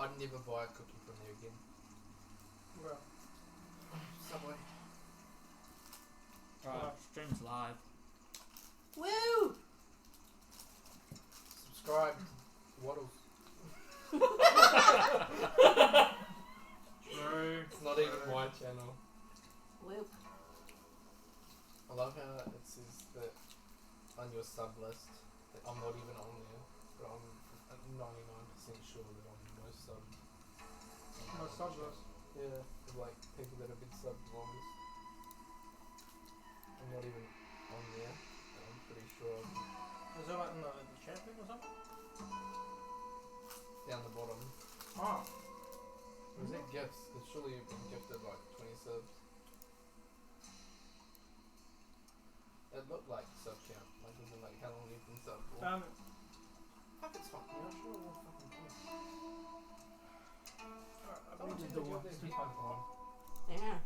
I'd never buy a cookie from there again. Well, Subway. Right, stream's live. Woo! Subscribe to Waddles. true. It's not even my channel. Whoop. I love how it says that on your sub list that I'm not even on there, but I'm 99% sure that I'm most subbed. My sub list. Yeah, of like people that have been subbed the longest. I'm not even on there, but I'm pretty sure I'm Is that like in the chat thing or something? down the bottom. Oh. Or is that gifts? Because surely you've been gifted like 20 subs. It looked like sub count, like it was like how long you've been subbed for. Found it. Fuck, it's fucking me, I'm sure it will fucking point. Alright, I Don't need you to do do this? one. Yeah.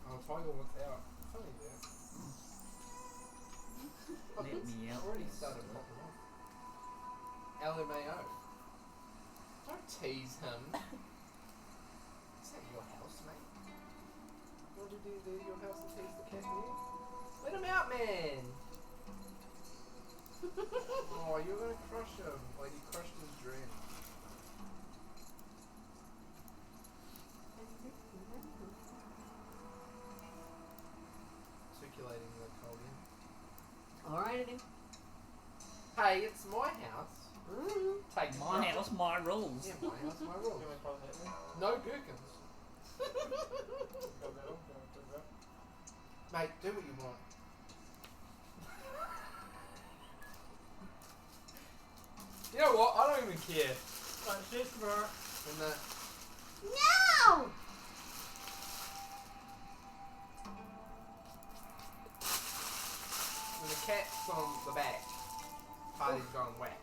Oh, Tiger wants out. Funny that. Oh, Let it's me out. already started popping off. LMAO. Don't tease him. Is that your house, mate? What did you do to your house to tease the cat there? Let him out, man! Oh, you're gonna crush him. Like you crushed his dream. Circulating the cold in. Alright then. Hey, it's my house. Take My house, my rules. Yeah, my house, my rules. Can we pause that then? No gherkins. Go that off, go do that. Mate, do what you want. You know what? I don't even care. Right, cheers, bro. When the No! when the cat's on the back, party's gone whack.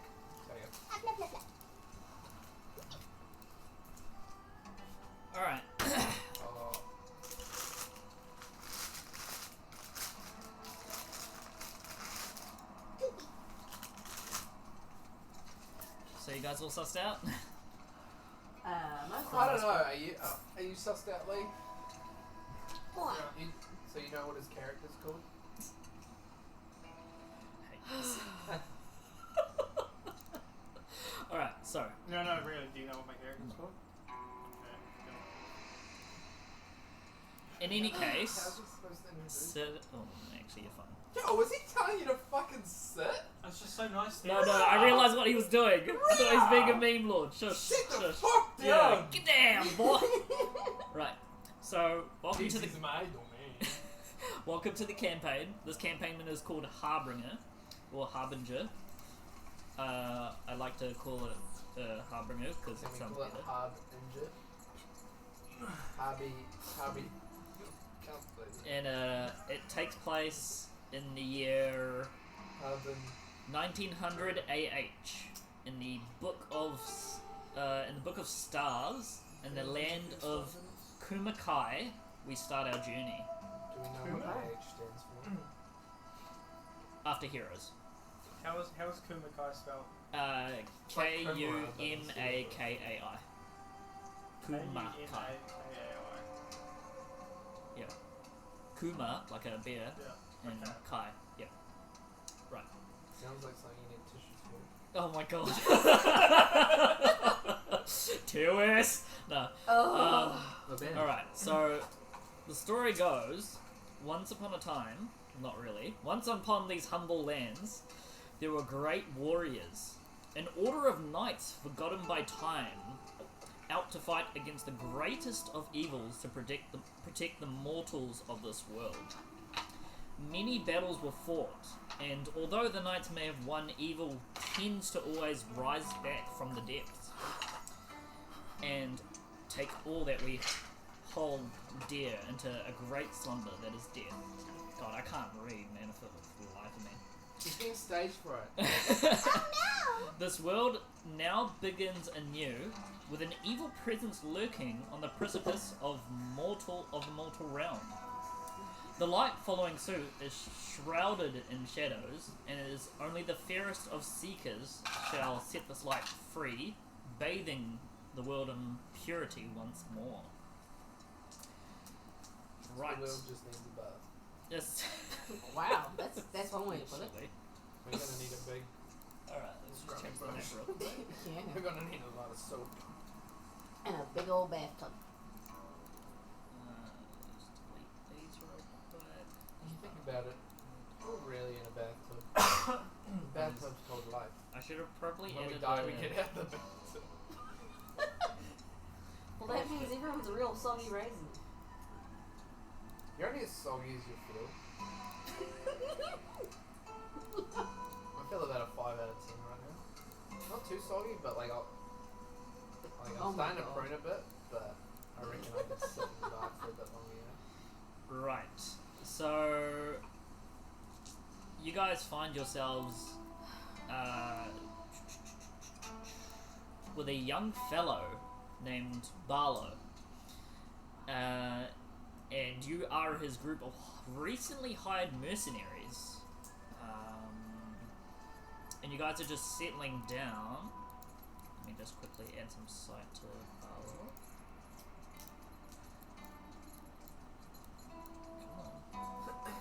Tell you. Alright. Oh, So you guys all sussed out? Most I don't know. Are you sussed out, Lee? What? You, so you know what his character's called? Alright, so. No, really, do you know what my character's called? In any How's case. he supposed to introduce? Sit. Oh, actually, you're fine. Yo, was he telling you to fucking sit? It's just so nice. No, I realised what he was doing. I thought he was being a meme lord. Shush. Sit the Shush. fuck down! Yeah, get down, boy! Right, so, welcome to the... He's my idol, man. Welcome to the campaign. This campaign is called Harbinger, or Harbinger. I like to call it Harbinger because Can it we sounds call it better. Harbinger? Harby. Can't believe it. And it takes place in the year Harbin. 1900 AH in the Book of Stars in the land of Kumakai. We start our journey Do we know what AH stands for? after heroes. How is Kumakai spelled? Kumakai. Kumakai. Kumakai. Yeah. Kuma, like a bear, Yeah. and Okay. Kai. Yep. Right. Sounds like something you need tissues for. Oh my god. TOS! No. Oh. Alright, so the story goes, once upon a time, not really, once upon these humble lands, there were great warriors, an order of knights forgotten by time, out to fight against the greatest of evils to protect the mortals of this world. Many battles were fought, and although the knights may have won, evil tends to always rise back from the depths and take all that we hold dear into a great slumber that is death. God, I can't read, man, for the life of me. He's getting staged for it. This world now begins anew, with an evil presence lurking on the precipice of the mortal realm. The light following suit is shrouded in shadows, and it is only the fairest of seekers shall set this light free, bathing the world in purity once more. Right. The world just needs a bath. Yes. Wow, that's one way to put it. Essentially. We're gonna need a big. Alright, let's just change the map real quick. Yeah. We're gonna need a lot of soap. And a big old bathtub. Just delete these real quick. When you think about it, we're really in a bathtub. Bathtub's called life. I should have probably When we edited die, we get out of the bathtub. Well, that means everyone's a real soggy raisin. You're only as soggy as you feel. I feel about a 5 out of 10 right now. Not too soggy, but like I'm Oh my starting to God. prune a bit, but I reckon I could sit in the dark for a bit longer, you know? Right. So you guys find yourselves with a young fellow named Barlow. And you are his group of recently hired mercenaries. And you guys are just settling down. Let me just quickly add some sight to Barlow. Come on.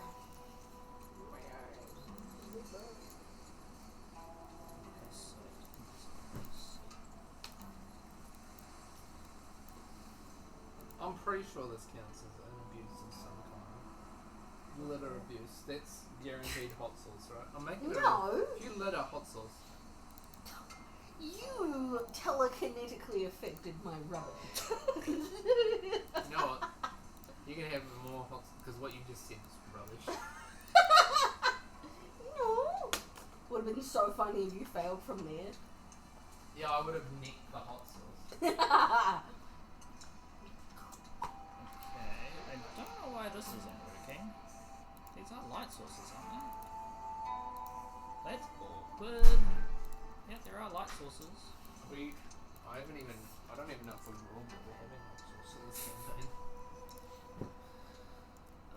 I'm pretty sure this counts as an abuse of some kind. Litter abuse. That's guaranteed hot sauce, right? I'm making it. No. If you litter hot sauce. You telekinetically affected my rubbish. You know what? You can have more hot sauce because what you just said is rubbish. No. Would have been so funny if you failed from there. Yeah, I would have nicked the hot sauce. Okay, I don't know why this isn't working. These are light sources, aren't they? That's awkward. Yeah, there are light sources. I don't even know if we're wrong with having hot sauce in this campaign.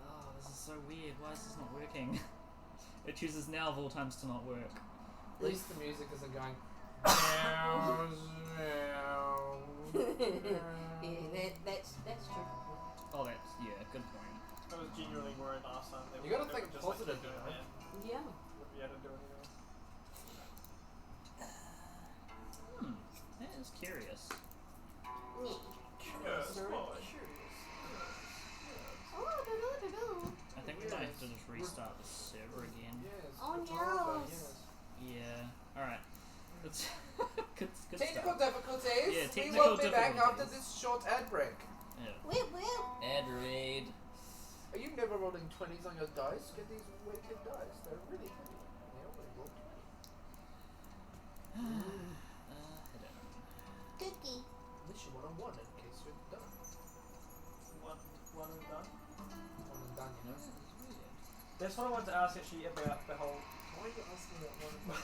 Oh, this is so weird. Why is this not working? It chooses now of all times to not work. At least the music isn't going. Yeah, that's true. Oh, that's, yeah, good point. I was genuinely worried last time. They You gotta would think just positive, keep doing you know? that. Yeah. Wouldn't be able to do anything else. That is curious. Yes, Very boy. curious. Oh, I think we might have to just restart the server again. Yes. Oh, good no. job, yes. Yeah. Alright. That's good Technical stuff. difficulties. Yeah, We technical will be back after difficulties. this short ad break. Yeah. Whip, whip. Ad raid. Are you never rolling 20s on your dice? Get these wicked dice. They're really pretty. They only roll 20. Hidden. Cookie. Unless you want a 1 in case you're done. One and done. 1 and done, you know? That's what I wanted to ask actually about the whole. Why are you asking that 1 and done?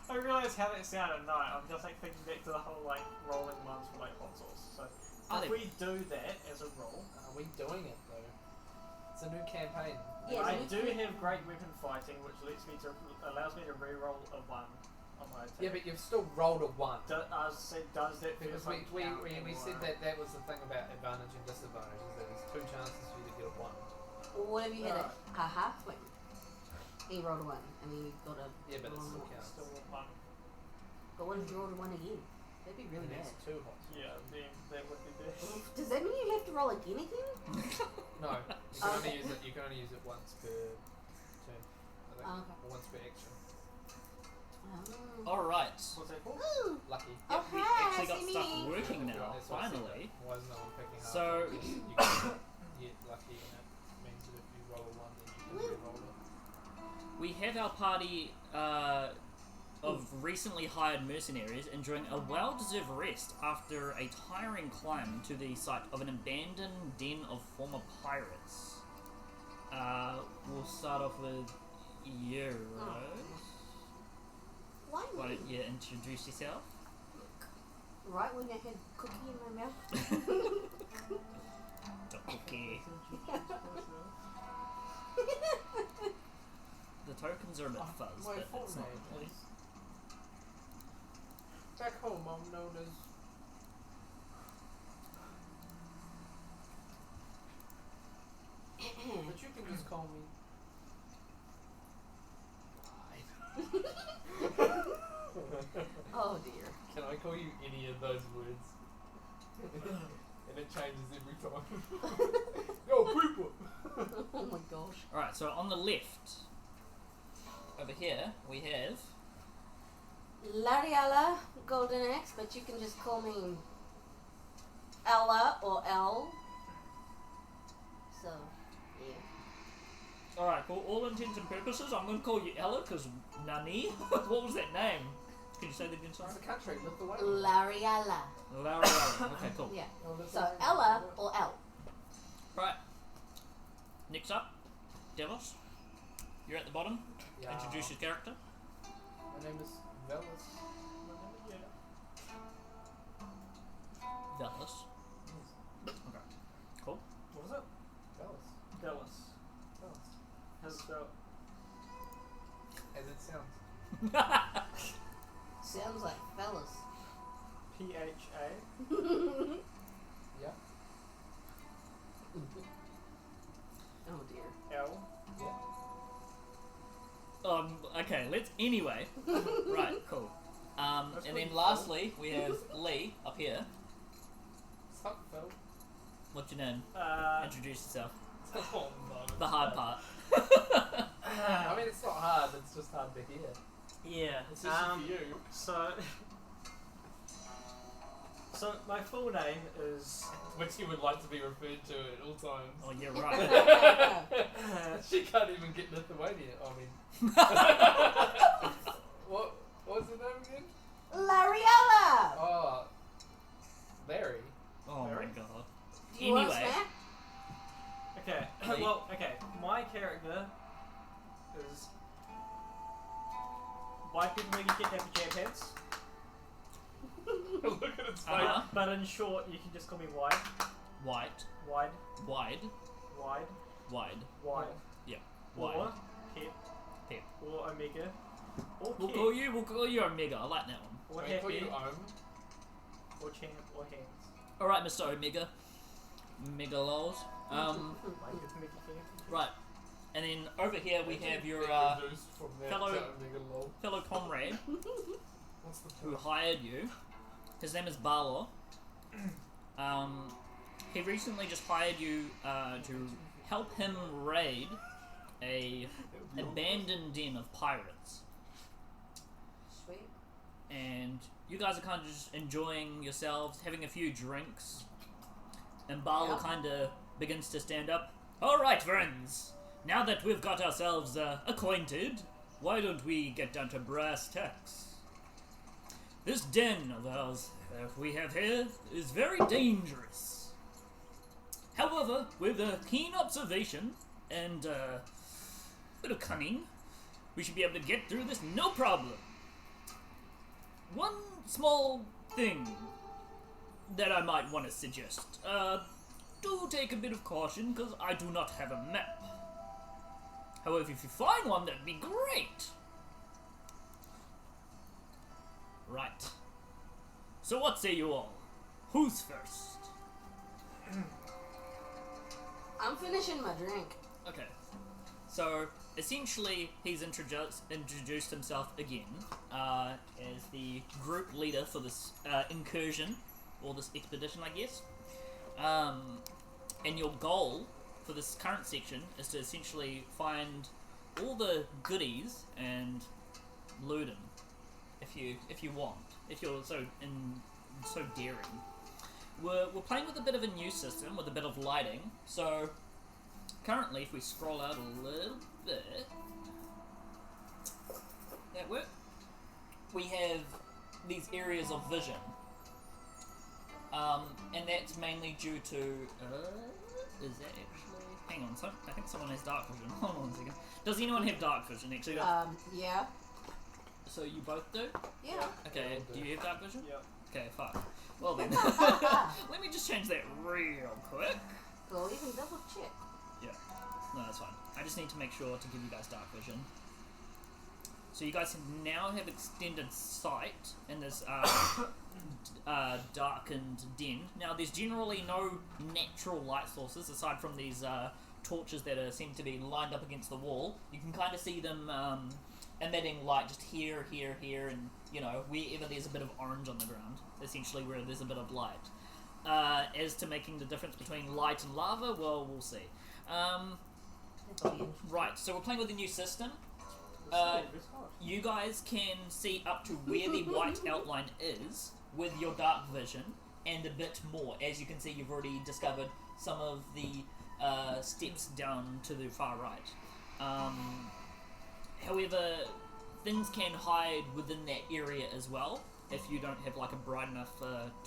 I realised how that sounded. No, I'm just like thinking back to the whole like rolling ones for like hot sauce. So Are if they- we do that as a rule, Are we doing it though? It's a new campaign. Yeah, I so do we- have great weapon fighting, which allows me to re-roll a 1 on my attack. Yeah, but you've still rolled a 1. Does that Because first we one count said anymore? that was the thing about advantage and disadvantage, is that there's 2 chances for you to get a 1. Or what if you had Right. a halfling? He rolled a 1 and then you got a. Yeah, but it still normal. counts. Still a 1. But what if you rolled a 1 again? That'd be really And bad. that's 2 hot. Yeah, then that would be bad. Does that mean you have to roll again again? No, you can only use it. You can only use it once per turn. I think, Okay. or once per action. Oh. Alright. What's that for? Ooh. Lucky. Yep, we Okay, actually got see stuff me. working now, That's what I said, finally. Why is no one picking up? So- Because you can get lucky, and it means that if you roll a 1, then you can re-roll it. We have our party of recently hired mercenaries enjoying a well-deserved rest after a tiring climb to the site of an abandoned den of former pirates. We'll start off with Euros. Why Why me? don't you introduce yourself? Right when I had cookie in my mouth. The cookie. The tokens are a bit fuzz, My but full it's not name the point. is... Back home, I'm known as... But you can just call me... Oh dear. Can I call you any of those words? And it changes every time. Yo, people! Oh my gosh. Alright, so on the left, over here, we have... Lariala Golden Axe, but you can just call me Ella or L. So, yeah. Alright, for all intents and purposes, I'm going to call you Ella, because Nani? What was that name? Can you say that again, sorry? It's a country, Lithuania. Lariala. Lara. Okay, cool. Yeah. Oh, So, Ella or L. Right. Next up, Devos. You're at the bottom. Yeah. Introduce your character. My name is Velas. Velas. Okay. Cool. What was it? Velas. Dallas. Velas. How's it spelled? As it sounds. Sounds like fellas. P-H-A. Yeah. Oh dear. L. Yeah. Okay, let's... Anyway. Right, cool. That's And pretty then lastly, we have Lee up here. Suck, Phil. What's your name? Introduce yourself. Oh, no. The hard part. I mean, it's not hard, it's just hard to hear. Yeah. Especially for you. So my full name is. Which you would like to be referred to at all times. Oh, yeah, right. She can't even get Lithuania. I mean, what was the name again? Lariala! Oh, Larry. Oh, my Very? god. Do you want a Anyway. snack? Okay. Lee. Well, okay. My character is. White people make you get happy jam heads. Look at its face. Uh-huh. But in short, you can just call me Wide. White. Wide. Wide. Wide. Wide. Wide. Wide. Or Pep. Pep. Or Omega. Or We'll Kid. call you Omega. I like that one. Or Can I call Happy. you Or Champ. Or Hands. Alright, Mr. Omega. Mega lols. Like it's Mickey King. Right. And then over here we have your Introduced from that fellow- to Omega Lol. fellow comrade What's the who point? hired you. His name is Barlo. He recently just hired you to help him raid a abandoned den of pirates. Sweet. And you guys are kind of just enjoying yourselves, having a few drinks. And Barlo Yep. kind of begins to stand up. Alright, friends. Now that we've got ourselves acquainted, why don't we get down to brass tacks? This den of ours that we have here is very dangerous. However, with a keen observation and a bit of cunning, we should be able to get through this no problem. One small thing that I might want to suggest. Do take a bit of caution, because I do not have a map. However, if you find one, that'd be great. Right. So what say you all? Who's first? I'm finishing my drink. Okay. So, essentially, he's introduced himself again as the group leader for this incursion, or this expedition, I guess. And your goal for this current section is to essentially find all the goodies and loot them, if you want, if you're so daring. We're playing with a bit of a new system with a bit of lighting. So currently, if we scroll out a little bit, that work. We have these areas of vision. And that's mainly due to, is that actually, hang on, I think someone has dark vision, hold on a second. Does anyone have dark vision actually? Yeah. So you both do? Yeah. Okay, do you have dark vision? Yep. Okay, fuck. Well then, let me just change that real quick. Go even double check. No, that's fine. I just need to make sure to give you guys dark vision. So you guys now have extended sight in this darkened den. Now there's generally no natural light sources aside from these torches that seem to be lined up against the wall. You can kind of see them emitting light just here, and wherever there's a bit of orange on the ground, essentially where there's a bit of light. As to making the difference between light and lava, well, we'll see. Right, so we're playing with a new system. You guys can see up to where the white outline is with your dark vision, and a bit more. As you can see, you've already discovered some of the steps down to the far right. However, things can hide within that area as well, if you don't have like a bright enough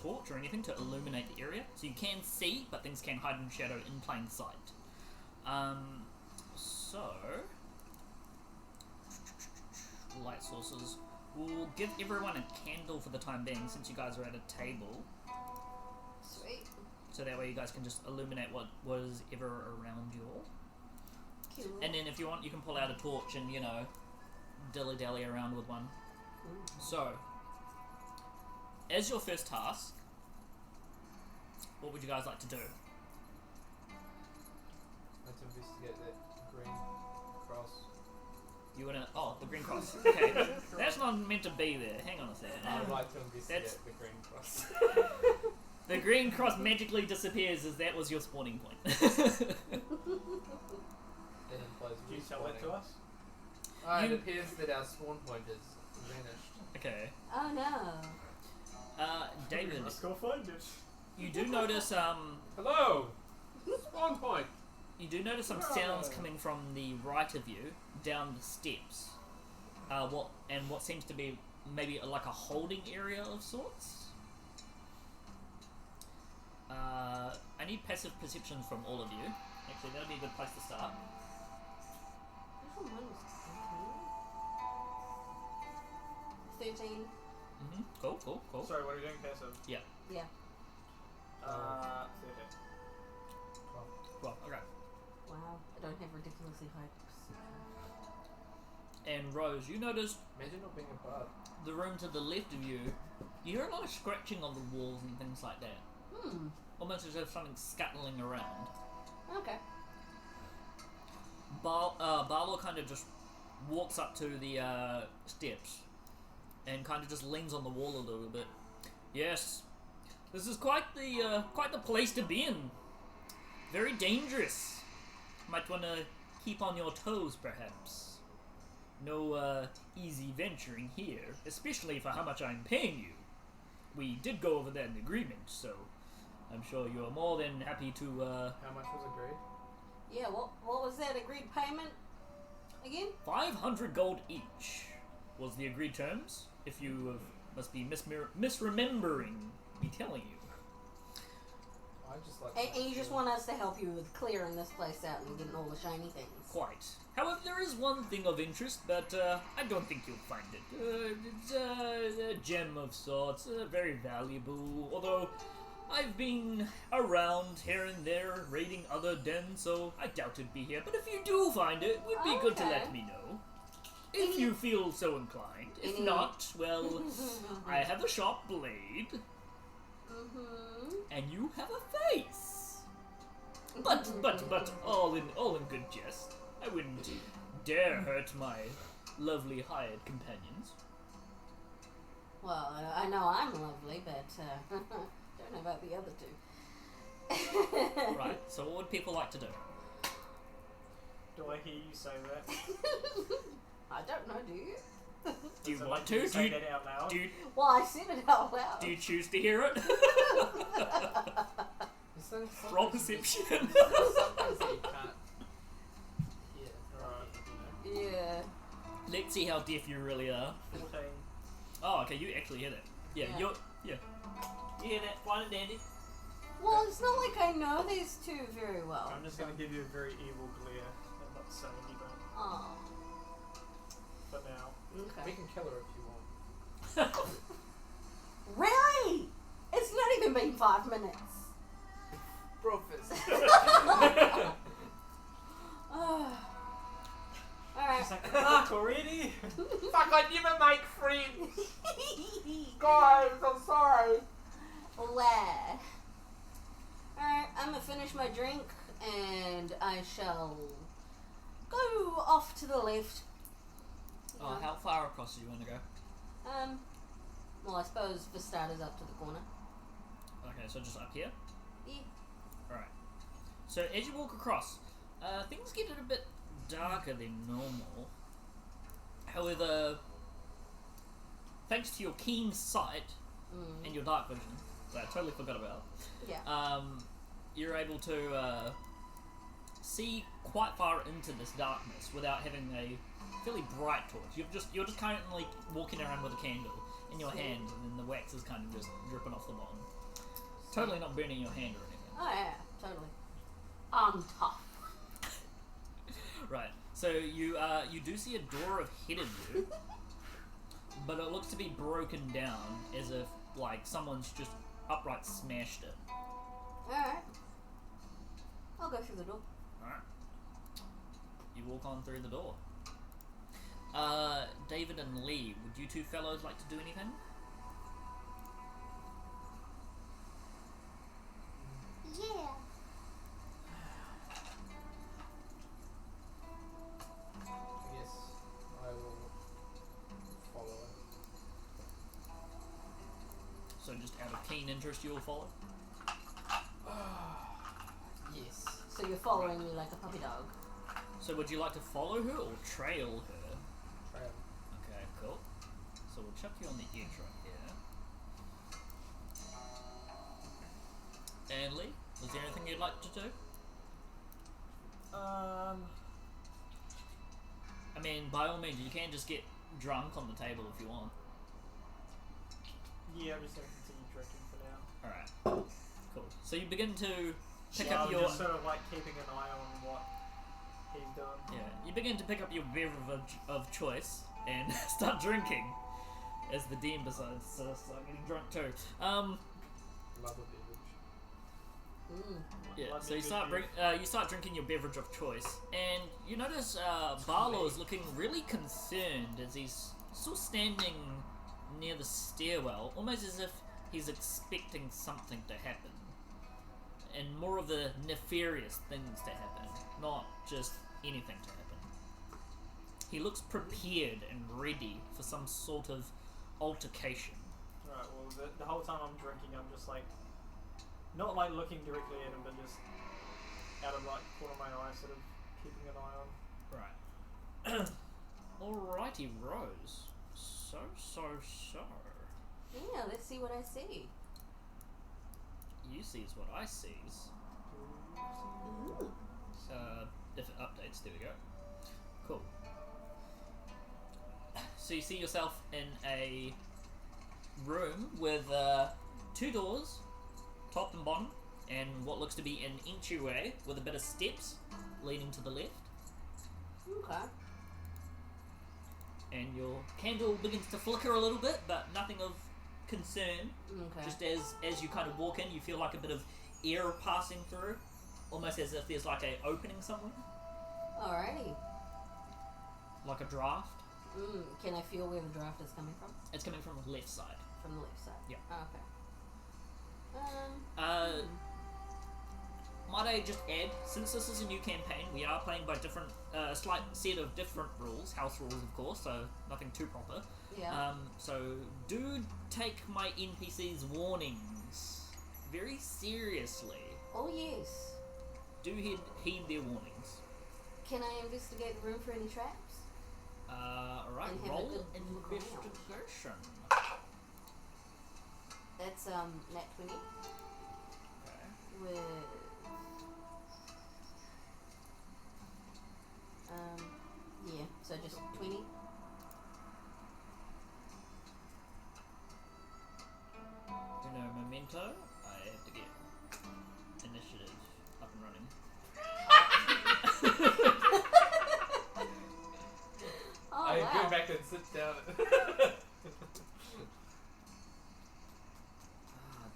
torch or anything to illuminate the area. So you can see, but things can hide in shadow in plain sight. Light sources. We'll give everyone a candle for the time being, since you guys are at a table. Sweet. So that way you guys can just illuminate what is ever around you all. Cool. And then if you want, you can pull out a torch and, dilly-dally around with one. So, as your first task, what would you guys like to do? Let's investigate that green cross. You wanna... Oh, the green cross. Okay, that's not meant to be there. Hang on a second. I would like to investigate That's- the green cross. The green cross magically disappears as that was your spawning point. It implies Do you tell it to us? Oh, it You- appears that our spawn point is vanished. Okay. Oh no. David, Let's go find it. you do notice, Hello! Spawn point! you do notice some sounds coming from the right of you, down the steps. What seems to be maybe like a holding area of sorts. I need passive perceptions from all of you. Actually, that'd be a good place to start. Which one was 13? 13. Cool. Sorry, what are we doing passive? Yeah. Yeah. 13. Well, okay. Wow. I don't have ridiculously high perception. And Rose, you notice Imagine not being a bard. the room to the left of you. You hear a lot of scratching on the walls and things like that. Almost as if something's scuttling around. Okay. Barlow kind of just walks up to the steps and kind of just leans on the wall a little bit. Yes, this is quite the place to be in. Very dangerous. Might want to keep on your toes, perhaps. No easy venturing here, especially for how much I'm paying you. We did go over that in agreement, so I'm sure you're more than happy to. How much was agreed? Yeah, what was that agreed payment again? 500 gold each was the agreed terms. If you must be misremembering me telling you. I just like. And you just want us to help you with clearing this place out and getting all the shiny things. Quite. However, there is one thing of interest, but I don't think you'll find it. It's a gem of sorts, very valuable, although I've been around here and there raiding other dens, so I doubt it'd be here. But if you do find it, it would be good to Okay. let me know. If you feel so inclined. If not, well, I have a sharp blade, and you have a face. But all in good jest. I wouldn't dare hurt my lovely hired companions. Well, I know I'm lovely, but don't know about the other two. Right, so what would people like to do? Do I hear you say that? I don't know, do you? Do you So want did you to? say that out loud? Well, I said it out loud. Do you choose to hear it? Roll perception. Some things that you can't hear. Right. Yeah. Let's see how deaf you really are. 14. Oh, okay, you actually hear that. Yeah, Yeah. You hear that? Fine and dandy. Well, it's not like I know these two very well. I'm just going to give you a very evil glare and not say anything Oh. for now. We Okay. can kill her if you want. Really? It's not even been 5 minutes. Profits. Oh already? Fuck, I never make friends! Guys, I'm sorry! Where? Alright, I'm gonna finish my drink and I shall go off to the left. Oh, how far across do you want to go? Well, I suppose for starters up to the corner. Okay, so just up here? Yeah. Alright. So as you walk across, things get a bit darker than normal. However, thanks to your keen sight and your dark vision, that I totally forgot about, you're able to see quite far into this darkness without having a fairly bright torch. You're just currently walking around with a candle in your hand, and then the wax is kind of just dripping off the bottom. Totally not burning your hand or anything. Oh yeah, totally. I'm tough. Right. So you do see a door ahead of you, but it looks to be broken down as if like someone's just upright smashed it. Alright. I'll go through the door. Alright. You walk on through the door. David and Lee, would you two fellows like to do anything? Yeah. I guess I will follow it. So just out of keen interest you will follow? Yes. So you're following me like a puppy dog. So would you like to follow her or trail her? Trail. Okay, cool. So we'll chuck you on the edge right here. And Lee, was there anything you'd like to do? I mean, by all means, you can just get drunk on the table if you want. Yeah, I'm just gonna continue drinking for now. Alright, cool. So you begin to pick I'm up your... just sort of like keeping an eye on what he's doing. Yeah, you begin to pick up your beverage of choice and start drinking as the DM decides to start getting drunk too. Love a beverage. Yeah, Love so me you good start drinking your beverage of choice, and you notice Barlow is looking really concerned as he's still standing near the stairwell, almost as if he's expecting something to happen, and more of the nefarious things to happen, not just anything to happen. He looks prepared and ready for some sort of altercation. Right, well, the whole time I'm drinking, I'm just like, not like looking directly at him, but just out of like corner of my eye, sort of keeping an eye on. Right. Alrighty, Rose. So. Yeah, let's see what I see. You sees what I sees. Ooh. If it updates, there we go. Cool. So you see yourself in a room with two doors, top and bottom, and what looks to be an entryway with a bit of steps leading to the left. Okay. And your candle begins to flicker a little bit, but nothing of concern. Okay. Just as you kind of walk in, you feel like a bit of air passing through, almost as if there's like a opening somewhere, Alrighty. like a draft. Can I feel where the draft is coming from? It's coming from the left side. From the left side. Yeah. Okay. Might I just add, since this is a new campaign, we are playing by different, slight set of different rules, house rules of course, so nothing too proper. Yeah. So do take my NPCs' warnings very seriously. Oh yes. Do heed their warnings. Can I investigate the room for any traps? Alright, And have a roll good look around. investigation. That's nat 20 Okay. with yeah, so just 20. Memento, I have to get initiative up and running. Oh I wow. go back and sit down.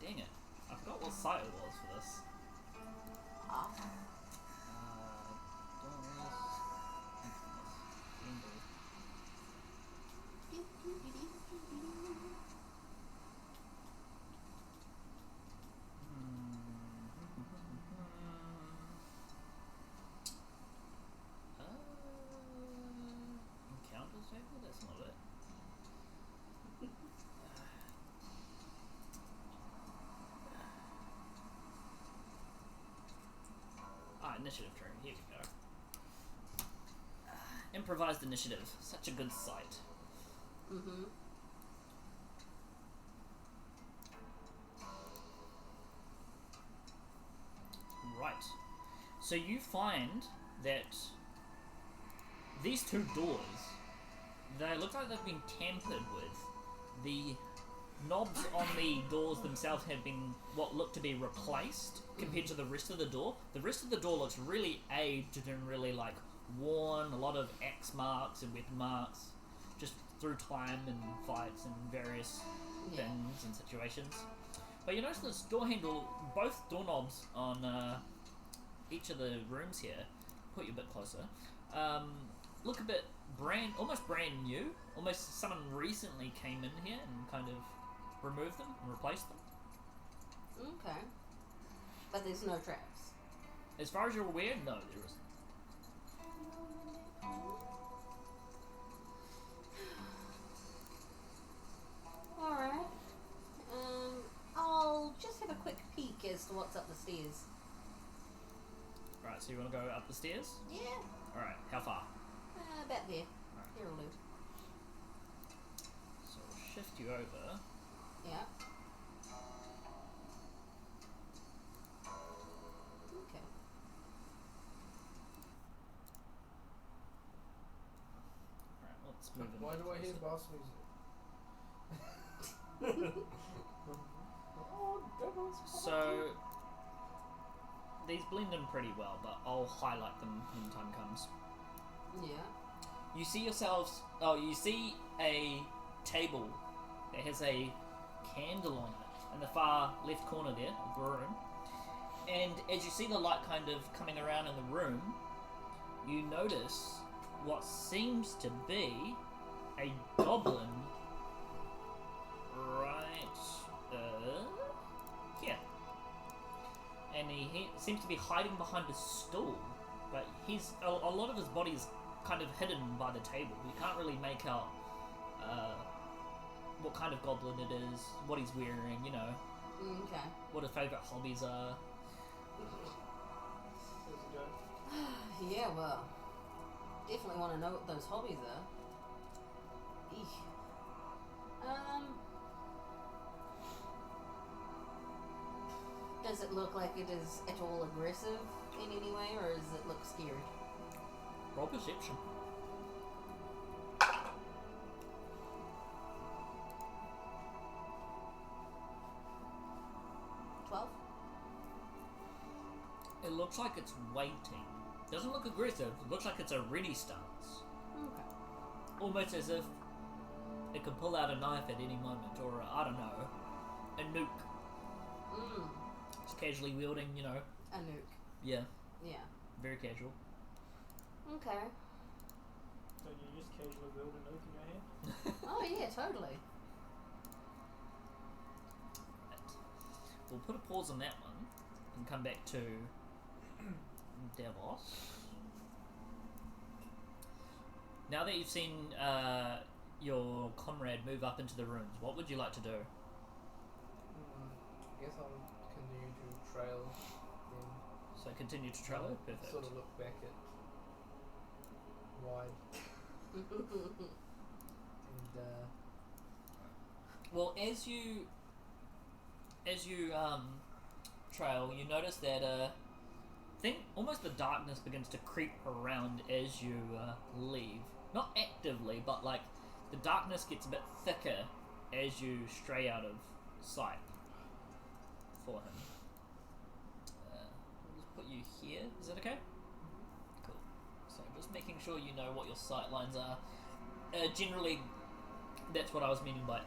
Dang it. I forgot what site it was for this. Ah. Doors, infamous, initiative tree. Here we go. Improvised initiative. Such a good sight. Mm-hmm. Right. So you find that these two doors, they look like they've been tampered with. The knobs on the doors themselves have been what look to be replaced compared to the rest of the door. The rest of the door looks really aged and really like worn, a lot of axe marks and weapon marks, just through time and fights and various things and situations. But you notice this door handle, both doorknobs on each of the rooms here, put you a bit closer, look a bit almost brand new. Almost someone recently came in here and kind of removed them and replaced them. Okay. But there's no traps. As far as you're aware, no, there isn't. Alright. I'll just have a quick peek as to what's up the stairs. Right, so you want to go up the stairs? Yeah. Alright, how far? About there. Right. Here will do. So we'll shift you over. Yeah. Okay. Alright, let's move in. Why do I hear closer. boss music? Oh, devils. So these blend in pretty well, but I'll highlight them when time comes. Yeah. You see yourselves. Oh, you see a table that has a candle on it in the far left corner there of the room. And as you see the light kind of coming around in the room, you notice what seems to be a goblin right here. And he seems to be hiding behind a stool, but he's a lot of his body is kind of hidden by the table. You can't really make out what kind of goblin it is, what he's wearing, you know, Okay. what his favourite hobbies are. Yeah, well, definitely want to know what those hobbies are. Eek. Does it look like it is at all aggressive in any way, or does it look scary? Roll perception. 12? It looks like it's waiting. Doesn't look aggressive. It looks like it's a ready stance. Okay. Almost as if it could pull out a knife at any moment, or I don't know, a nuke. Just casually wielding, you know. A nuke. Yeah, Yeah. very casual. Okay. Don't you just casually wield a nuke in your hand? Oh yeah, totally. Right. We'll put a pause on that one and come back to Davos. Now that you've seen your comrade move up into the rooms, what would you like to do? I guess I'll continue to trail then. So continue to travel? I'll Perfect. Sort of look back at wide and Well, as you trail, you notice that almost the darkness begins to creep around as you leave. Not actively, but like the darkness gets a bit thicker as you stray out of sight for him. We'll just put you here. Is that okay? Cool. So just making sure you know what your sight lines are. Generally, that's what I was meaning by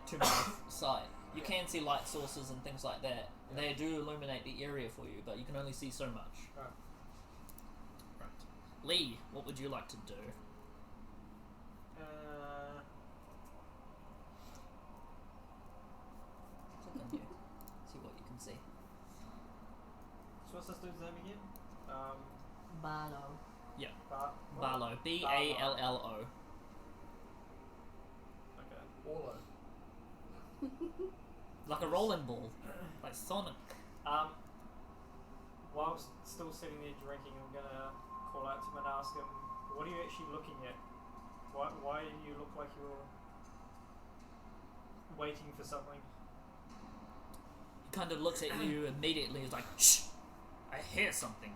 two-minute sight. You can see light sources and things like that. And they do illuminate the area for you, but you can only see so much. Right. Lee, what would you like to do? Click on you. See what you can see. So what's this dude's name again? Barlow. Yeah. What? Barlow. B-A-L-L-O. Okay. Orlo. Like a rolling ball. Like Sonic. whilst still sitting there drinking, I'm gonna call out to him and ask him, what are you actually looking at? Why do you look like you're waiting for something? He kind of looks at you immediately. He's like, shh! I hear something.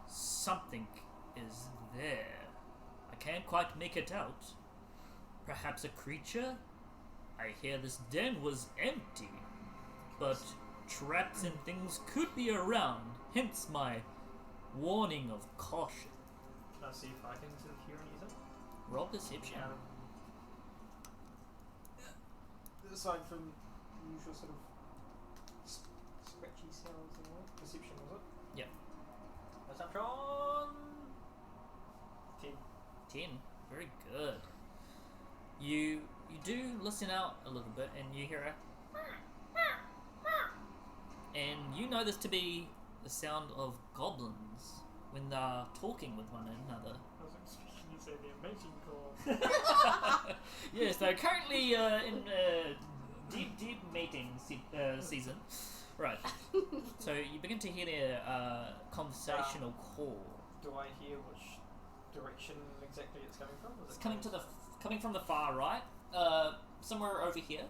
Something is there. I can't quite make it out. Perhaps a creature? I hear this den was empty. But traps and things could be around. Hence my warning of caution. Can I see if I can sort of hear anything? Roll perception. Aside from usual sort of scratchy sounds and all. Perception, was it? Yep. Perception! 10. 10. Very good. You do listen out a little bit and you hear a and you know this to be the sound of goblins when they're talking with one another. I was expecting you to say the mating call. Yes, they're currently in deep mating season. Right. So you begin to hear their conversational call. Do I hear which direction exactly it's coming from? It's coming from the far right, somewhere over here.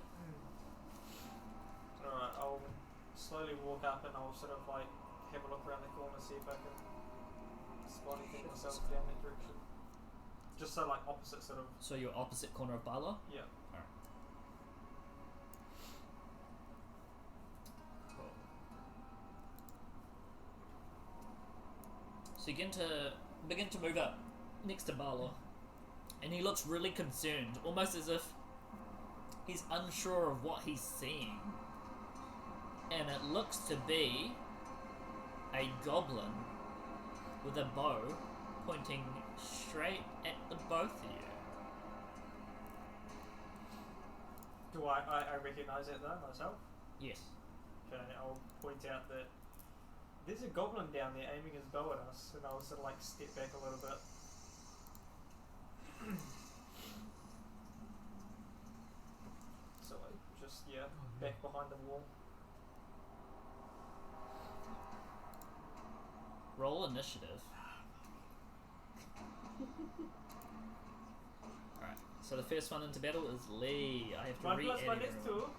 Alright, I'll slowly walk up and I'll sort of like have a look around the corner, see if I can spot anything myself down that direction. Just so like opposite sort of. So you're opposite corner of Barlow? Yeah. Alright. Cool. So you begin to move up next to Barlow. And he looks really concerned, almost as if he's unsure of what he's seeing. And it looks to be a goblin with a bow pointing straight at the both of you. Do I recognise it though myself? Yes. Okay, I'll point out that there's a goblin down there aiming his bow at us, and I'll sort of like step back a little bit. So I just back behind the wall. Roll initiative. Alright, so the first one into battle is Lee. I have to re-edit my next everyone.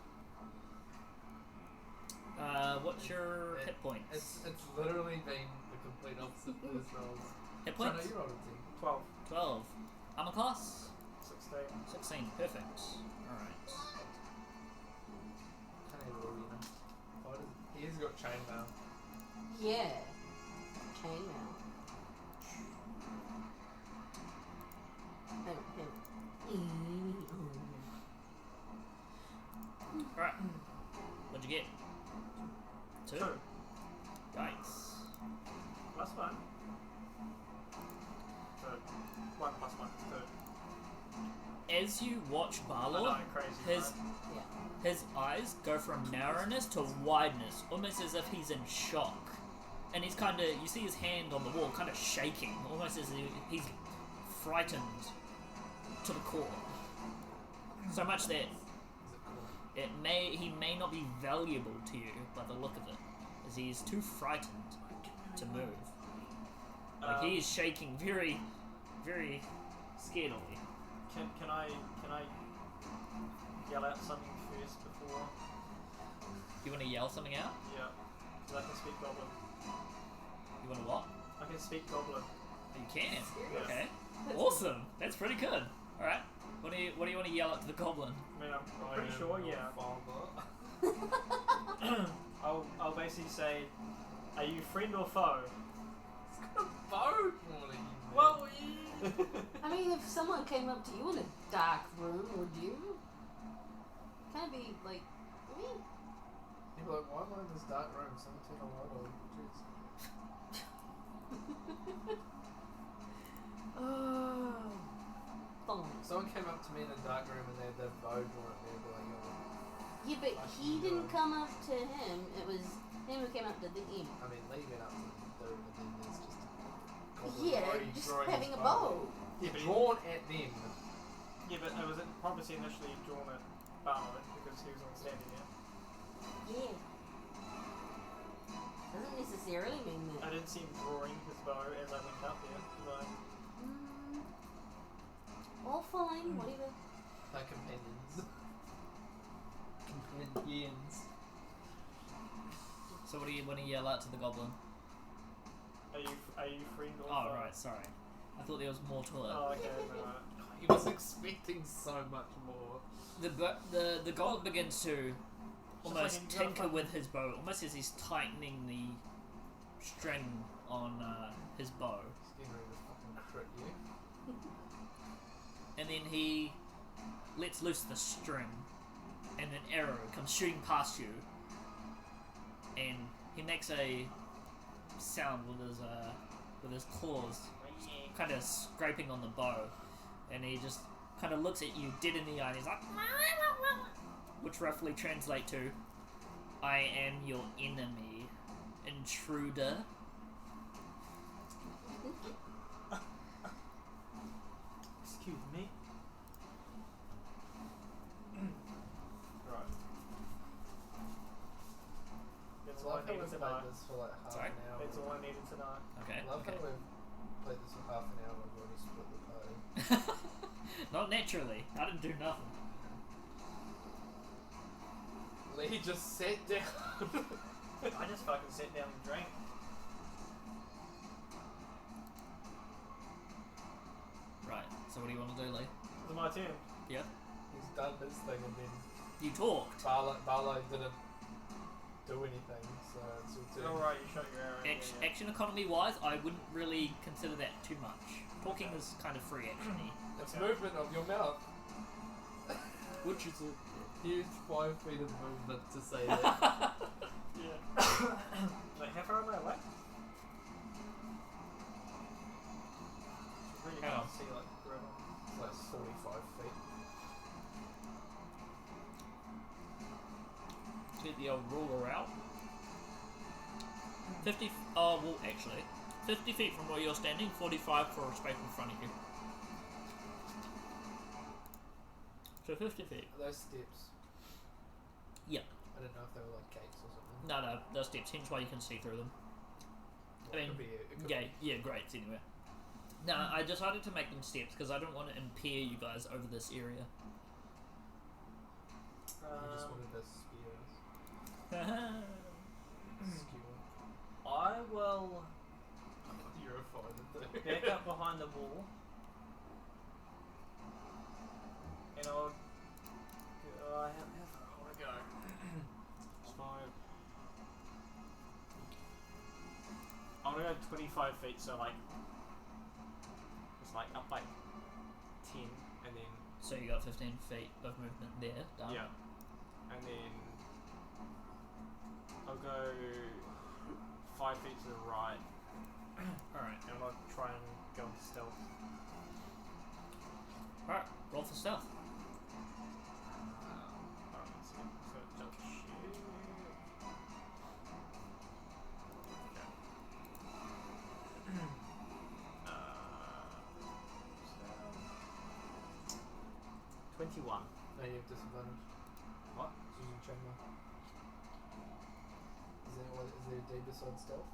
What's your hit points? It's literally been the complete opposite for this roll. Hit So no, points? you rolled a 10. 12. 12. Armor class? 16. 16. Perfect. Alright. Can't have all, you know. Oh, it is, he has got chainmail. Yeah. Chainmail. Alright. What'd you get? 2? 2. Yikes. Plus 1. So 1 plus 1 is 2. As you watch Barlow, I know, crazy, his right? his eyes go from narrowness to wideness, almost as if he's in shock. And he's kind of, you see his hand on the wall, kind of shaking, almost as if he's frightened to the core. So much that Is it cool? he may not be valuable to you by the look of it, as he is too frightened to move. Like he is shaking very, very scaredly. Can I yell out something first before? You want to yell something out? Yeah, because I can speak goblin. You want to what? I can speak goblin. You can. Yeah. Okay. Awesome. That's pretty good. All right. What do you want to yell at to the goblin? I mean, I'm pretty sure. Yeah. Father. I'll basically say, are you friend or foe? It's got a bow. Well, I mean, if someone came up to you in a dark room, would you? Kind of be like, me? You'd be like, why am I in this dark room? Someone turn a light on. Jeez. Fine. Someone came up to me in a dark room and they had their bow drawn at me and be like, yo. Yeah, but he didn't come up to him. It was him who came up to them. I mean, Lee went up to the dude and then there's just a goblin Yeah, already just drawing having his a bow. Yeah, but Drawn at them. yeah, but it was probably initially drawn at Barlow because he was on standing there. Yeah. Doesn't necessarily mean I that. didn't see him drawing his bow as I went up there. But All fine, whatever. My companions. Companions. So what do you want to yell out to the goblin? are you friend or Oh, foe? right, sorry. I thought there was more to it. Oh, okay, no. He was expecting so much more. The goblin begins to almost like tinker with his bow, almost as he's tightening the string on his bow. He's getting ready to fucking crit you. And then he lets loose the string, and an arrow comes shooting past you, and he makes a sound with his claws, kind of scraping on the bow, and he just kind of looks at you dead in the eye, and he's like, which roughly translate to, "I am your enemy, intruder." Excuse me. Right. That's I all I love how needed we've to played know. this for like half Sorry? an hour. That's all I needed to know. Okay. I love Okay. how we've played this for half an hour and we've already split the party. Not naturally. I didn't do nothing. Lee just sat down. I just fucking sat down and drank. Right. So what do you want to do, Lee? It was my turn. Yep. He's done his thing and then You talked. Barlow didn't do anything, so it's your turn. Alright, you shot your arrow. Yeah. Action economy wise, I wouldn't really consider that too much. Talking is kind of free, actually. It's Okay. movement of your mouth. Which is a Huge 5 feet of movement to say that. Yeah. Wait, how far am I away? Really Hang can't on. see like the road. It's like 45 feet. get the old ruler out. 50. Oh, well, actually, 50 feet from where you're standing, 45 for a space in front of you. So 50 feet. Are those steps? Yeah. I didn't know if they were like gates or something. No, those steps, hence why you can see through them. Well, I mean, it could be, it could Yeah, great, anyway. No, I decided to make them steps because I don't want to impair you guys over this area. You just wanted to spear us. Skewer. I will You're a fighter too. back up behind the wall. And I'll... how far I want to go? It's 5. I'm going to go 25 feet, so like... It's like up like 10, and then... So you got 15 feet of movement there, done. Yeah. And then... I'll go 5 feet to the right. Alright. And I'll try and go into stealth. Alright, roll for stealth. Alright, let's see. So jump shoot. Okay. 21. No, you have disadvantage. What? It's using chainmail. Is there a D besides stealth?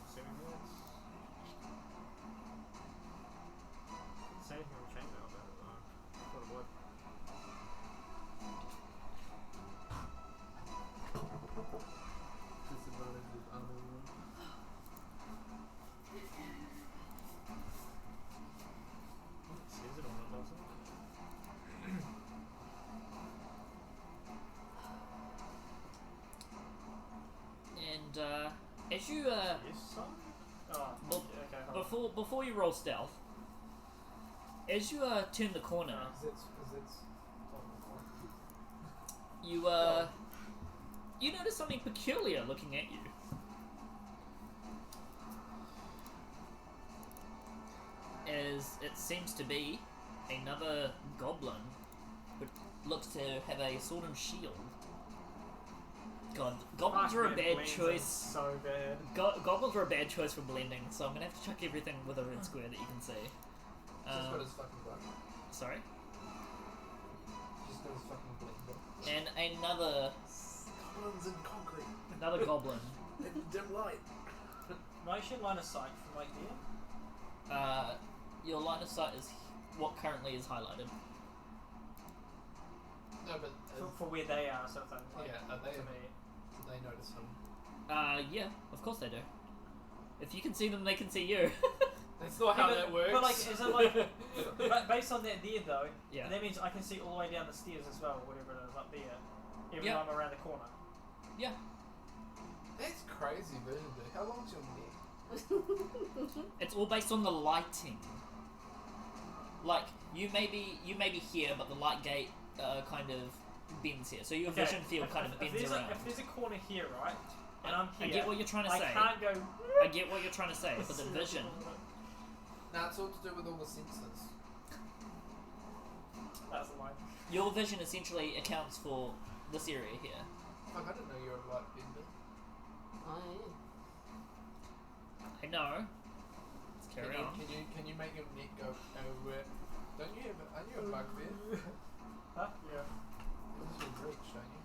Saving minutes. Say anything on chainmail about it though. Thought it would. Disadvantage with armor roll. It says it on it, doesn't it? And as you Yes, son? Oh, Well, okay, hold on. before you roll stealth, as you turn the corner, Because it's you notice something peculiar looking at you. As it seems to be another goblin, which looks to have a sword and shield. God, goblins are a Fuck, bad blends choice. So bad. Goblins are a bad choice for blending, so I'm gonna have to chuck everything with a red square that you can see. just got his fucking gun. Sorry? Just just goes fucking blender. And another Goblins in concrete. another goblin. In dim light. No, I should line of sight from like here. Your line of sight is what currently is highlighted. No, but For where they are, sort of thing. Like, yeah, are they? to me. Do they notice him? Yeah, of course they do. If you can see them, they can see you. That's not how that works. But like, is it like, but based on that there though, Yeah. that means I can see all the way down the stairs as well, whatever it is up there, even Yeah. though I'm around the corner. Yeah. That's crazy vision, dude. How long's your neck? It's all based on the lighting. Like you may be here, but the light gate kind of bends here, so your Okay, vision field kind of bends around. If there's a corner here, right, and I'm here, I get what you're trying to say. I can't go. I get what you're trying to say, but the vision. Nah, it's all to do with all the senses. That's the line. Your vision essentially accounts for this area here. Fuck, I didn't know you were a light bender. I know. Let's carry on. Can you make your neck go over? Don't you have? Aren't you a bugbear? Huh? Yeah. This is your reach, don't you?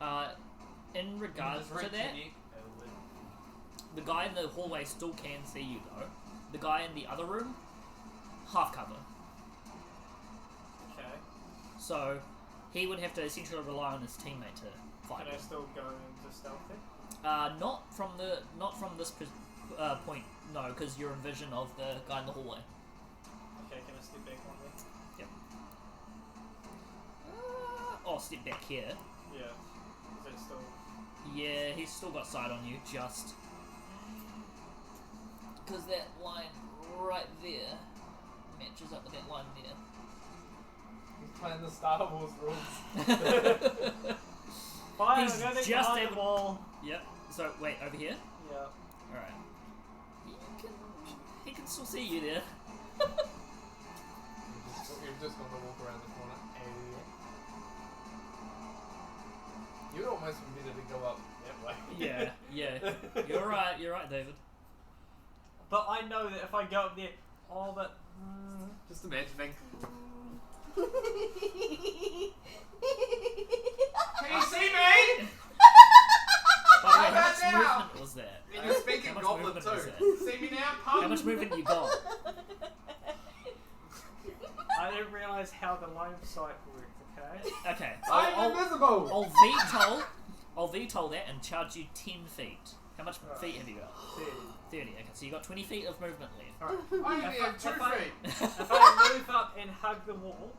Yeah. In regards Just reach to your that, neck over. the guy in the hallway still can see you though. The guy in the other room, half cover. Okay. So he would have to essentially rely on his teammate to fight. Can I still go into stealthy? Not from this point, no, because you're in vision of the guy in the hallway. Okay, can I step back one there? Yep. Step back here. Yeah. Is that still? Yeah, he's still got sight on you, just because that line right there matches up with that line there. He's playing the Star Wars rules. Fine, He's I'm going just behind the wall. Yep. So wait, over here. Yeah. All right. He can still see you there. You're just gonna walk around the corner. You'd almost be better to go up that way. Yeah. You're right, David. But I know that if I go up there, but Just imagining. Can you see me? By the way, How how about much now? movement was that? And you're speaking How much goblin movement too. was that? See me now, punk? How much movement you got? I didn't realise how the line of sight worked. Okay. Okay. I'm invisible! I'll VTOL that and charge you 10 feet. How much Right. feet have you got? 30. Okay, so you got 20 feet of movement left. Alright. I only have 2 feet. If I move up and hug the wall,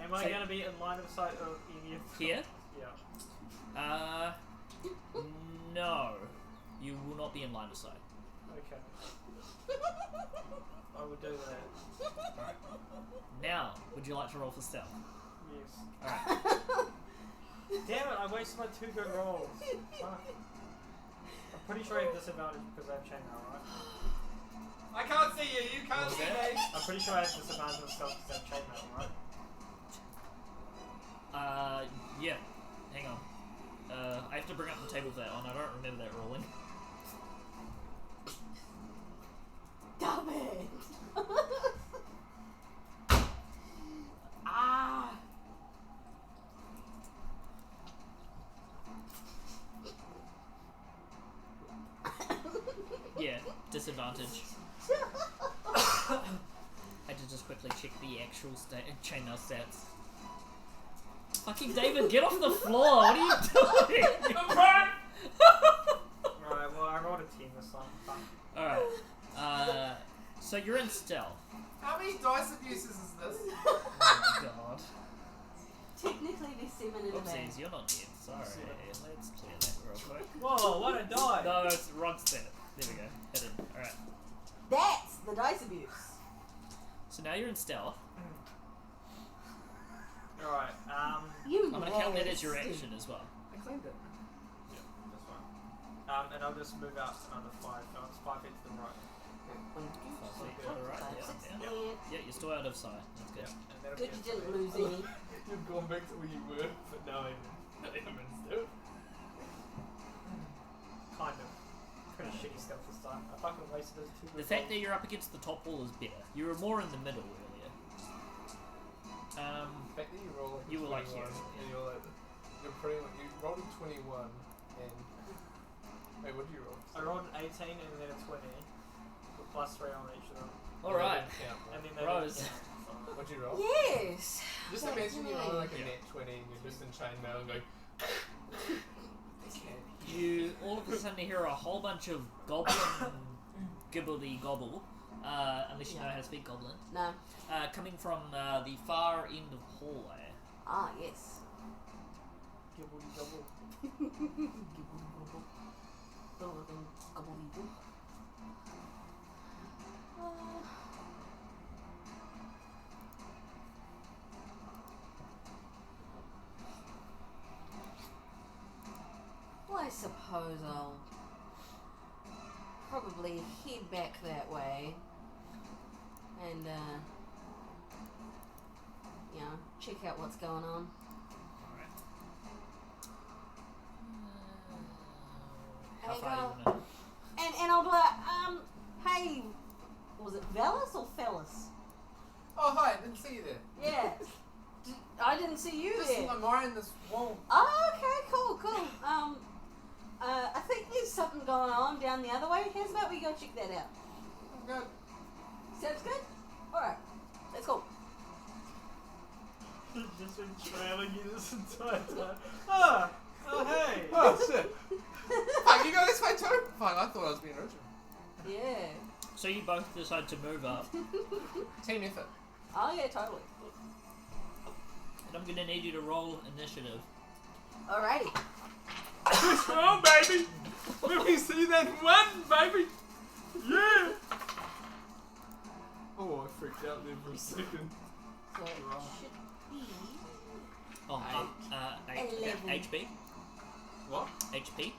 am I So- going to be in line of sight of any of them? Here? Yeah. No. You will not be in line of sight. Okay. I will do that. Now, would you like to roll for stealth? Yes. Alright. Damn it, I wasted my 2 good rolls. Fuck. I'm pretty sure I have disadvantage because I have chainmail, right? I can't see you, you can't What was see that? me. I'm pretty sure I have disadvantage on stealth because I have chainmail, right? Yeah. Hang on. I have to bring up the table for that one. I don't remember that rolling. Damn it! Ah! Yeah, disadvantage. I had to just quickly check the actual chainmail stats. Fucking David, get off the floor! What are you doing? Alright, well, I rolled a 10 this time. Fuck. Alright. So you're in stealth. How many dice abuses is this? Oh my god. Technically, there's 7 in a bag. Oopsies, you're not dead. Sorry. Let's clear that real quick. Whoa, what a die! No, it's wrong stat. There we go. Hidden. Alright. That's the dice abuse. So now you're in stealth. Alright, You I'm gonna count that as nasty. your action as well. I claimed it. yeah, that's fine. And I'll just move out another 5. No, it's 5 feet to the right. 1, 2, Five 3, feet, 4, alright, 5, yeah, 6, yeah. 8. Yeah, you're still out of sight. That's good. Yeah, and that'll Good be you it for didn't me. lose any. You've gone back to where you were, but now I'm in still. Kind of. Pretty shitty stuff this time. I fucking wasted those 2 The fact that you're up against the top wall is better. You were more in the middle earlier. The fact that you roll like You were like 21, here. and you're pretty much, you rolled a 21 and wait, what did you roll? I rolled an 18 and then a 20, with +3 on each of them. Alright. And then they Rose. What'd you roll? Yes. Just That's imagine you roll me. like a net 20 and you're just in chainmail and going. You all of a sudden hear a whole bunch of goblin gibbledy gobble, unless you know how to speak goblin, No. coming from the far end of the hallway. Ah, yes. Gibbledy gobble. Gobbledygook. Well, I suppose I'll probably head back that way and, check out what's going on. How Hey, far are you girl. gonna... And I'll be like, hey, was it Velas or Fellas? Oh hi, I didn't see you there. Yeah. I didn't see you Just there. admiring this wall. Oh, okay, cool. I think there's something going on down the other way. How's about we go check that out? Good. Sounds good? Alright, let's go. Just been trailing you this entire time. Oh hey! Oh shit. Fuck, you go this way too? Fine, I thought I was being original. Yeah. So you both decide to move up, Team effort. Oh, yeah, totally. and I'm gonna need you to roll initiative. Alrighty. Oh baby! Let me see that one, baby! Yeah! Oh, I freaked out there for a second. So it should be... Oh, 11. HP. What? HP.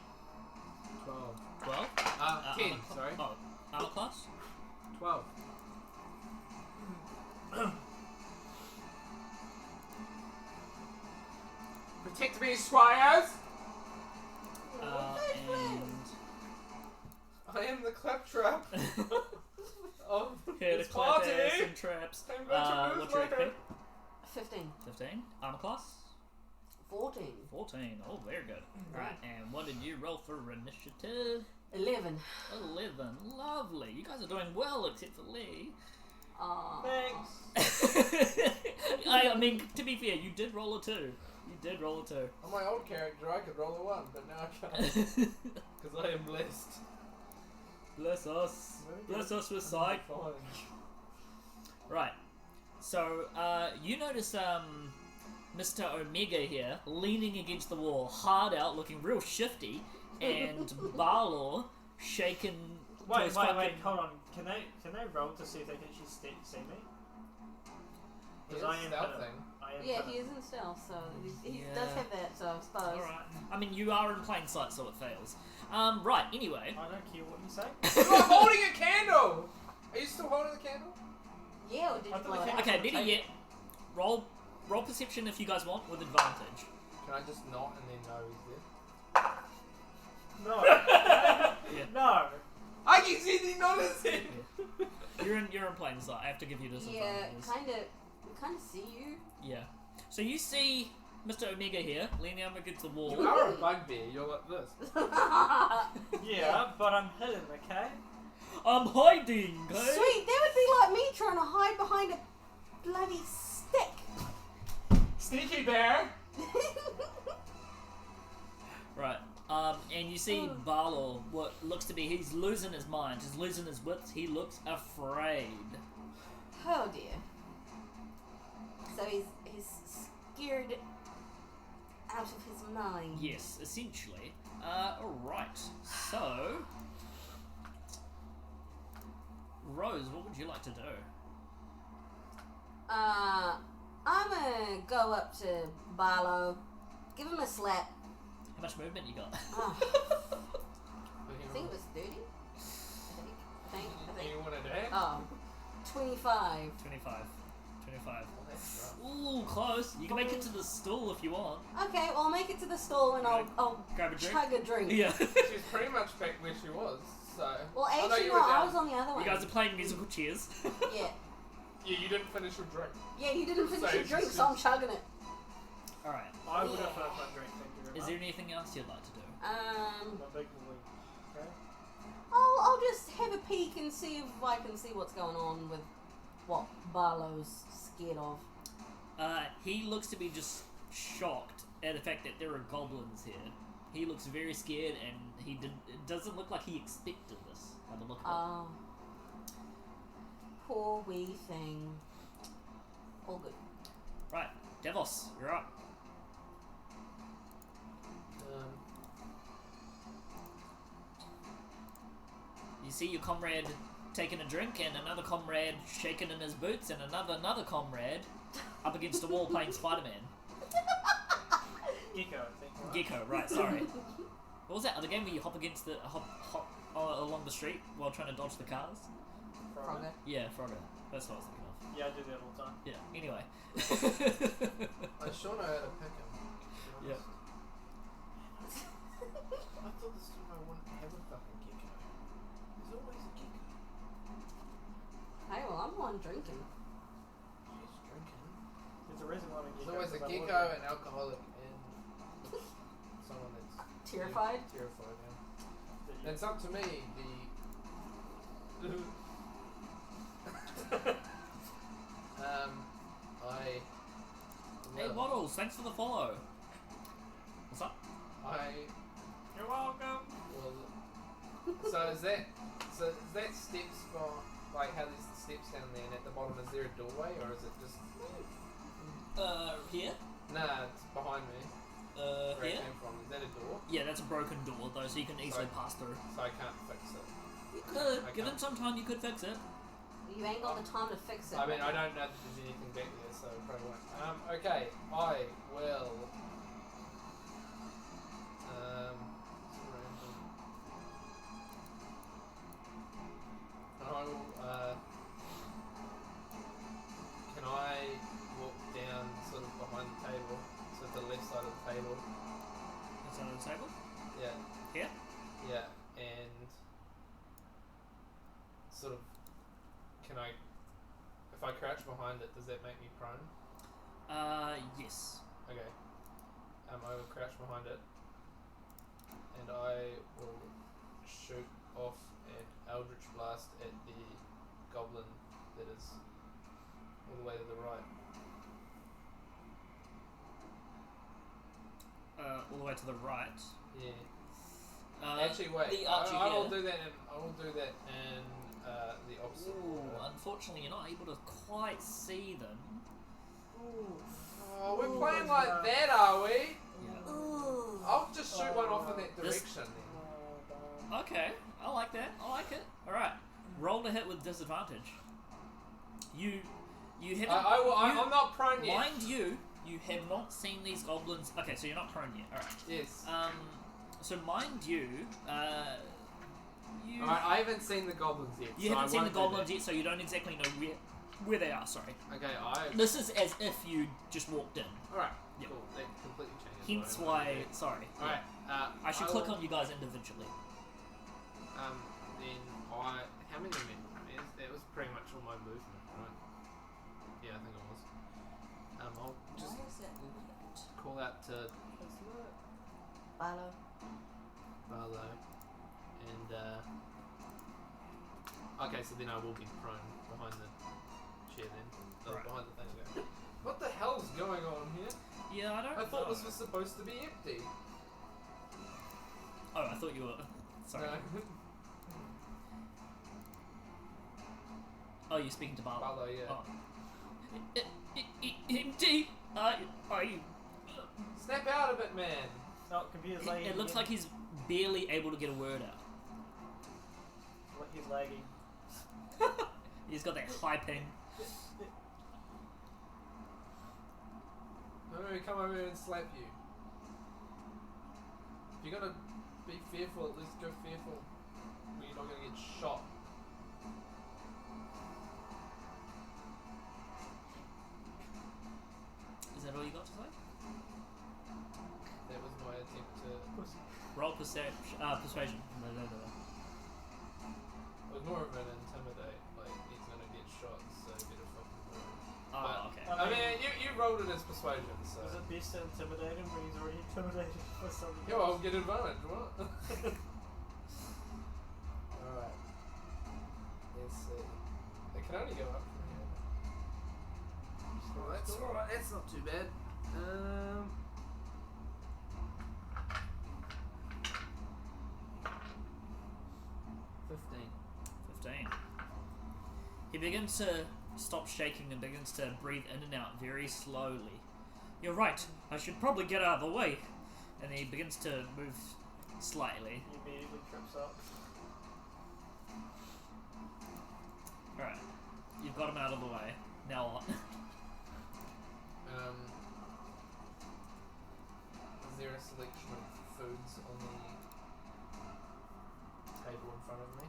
12. 12. 10, Armor sorry. Oh, armor class. 12. Protect me, squires! And I am the claptrap of here to this clap party! ass and traps. I'm going to lose What's your my HP? head. 15. 15. Armor class. 14. 14. Oh, very good. Right, and what did you roll for initiative? 11. 11. Lovely. You guys are doing well, except for Lee. Aww. Thanks. I mean, to be fair, you did roll a 2. You did roll a 2. On my old character, I could roll a 1, but now I can't. Because I am blessed. Bless us. Bless us with sight. Fine. Right. So, you notice, Mr. Omega here, leaning against the wall, hard out, looking real shifty, and Barlaw shaken. to his Wait, fucking- hold on. Can they roll to see if they can actually see me? Because Because I am stealth hidden. thing. I am Yeah, hidden. he is in stealth, so he Yeah. does have that, so I suppose. Alright. I mean, you are in plain sight, so it fails. Right, anyway. I don't care what you say. You are holding a candle! Are you still holding the candle? Yeah, or did I you thought blow the it cat- out? Okay, better yet, roll perception if you guys want, with advantage. Can I just not and then know he's there? No. Yeah. No. I can see the notice it! You're in plain sight. I have to give you Yeah, disadvantages. we kind of see you. Yeah. So you see Mr. Omega here, leaning up against the wall. You are a bugbear, you're like this. Yeah, but I'm hidden, okay? I'm hiding, okay? Sweet, that would be like me trying to hide behind a bloody stick. Sneaky bear! Right. And you see Barlaw, what looks to be, he's losing his mind, he's losing his wits, he looks afraid. Oh dear. So he's scared out of his mind. Yes, essentially. Alright. So, Rose, what would you like to do? I'm gonna go up to Barlow, give him a slap. How much movement you got? Oh, I think it was 30. I think. You want to dance? Oh, 25. 25. 25. Oh, that's rough. Ooh, close. You can make it to the stool if you want. Okay, well I'll make it to the stall and I'll Grab a drink. chug a drink. Yeah. She's pretty much back where she was, so... Well, Oh, no, actually, you no, were I down. was on the other one. You guys are playing musical chairs. Yeah. Yeah, you didn't finish your drink. Yeah, you didn't finish So your drink, it's so I'm chugging it. Alright. I would have finished my drink, thank you very Is much. there anything else you'd like to do? My big boy. Okay. I'll just have a peek and see if I can see what's going on with what Barlow's scared of. He looks to be just shocked at the fact that there are goblins here. He looks very scared, and it doesn't look like he expected this by the look of it. Poor wee thing. All good. Right, Devos, you're up. You see your comrade taking a drink, and another comrade shaking in his boots, and another comrade up against the wall playing Spider-Man. Gecko, I think. Right? Gecko, right, sorry. What was that other game where you hop against the hop along the street while trying to dodge the cars? Frogger. Yeah, Frogger. That's what I was thinking of. Yeah, I do that all the time. Yeah, anyway. I sure know how to pick him. Yeah. I thought this time I wouldn't have a fucking gecko. There's always a gecko. Hey, well, I'm the one drinking. She's drinking. There's a reason why I'm a There's gecko. always a 'cause I'm gecko, allergic. an alcoholic, and someone that's Terrified? Terrified, yeah. Did you- And it's up to me, Hey, Waddles, thanks for the follow. What's up? You're welcome. So is that steps for, like, how there's the steps down there, and at the bottom is there a doorway, or is it just... Here? Nah, it's behind me, where Here? it came from. Is that a door? Yeah, that's a broken door, though, so you can easily Sorry. pass through. So I can't fix it. You could. I Given can't. some time, you could fix it. You ain't got the time to fix it. I mean, I don't know if there's anything back there, so probably won't. Okay, I will... can I walk down sort of behind the table, so to the left side of the table? That's on the table. Yeah. Here? Yeah, and sort of, can I, if I crouch behind it, does that make me prone? Yes. Okay. I will crouch behind it, and I will shoot off an Eldritch Blast at the goblin that is all the way to the right. All the way to the right. Yeah. Actually, wait. The archer I will here. do that. I will do that in the opposite Ooh, order. unfortunately, you're not able to quite see them. Oh, we're playing like that, are we? Yeah. Ooh. I'll just shoot one off in that This- direction then. Okay, I like that. I like it. All right, roll to hit with disadvantage. You haven't. I'm not prone yet. Mind you, you have not seen these goblins. Okay, so you're not prone yet. All right. Yes. So mind you, you Alright, I haven't seen the goblins yet. you so haven't I seen the won't do goblins that. yet, so you don't exactly know where they are. Sorry. Okay, This is as if you just walked in. Alright, Yep. cool. That completely changes. Hence what I why. wanna do. Sorry. Alright, I should click on you guys individually. Then how many minutes? That was pretty much all my movement, right? Yeah, I think it was. I'll just Why is it lit? call out to Barlow. Barlow, and okay, so then I will be prone behind the chair then. Right. Behind the thing again. What the hell's going on here? Yeah, I don't. I thought know. this was supposed to be empty. Oh, I thought you were. Sorry. No. Oh, you're speaking to Barlow. Barlow, yeah. Oh. Empty. I. Snap out of it, man. Oh, computer's lagging. It looks again. like he's barely able to get a word out. He's lagging. He's got that high ping. I'm gonna come over here and slap you. If you're gonna be fearful, at least go fearful. Where you're not gonna get shot. Is that all you got to say? That was my attempt to. Roll persuasion. No. It was more of an intimidate. Like he's gonna get shot, so better fucking his persuasion, so... Is it best to intimidate him when he's already intimidated for something Yo, else? I'll get advantage, what? Alright. Let's see. It can only go up from here. That's alright, that's not too bad. 15. He begins to stop shaking and begins to breathe in and out very slowly. You're right, I should probably get out of the way. And he begins to move slightly. He immediately trips up. Alright, you've got him out of the way. Now what? Is there a selection of foods on the table in front of me?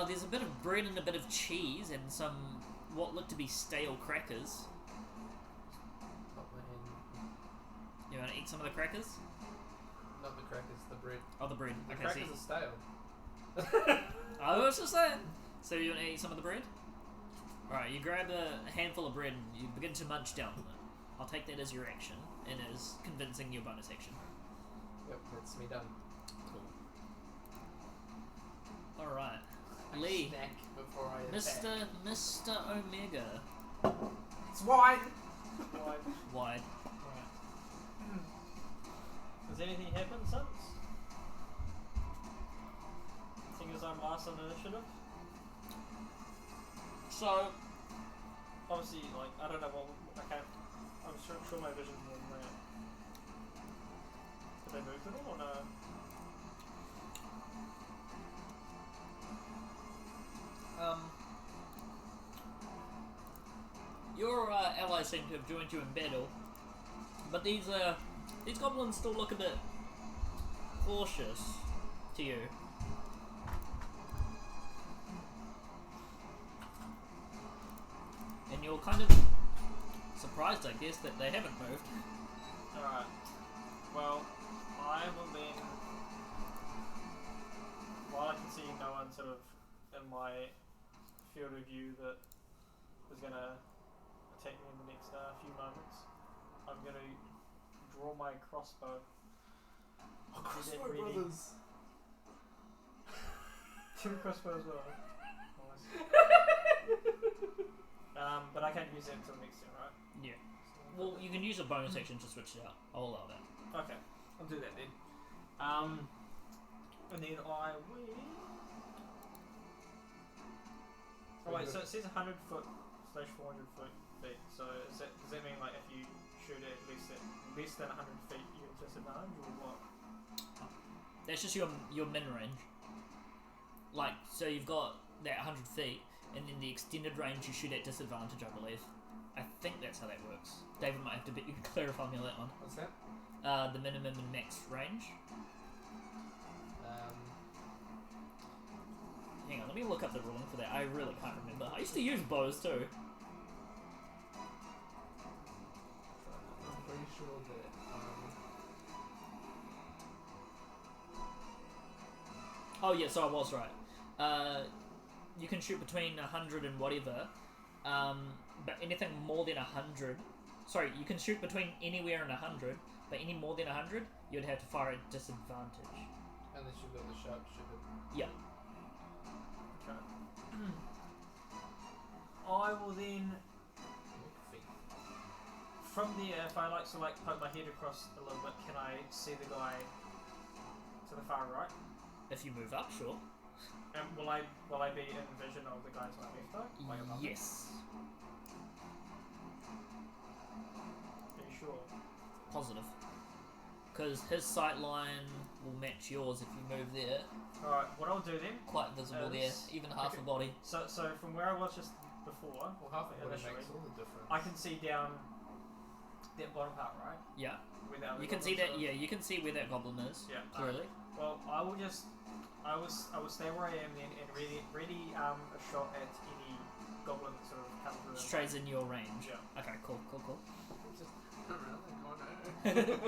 There's a bit of bread and a bit of cheese and some what look to be stale crackers. Not my hand. You want to eat some of the crackers? Not the crackers, the bread. Oh, the bread. The Okay, crackers see. are stale. I was just saying. So you want to eat some of the bread? Alright, you grab a handful of bread and you begin to munch down on it. I'll take that as your action and as convincing your bonus action. Yep, that's me done. Cool. Alright. Lee. Snack before I attack. Mr. Omega. It's wine! Why? Wide. Right. Has anything happened since? Seeing as I'm last on initiative? So, Obviously, like, I don't know what. I'm sure my vision's more than that. Did they move at all or no? your allies seem to have joined you in battle, but these goblins still look a bit cautious to you. And you're kind of surprised, I guess, that they haven't moved. Alright. Well, I will then. While I can see no one sort of in my field of view that is going to attack me in the next few moments, I'm going to draw my crossbow. Oh, Is crossbow it ready? brothers! Two crossbows as well. Nice. But I can't use it until next turn, right? Yeah. Well, you can use a bonus action to switch it out. I'll allow that. Okay, I'll do that then. And then I will. Oh wait, so it says 100 foot / 400 feet. So does that mean like if you shoot it less than 100 feet, you get disadvantage or what? That's just your min range. Like, so you've got that 100 feet, and then the extended range you shoot at disadvantage, I believe. I think that's how that works. David might have to you can clarify me on that one. What's that? The minimum and max range. Hang on, let me look up the ruling for that. I really can't remember. I used to use bows too. I'm pretty sure that Oh yeah, so I was right. You can shoot between 100 and whatever, but anything more than 100... Sorry, you can shoot between anywhere and 100, but any more than 100, you'd have to fire at disadvantage. unless you've got the sharpshooter. Yeah. Okay. I will then, from there, if I like to like poke my head across a little bit, can I see the guy to the far right? If you move up, sure. And will I be in vision of the guy to my left though? Like above me? Yes. Are you sure? Positive. Because his sight line will match yours if you move there. Alright, what I'll do then. Quite visible there, even half okay. the body. So from where I was just before, Well, half of it initially, makes all the difference. I can see down that bottom part, right? Yeah. Where the other You can see goblins that. are. Yeah, you can see where that goblin is. Yeah. Clearly. Well, I will stay where I am then and ready a shot at any goblin that sort of comes through. Strays in your range. Yeah. Okay. Cool. Just around the corner.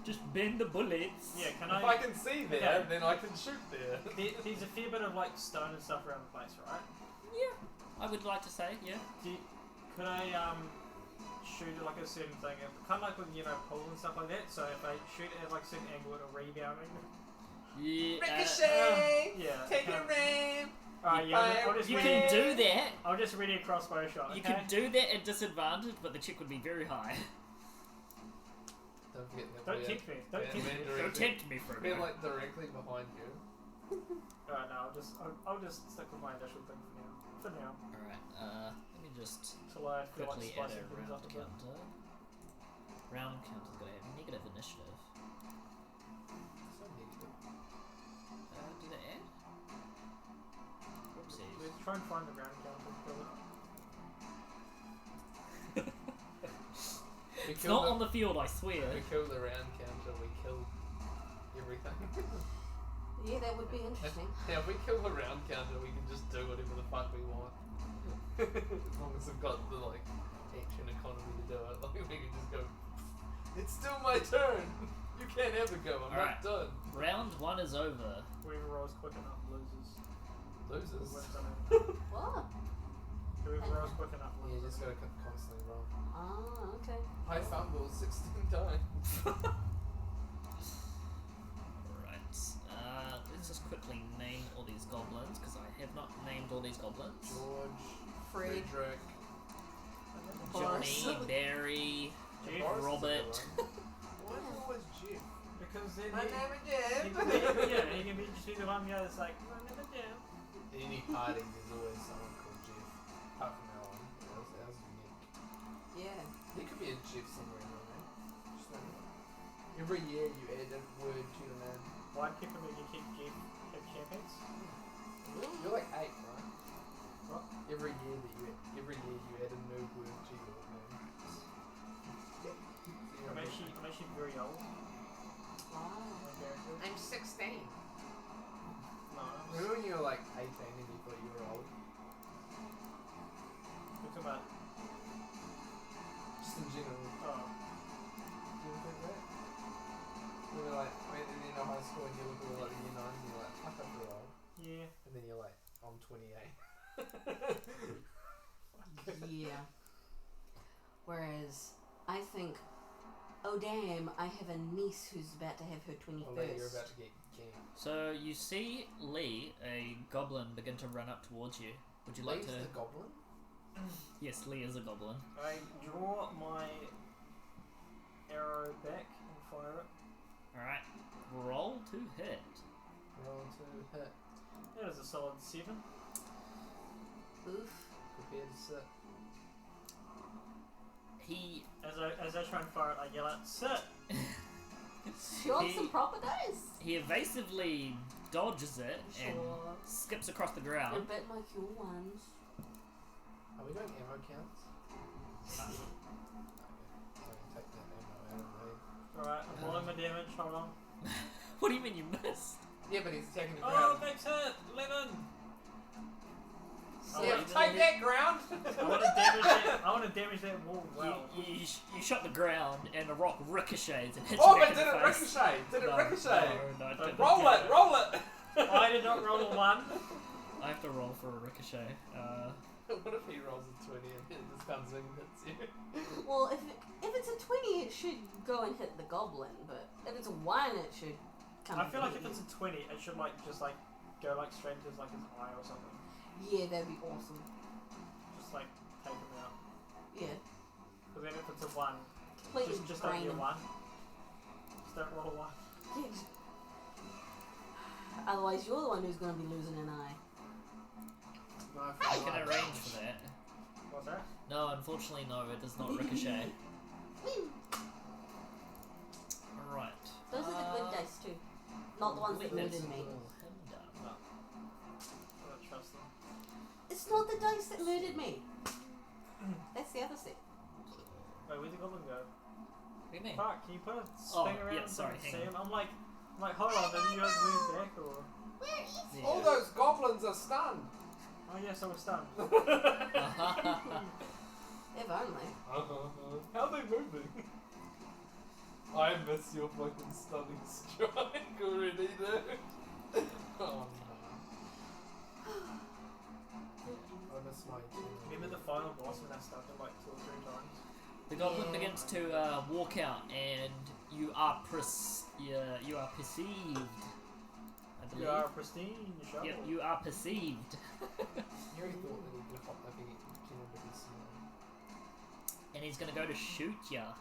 Just bend the bullets. Yeah. Can If I can see there, Okay. then I can shoot there. There's a fair bit of like stone and stuff around the place, right? Yeah. I would like to say, yeah. Could I shoot at like a certain thing, kind of like with pool and stuff like that. So if I shoot it at like a certain angle, it'll rebound me. Yeah. Ricochet! Yeah. Take a ram! Alright, yeah. I'll just You ready. can do that. I'll just ready a crossbow shot. You Okay? can do that at disadvantage, but the check would be very high. Don't forget that Don't we're- tempt me. Don't Yeah, tempt me. man, Don't tempt me for a We're minute. like directly behind you. Alright, no. I'll just stick with my initial thing for now. For now, Alright, let me just till I feel like quickly add spicing a things round up a bit. counter. Round counter's got to have negative initiative. So negative. Did it add? Whoopsies. Let's try and find the round counter. It's not on the field, I swear. We kill the round counter, we kill everything. Yeah, that would be interesting. Now, if we kill the round counter, we can just do whatever the fuck we want. As long as we've got the action economy to do it, we can just go. It's still my turn. You can't ever go. I'm Alright. not done. Round 1 is over. Whoever rolls quick enough loses. Losers. Wins on it. What? Whoever rolls quick enough Yeah, you wins. just gotta constantly roll. Ah, okay. I fumbled 16 times. Alright, let's just quickly name all these goblins, because I have not named all these goblins. George, Fred. Frederick, Johnny, Boris. Barry, Jeff, Boris is a Robert. good one. Why is it always Jeff? because then My he, name is he Jeff. can be, yeah, he can be just be the one guy that's like, my name is Jam. In any party, there's always someone called Jeff. Apart from that one. That was unique. Yeah. There could be a Jeff somewhere in there, man. Just don't know. Every year you add a word to your name. Why people make you keep Jeff have champions? You're like 8, right? What? Every year you add a new word to your name. So you're I'm actually very old. Wow. My character. I'm 16. No, Remember when you were like 18 and you thought you were old? we're talking about. Just in general. Oh, Do you ever think that? We were like, when in high school and you look at like year 9 and you're like, fuck, I feel old. yeah. And then you're like, I'm 28. Yeah. Whereas I think, oh damn, I have a niece who's about to have her 21st. Well, you're about to get ganked. So you see Lee, a goblin, begin to run up towards you. Would you like Lee's to? the goblin? Yes, Lee is a goblin. I draw my arrow back and fire it. Alright, roll to hit. Roll to hit. That is a solid 7. Oof. Prepare to sit. He As I try and fire it, I yell out, sit! She wants some proper dice. he evasively dodges it and Sure. skips across the They're a ground. bit like your ones. Are we doing ammo counts? Okay. So I can take that ammo out of Alright, I'm rolling my damage, hold on. What do you mean you missed? the... Yeah, but he's attacking the Oh, ground. makes hit! 11! Yeah, Oh, take that ground! I want to damage that wall well. You shot the ground and the rock ricochets and hits Oh, you but back did in it the face. ricochet? Did it No, ricochet? No, it didn't. Roll it, roll it! I did not roll a 1. I have to roll for a ricochet. What if he rolls a 20 and this comes in and hits you? Well, if it's a 20, it should go and hit the goblin, but if it's a 1, it should come I feel like and if hit it's a 20, it should just go straight into his eye or something. you. Yeah, that'd be awesome. Just take him out. Yeah. Because then if it's a 1, Completely just don't drain be a him. 1. Just don't roll a 1. Yeah. Otherwise, you're the one who's going to be losing an eye. No, I can arrange for that. What's that? No, unfortunately, no, it does not ricochet. Alright. Those are the good dice too, not the ones that murdered me. I don't trust them. It's not the dice that murdered me. That's the other set. Wait, where'd the goblin go? What do you mean? Fuck, can you put a Oh, thing around yeah, so I sorry, can hang see on. him? I'm like, hold on, did you guys move back or? Yeah. All those goblins are stunned! Oh yes, I was stunned. If only. How are they moving? I miss your fucking stunning strike already, dude. Oh no. I miss my team. Remember the final boss when I stunned him 2 or 3 times? The goblin Yeah. begins to walk out, and you are you are perceived. I believe. You are pristine, you shovel. Yep, you are perceived. You already thought that he'd hop up again, pretending to be small. And he's gonna go to shoot ya.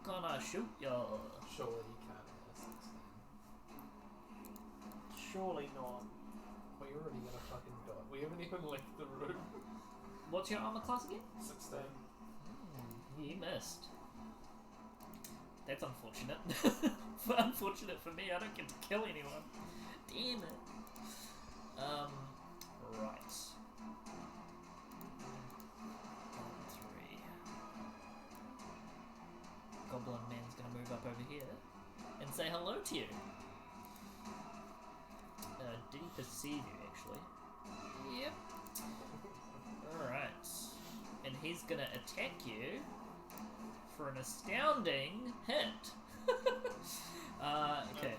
Gonna shoot ya. Surely you can't have 16. Surely not. Well, you're already gonna fucking die. We haven't even left the room. What's your armor class again? 16. You missed. That's unfortunate. Unfortunate for me, I don't get to kill anyone. Damn it. Right. 3. Goblin Man's gonna move up over here and say hello to you. Did he perceive you, actually? Yep. Alright. And he's gonna attack you for an astounding hit. Okay.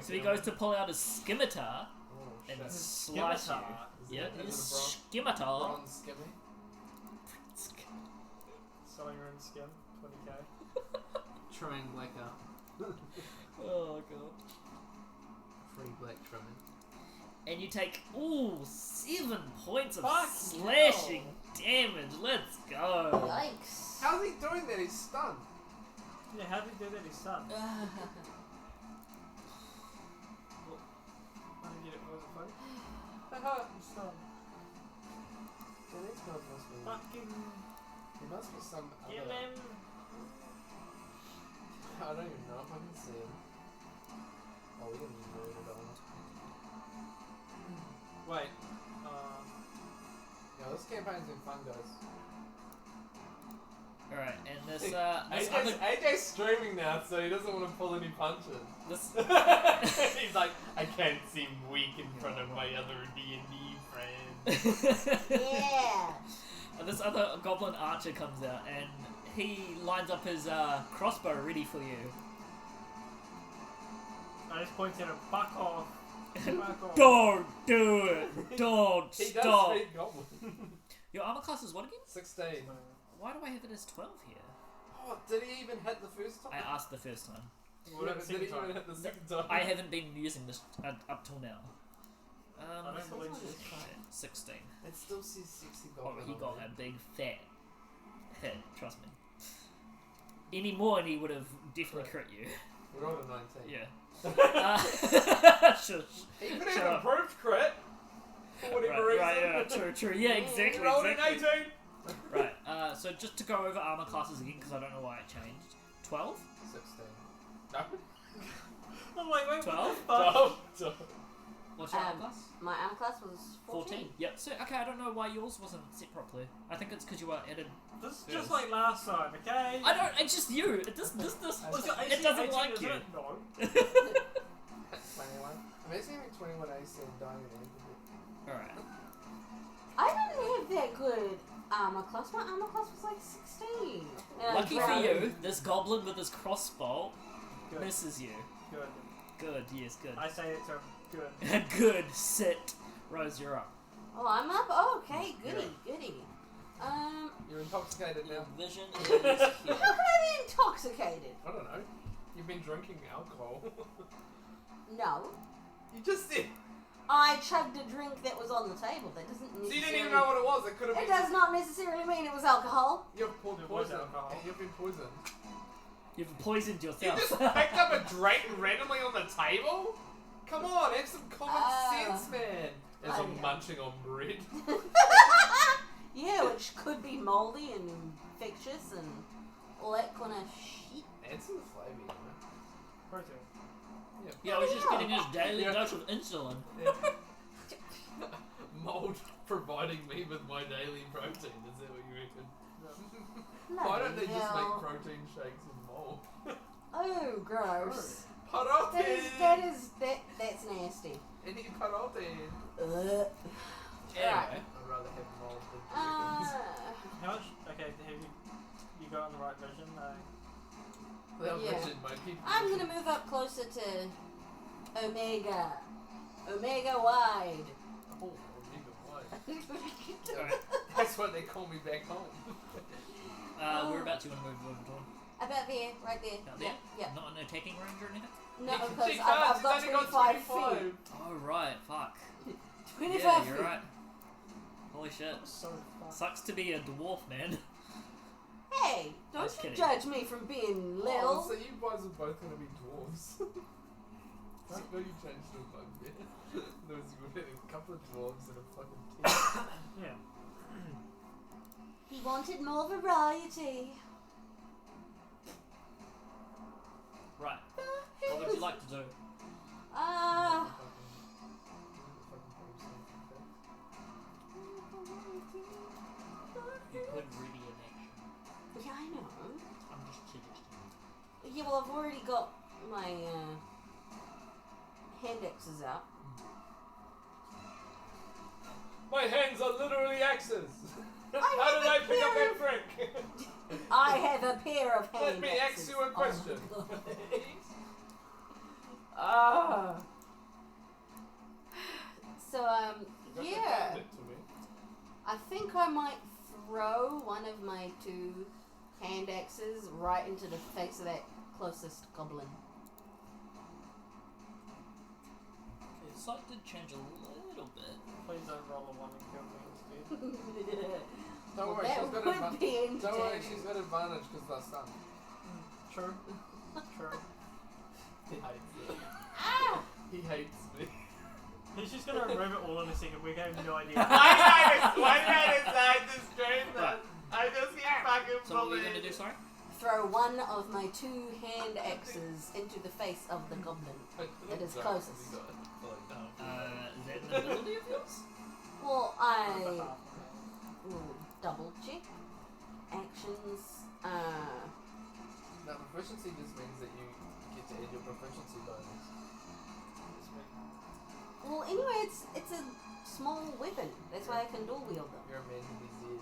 So he goes to pull out his scimitar Oh, and shit. slice you. Yep, Is his it a scimitar. bronze skimmy? Selling your own skin, 20k. Trying like a Oh god. free black trimming. And you take 7 points of Fuck slashing damage. Let's go. Yikes. How's he doing that? He's stunned. Yeah, how did he do that? His son. I didn't get it. Was it funny? His son. Yeah, these guys must be. Fucking There must be some kill other. him. I don't even know if I can see him. Oh, we're gonna be murdered on. Wait. Yeah, this campaign's been fun, guys. Alright, and this other AJ's streaming now, so he doesn't want to pull any punches. this He's like, I can't seem weak in front of my other D&D friends. Yeah. this other goblin archer comes out and he lines up his crossbow ready for you. I just pointed at him. Fuck off. Fuck off. Don't do it! Don't He stop! does speak goblin. Your armor class is what again? 16. Why do I have it as 12 here? Oh, did he even hit the first time? I asked the first time. What Yeah, about but the did he second even time? hit the second time? I haven't been using this up till now. I don't believe this. 16. It still says sexy Oh, goblin. he on got there. a big fat hit, trust me. Any more and he would have definitely crit you. We rolled a 19. Yeah. Shush. He could Shut have up. improved crit. For whatever reason. Right, yeah, true. Yeah, exactly. He rolled exactly. an 18. Right, so just to go over armor classes again, because I don't know why it changed. 12? 16. No. I'm like, wait, 12? what the fuck? 12. What's your armor Um, class? My arm class was 14. Yep. So, okay, I don't know why yours wasn't set properly. I think it's because you were added. This is Yes. just like last time, okay? I don't. It's just you. This. What's your It AC doesn't 18, like isn't you. it? No. 21. Amazing having 21 AC and dying at All right. I didn't have that good armor class. My armor class was like 16. And I Lucky for drowned. you, this goblin with his crossbow Good. misses you. Good. Good. Yes. Good. I say it to him. Good. Good. Sit. Rose, you're up. Oh, I'm up? Oh, okay. Goody, goody. You're intoxicated now. Vision is How here. can I be intoxicated? I don't know. You've been drinking alcohol. No. You just said. I chugged a drink that was on the table. That doesn't So you necessarily... didn't even know what it was. It could have It been. does not necessarily mean it was alcohol. You've poured It was poison. alcohol. You've been poisoned. You've poisoned You yourself. just picked up a drink randomly on the table? Come on, have some common sense, man. As I'm yeah. munching on bread. Yeah, which could be moldy and infectious and all that kind of shit. Add some flavour, you know. Protein. Yeah, I was just getting his daily Yeah. dose of insulin. Mold providing me with my daily protein. Is that what you reckon? No, Why don't they just make hell. protein shakes with mold? Oh, gross. Parotin! That's nasty. Any parotin? Ugh. Anyway, I'd rather have mold than chickens. How much? Okay, have you got on the right vision? Well, yeah. Richard, my people. I'm gonna move up closer to Omega. Omega wide. Oh, Omega White. That's what they call me back home. Whereabouts you want to move over to? About there, right there. Out there? Yeah. Not an attacking range or anything? No, She because can't, I've she's got only 25 feet. Oh, right, fuck. 25 Yeah, feet. you're right. Holy shit. So fast. Sucks to be a dwarf, man. Hey, don't Just you kidding. judge me from being Oh, little. so you boys are both going to be dwarves. I know you changed the bugbear. There was a couple of dwarves and a fucking team. Yeah. He wanted more variety. Right. What would you like to do? You could ready in action. Yeah, I know. I'm just suggesting. Yeah, well, I've already got my hand axes out. My hands are literally axes. I How did I have a pick up pair that of- frick? I have a pair of hand Let me ask axes. you a question. Ah. So, You got to yeah. hand it to me. I think I might throw one of my 2 hand axes right into the face of that closest goblin. Okay, sight did change a little bit. Please don't roll a 1 and kill me instead. Don't Well, worry, that she's got would advantage. be Don't worry, entertaining. she's got advantage because they're stunned. True. True. He hates it. Ah! He hates me. He's just gonna remove it all in a second. We have no idea. Why did I decide to strain Right. I just keep fucking So what are you going to do, sorry? Throw one of my 2 hand axes into the face of the goblin. That is closest. Is that an ability of yours? Well, I will double check. Actions. Now, proficiency just means that you get to add your proficiency bonus. Well, anyway, it's a small weapon. That's why I can dual wield them. You're a man to be Z.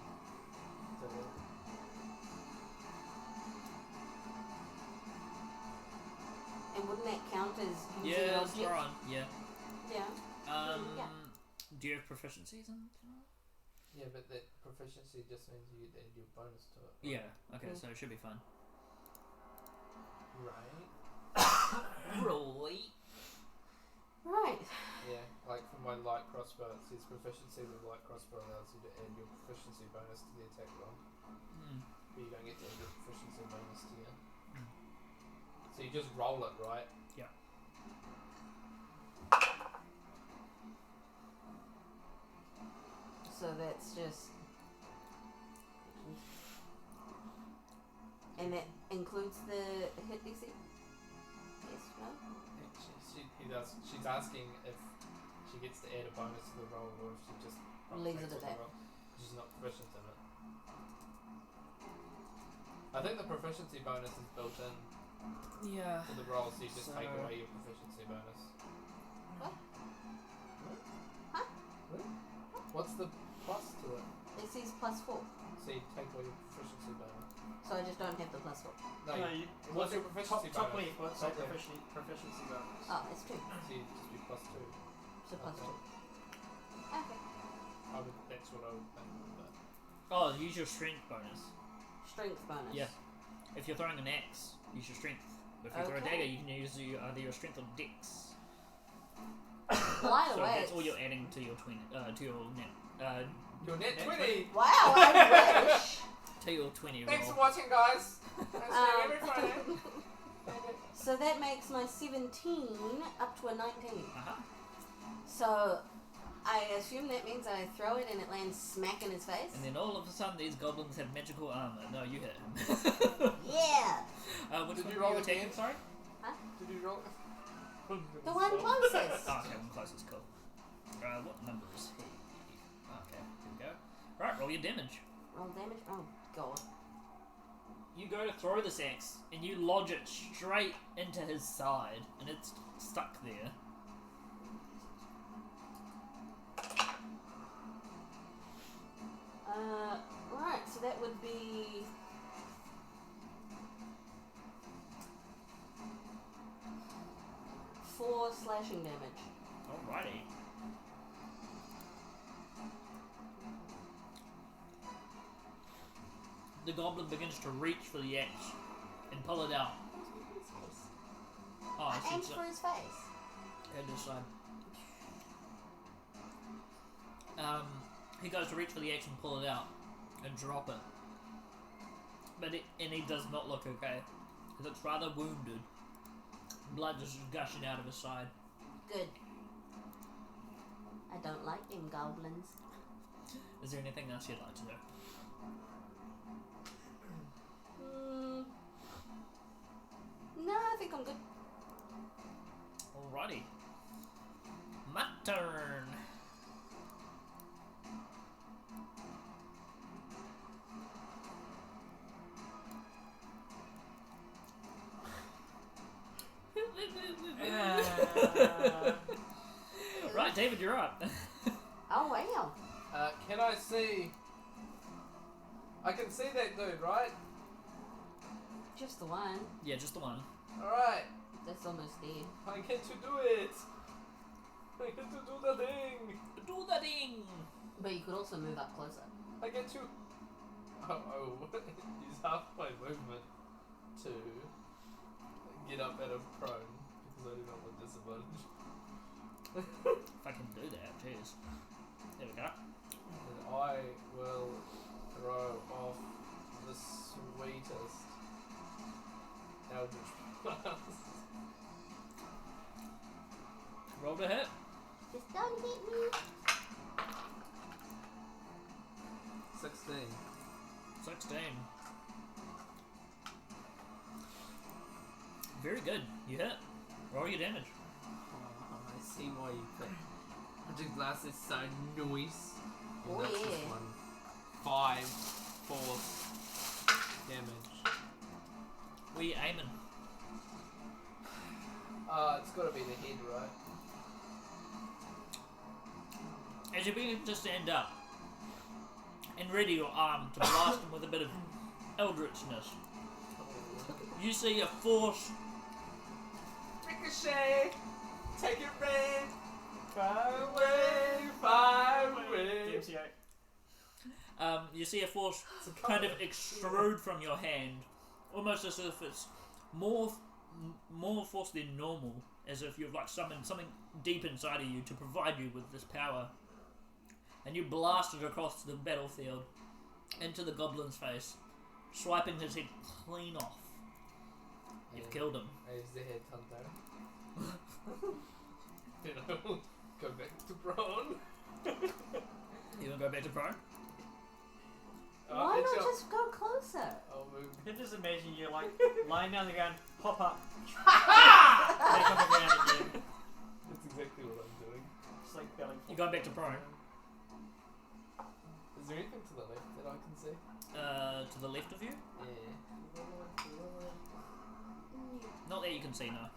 And wouldn't that count as using Yeah, an it's object? on. Yeah. Yeah. Um, Yeah. do you have proficiencies in? Yeah, but that proficiency just means you get to add your bonus to it. Yeah. Okay, Mm. so it should be fine. Right? Roy. Right. Yeah, like for my light crossbow, it says proficiency with light crossbow allows you to add your proficiency bonus to the attack roll. But you don't get to add your proficiency bonus to your... So you just roll it, right? Yeah. So that's just. And that includes the hit DC? Yes, no? She's asking if she gets to add a bonus to the roll or if she just Leaves takes it at the that. roll. She's not proficient in it. I think the proficiency bonus is built in Yeah. to the roll, so you just take So- away your proficiency bonus. What? Huh? What's the plus to it? It says +4. So you take away your proficiency bonus. So I just don't have the +4. No, No, you, you, what's your proficiency top bonus? left, what's Top your left. proficiency bonus? Oh, it's 2. So you just be +2. So +2. Okay. That's what I would think. But Oh, use your strength bonus. Strength bonus. Yeah. If you're throwing an axe, use your strength. If you throw a Okay. dagger, you can use either your strength or dex. By the So way, that's all you're adding to your to your net your net Net 20! wow, I wish. to your 20 Thanks for roll. watching, guys! Thanks for every Friday. So that makes my 17 up to a 19. Uh-huh. So I assume that means I throw it and it lands smack in his face? And then all of a sudden, these goblins have magical armor. No, you hit him. Yeah! Which Did one you were roll you attacking? again? Sorry. Did you roll? The one closest! Oh, okay, one closest. Cool. What number is he? Okay, here we go. Right, roll your damage. Roll damage? Oh, God. You go to throw this axe, and you lodge it straight into his side, and it's stuck there. Right, so that would be... four slashing damage. Alrighty. the goblin begins to reach for the axe and pull it out. Oh, I aimed should for his face. head this side. He goes to reach for the axe and pull it out and drop it. But he does not look okay. He looks rather wounded. Blood is just gushing out of his side. Good. I don't like them goblins. Is there anything else you'd like to do? No, I think I'm good. Alrighty. My turn. Right, David, you're up. Oh, wow. Can I see? I can see that dude, right? Just the one. Yeah, just the one. Alright. That's almost dead. I get to do it. I get to do the thing. Do the ding! But you could also move up closer. I get to... Oh, use half my movement to get up out of prone because I do not want disadvantage. If I can do that, jeez. There we go. And I will throw off the sweetest Eldritch Blast. Roll to hit. Just don't hit me. 16. 16. Very good. You hit. Roll your damage. Oh, I see why you put Magic Blast is so nice. And Oh, that's yeah. this one. 5 force damage. Where you aiming? It's gotta be the head, right? As you begin to stand up and ready your arm to blast him with a bit of eldritchness, you see a force Ricochet! Take it, Red! Far away, far away! DMCA. you see a force kind of extrude from your hand, almost as if it's more force than normal, as if you've like summoned something deep inside of you to provide you with this power, and you blast it across the battlefield into the goblin's face, swiping his head clean off. You've killed him. I use the head hunter. You know, go back to prone. You gonna go back to prone? Why not just go closer? I'll move. I can just imagine you like lying down the ground, pop up, back on the ground again. That's exactly what I'm doing. Just like belly. You going back to prone? Is there anything to the left that I can see? To the left of you? Yeah. Not that you can see, no.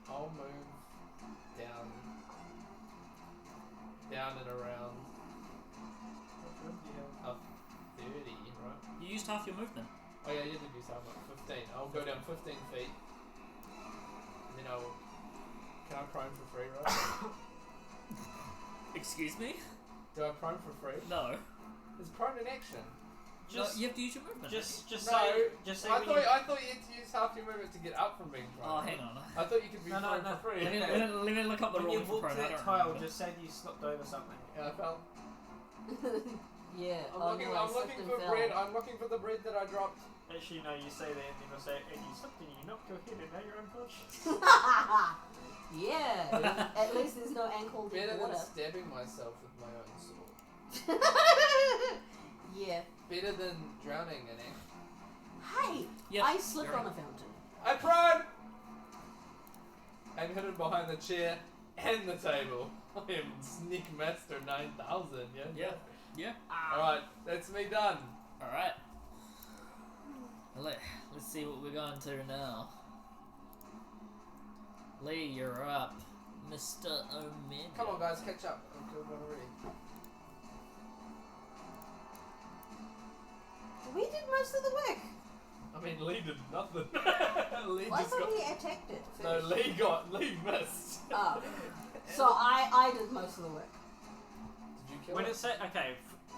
I'll move down and around up 30, right? You used half your movement. Oh yeah, you did use half, like 15. I'll go down 15 feet. And then can I prone for free, right? Excuse me? Do I prone for free? No. Is prone an action? Just, No, you have to use your movement. just No, say. I when thought you had to use half your movement to get up from being prone. Oh, hang on. I thought you could be No, prone no. for free. Let me look up the when you rules for walk prone. to I that don't tile, remember. just say that you slipped over something. Yeah, I fell. Yeah. I'm looking for bread. I'm looking for the bread that I dropped. Actually, no, you say that and then you'll say, and you slipped and you knocked your head and now you're unconscious. Yeah. At least there's no ankle deep Better water. than stabbing myself with my own sword. Yeah. Better than drowning in it. Hey, Yep, I slipped you're on a right. fountain. I prone! I'm hidden behind the chair and the table. I am Sneak Master 9000, yeah? Yeah. Yeah. Alright, that's me done. Alright. Let's see what we're going to now. Lee, you're up. Mr. Omega. Come on guys, catch up. I'm killed one already. We did most of the work. I mean, Lee did nothing. Lee Well, I just thought got... we attacked it first. No, Lee missed. Oh. So I did most of the work. Did you kill When it? it say, okay,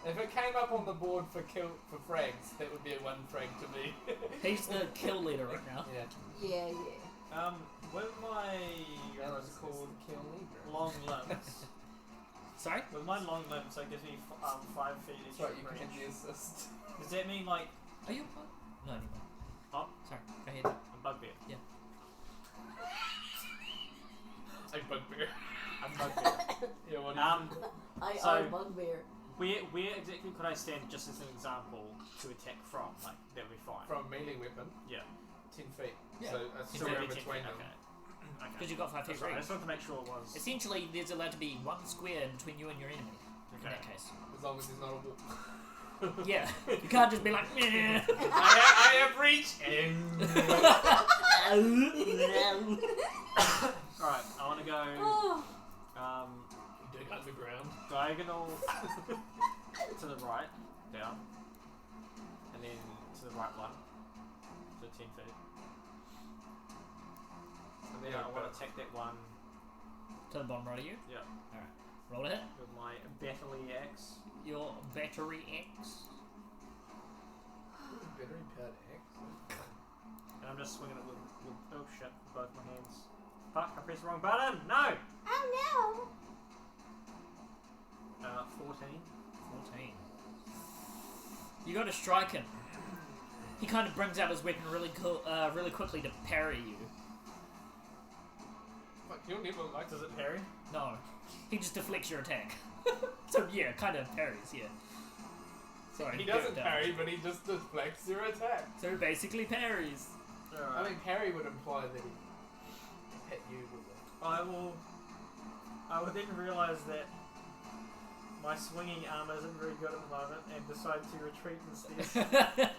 If it came up on the board for frags, that would be a 1 frag to me. He's the kill leader right now. Yeah. Yeah. With my what's it called long limbs. Sorry? With my long limbs, that gives me 5 feet each That's right, you range. can the assist. Does that mean like Are you? No, anymore. Oh. Sorry. Go ahead. a bugbear? Yeah. A bugbear. A bugbear. Yeah, what So- I'm bugbear. Where exactly could I stand, just as an example, to attack from? Like that would be fine. From melee weapon, Yeah. 10 feet. Yeah. So a So square it'd in be 10 between feet, them. Okay. Because you've got 5 feet That's right. I range. just wanted to make sure it was. Essentially, there's allowed to be 1 square between you and your enemy. In Okay. that case. As long as there's not a wall. Yeah. You can't just be like, meh. I have reached. Alright, I want to go Oh. Dig underground. diagonal to the right, down, and then to the right one, so 10 feet. And then I want to attack that one To the bottom right of you. Yeah. Alright. Roll a hit. with my battery axe. Your battery X. Battery powered axe. And I'm just swinging it with oh shit, both my hands. Fuck, I pressed the wrong button! No! Oh 14. 14. You go to strike him. He kind of brings out his weapon really quickly to parry you. Fuck, you'll never like Does it parry? No. He just deflects your attack. So yeah, kind of parries, yeah. Sorry. He doesn't don't. parry, but he just deflects your attack. So basically parries. I mean, parry would imply that he hit you with it. I will then realise that my swinging arm isn't very good at the moment and decide to retreat instead.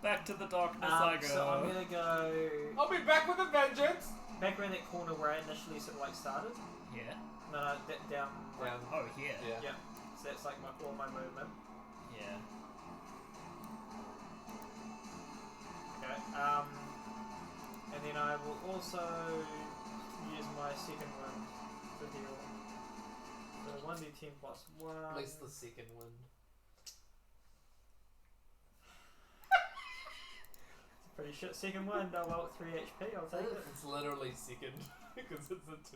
Back to the darkness I go. So I'm gonna go I'll be back with a vengeance! back around that corner where I initially sort of like started. Yeah. No, that down. Down. Oh, yeah. Yeah. Yeah. So that's like all my movement. Yeah. Okay. And then I will also use my second one to heal. So 1d10 plus 1. At least the second one. Pretty shit second one, double 3 HP, I'll take it. It's literally second, because it's a 2.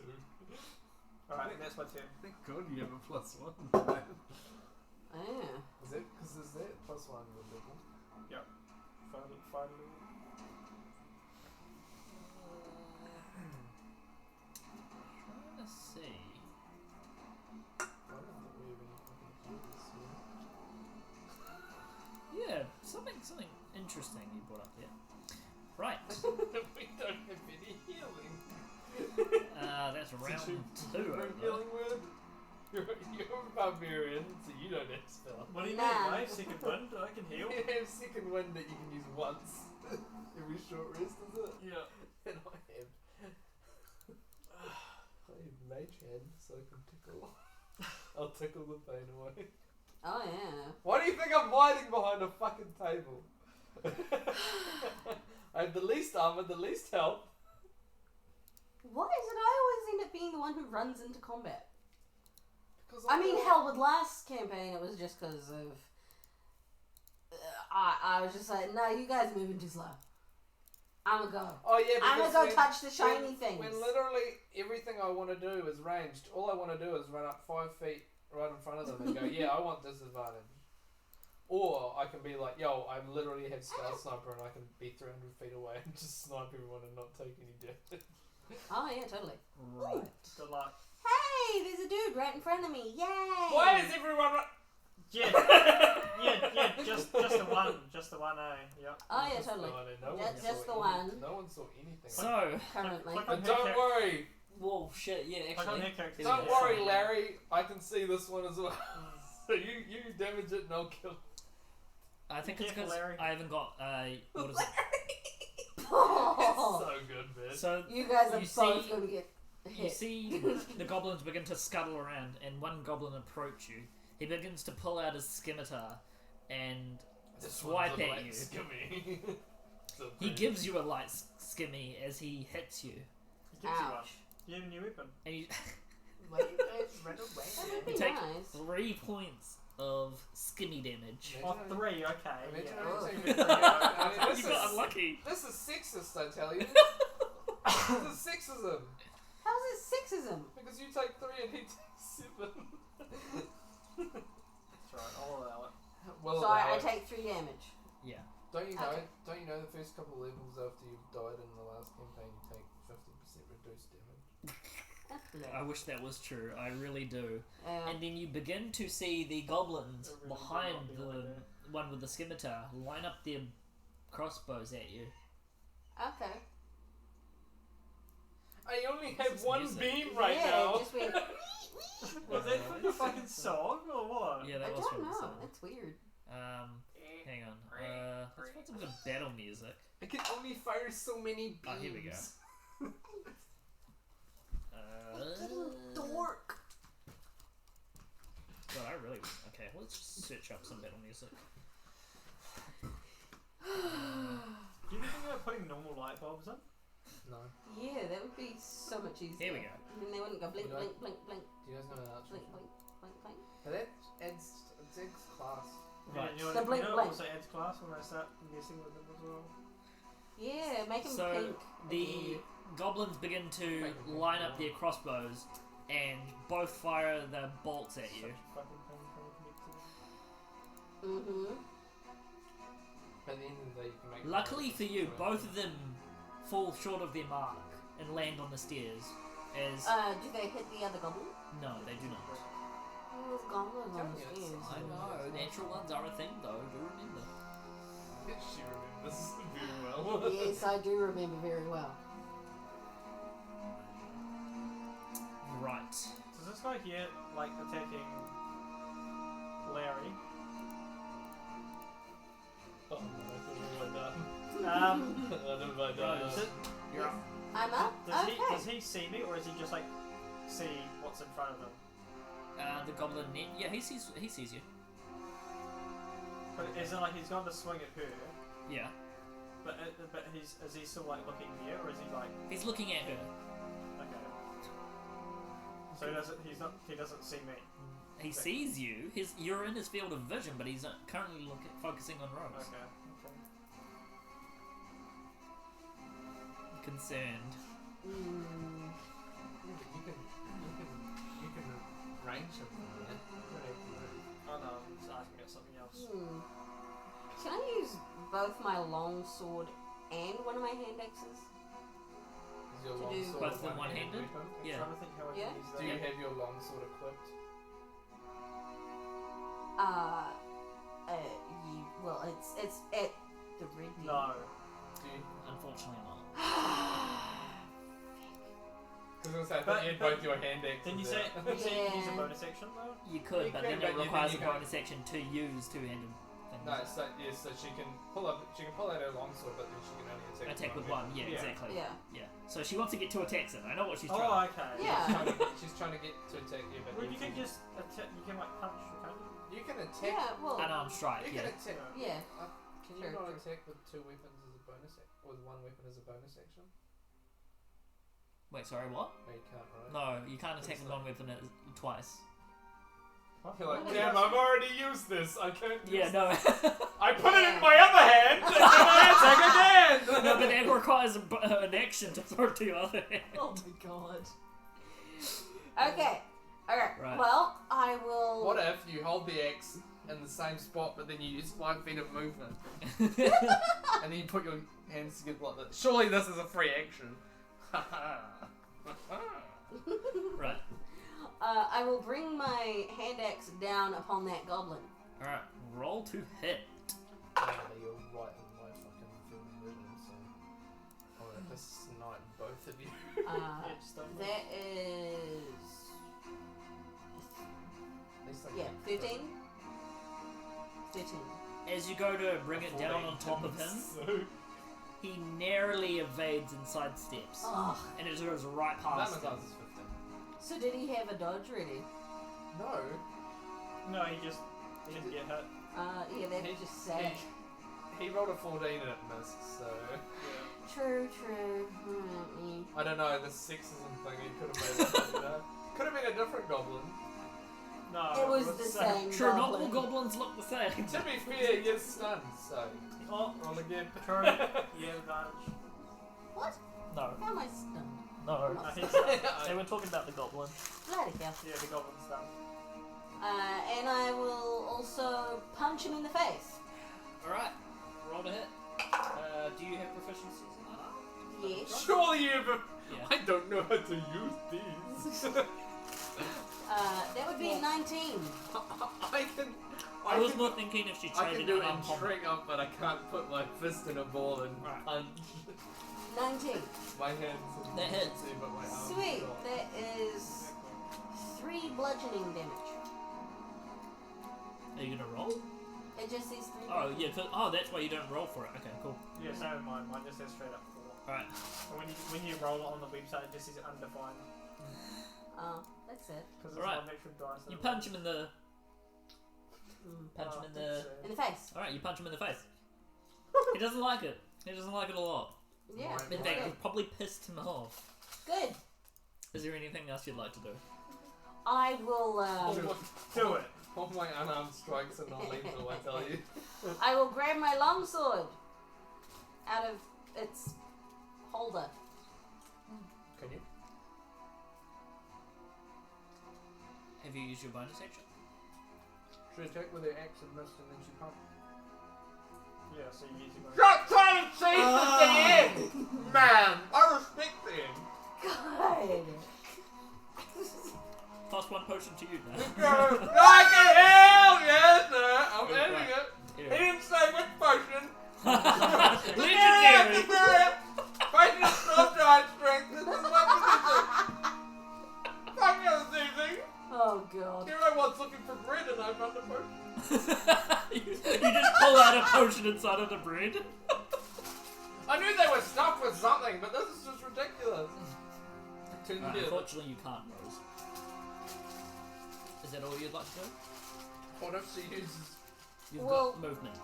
Alright, that's my turn. Thank God you have a +1. Yeah. Is it? Because is that +1 with level? Finally. Trying to see. I don't think we have any fucking clues here. Yeah, something interesting you brought up here. Right. We don't have any healing. That's Did round you 2. bring over. healing word? You're a barbarian, so you don't have spell. What do you Nah. mean? I have second wind, I can heal. You have second wind that you can use once every short rest, is it? Yeah. And I have mage hand, so I can tickle. I'll tickle the pain away. Oh yeah. Why do you think I'm hiding behind a fucking table? I have the least armor, the least health. Why is it I always end up being the one who runs into combat? Because I mean, hell, with last campaign it was just because of... I was just like, no, you guys are moving too slow. I'ma go. Oh yeah, I'm because gonna go touch the shiny when, things. When literally everything I want to do is ranged, all I want to do is run up 5 feet right in front of them and go, yeah, I want disadvantage. Or I can be like, yo, I literally have stealth sniper and I can be 300 feet away and just snipe everyone and not take any damage. Oh yeah, totally. Right. Good luck. Hey, there's a dude right in front of me. Yay! Why is everyone Yeah, just the one, yeah. Oh yeah, totally. Just the one. No one saw anything. So, Currently. Click But on don't her worry, whoa, shit, yeah, Click on actually. her character. don't Yeah. worry, Larry. I can see this one as well. So you damage it and I'll kill. I think Be it's careful, because Larry. I haven't got, what is it? Oh, So good, man. So, you guys are You both see- gonna get you hit. see the goblins begin to scuttle around, and one goblin approach you. He begins to pull out his scimitar and This swipe one's a at light you. skimmy. So He pretty. gives you a light skimmy as he hits you. He gives you one. Ouch. You have a new weapon. And you Why you guys run away? That would You be take nice. 3 points of skimmy damage. Oh, 3, okay. Imagine Yeah. only taking 3 damage. I mean, You got unlucky. This is sexist, I tell you. This is sexism. How's it sexism? Because you take 3 and he takes 7. That's right, I'll allow it. Well, So I take 3 damage. Yeah. Don't you know? Okay. Don't you know the first couple of levels after you've died in the last campaign, you take 50% reduced damage. I wish that was true. I really do. Yeah. And then you begin to see the goblins It really do behind not be the like that. one with the scimitar line up their crossbows at you. Okay. I only This have is one music. beam right yeah, now. It just went. Was that from the fucking song or what? Yeah, I that was don't from the know. song. It's weird. Hang on. Let's find some good battle music. I can only fire so many beams. Oh, here we go. Little dork. God, I really. Okay, let's just search up some battle music. Do you think about putting normal light bulbs in? No. Yeah, that would be so much easier. Here we go. And then they wouldn't go blink, You know- blink, blink, blink, Do you guys know that? blink, blink, blink, blink. But that adds Zig's class. Right. Yeah, you know, The blink, you know blink. also adds class when I start messing with them as well. Yeah, make them So pink. the goblins begin to Make them line pink. up their crossbows and both fire the bolts at you. Such a fucking pain trying to connect to them. Mm-hmm. But at the end of the day, you can make. Luckily for you, both of them fall short of their mark and land on the stairs. As Do they hit the other goblin? no, they do not. Oh, those goblins on the Tell me stairs. it's- I know, natural ones are a thing though. Do remember. She remembers very well. Yes, I do remember very well. Right. So is this guy here, like, attacking Larry? Oh, what have I done? Um, What have I done? Rose, You're up. I'm up? does he see me, or is he just, like, see what's in front of him? The goblin. Yeah, he sees you. But is it like he's going to swing at her, Yeah. but is he still, like, looking here, or is he, like, He's looking at her. okay. So he doesn't see me. He sees you. You're in his field of vision, but he's currently focusing on Rose. Okay. Concerned. Mm. You can range him from there. Oh no, I'm just asking about something else. Can I use both my long sword and one of my hand axes? Is your To long do- sword Both of them one-handed one-handed? weapon? I'm Yeah. trying to think how I Yeah? can use that. Do you have your long sword equipped? Well, it's at the red. No. Do you? Unfortunately not. Because I But- thought you had but- both your hand axes Didn't you out. say you say use a Yeah. bonus action though? You could, You but can, then but it you requires a can- bonus action to use two-handed things. No, so yeah, so she can pull out her long sword, but then she can only Attack with one. Yeah, Yeah. exactly. Yeah. Yeah. So she wants to get two attacks in. I know what she's Oh, trying. okay. Yeah. She's trying to get to attack you, but Well, you can just attack. You can like punch, can't you? you can attack. Yeah, well, Unarmed strike. You Yeah. can attack. yeah. Can you Sure, not sure. attack with two weapons as a bonus, with one weapon as a bonus action? Wait, sorry, what? No, you can't, right? No, you can't attack with one weapon twice. You're like, What? damn, I've already used this. I can't. Yeah, use no. I put it in my other hand. And I attack again. No, but that requires an action to throw to your other hand. Oh my god. Okay. Alright. Right. Well, I will. What if you hold the axe in the same spot, but then you use 5 feet of movement, and then you put your hands together like that? Surely this is a free action. Right. I will bring my hand axe down upon that goblin. Alright, roll to hit. You're right in my fucking field of vision, so I'll have to snipe both of you. Yeah, just don't move. That is. At least I Yeah, can- 13? 13. As you go to bring it down on top of him, So, he narrowly evades and sidesteps. Ugh. And it just goes right that past one's him. ours is 15. So did he have a dodge ready? No. No, he just didn't get hit. Yeah, that's He- just sad. He rolled a 14 and it missed, so... Yeah. True. I don't know, the sexism thing, he could have made it, you know? Could have been a different goblin. No. It was it's the same. same. True, not all goblin. goblins look the same. To be fair, you're stunned, so. Oh, Roll again. true. Yeah, advantage. What? No, How am I stunned? no. No, he's They were talking about the goblin. Bloody hell. yeah, the goblin's done. And I will also punch him in the face. Alright, roll to hit. Do you have proficiencies in that? Yes. Surely you ever. Yeah. I don't know how to use these. That would be 19. I can. I was more thinking if she I can traded do it on intrigue up, but I can't put my fist in a ball and Right. punch. 19. My hands. That hits. But my arms Sweet. are That is 3 bludgeoning damage. Are you gonna roll? It just says 3. Oh, yeah, that's why you don't roll for it. Okay, cool. Yeah, same with mine. Mine just says straight up 4. Alright. And when you roll it on the website, it just says undefined. Oh, that's it. Because Alright. it's not metric dice. You punch him in the... Punch him in the... In the face. Alright, you punch him in the face. He doesn't like it. He doesn't like it a lot. Yeah. Right. In fact, it probably pissed him off. Good. Is there anything else you'd like to do? I will. Do it. All my unarmed strikes are not lethal, I tell you. I will grab my longsword out of its holder. Can you? Have you used your bonus action? She attacked with her axe and missed, and then she pumped. Yeah, so you use your Stop trying to chase the end! Man, I respect them. God. Plus 1 potion to you now. I can help! Yes, sir! I'm ending it. He Here. didn't say which potion. Legendary! Potion of Storm Giant Strength. This is my position. Fuck you, easy. Oh god. Here I was looking for bread and I found a potion. you just pull out a potion inside of the bread. I knew they were stuffed with something, but this is just ridiculous. Unfortunately, you can't, Rose. Is that all you'd like to do? What if she uses... You've Well- got movement.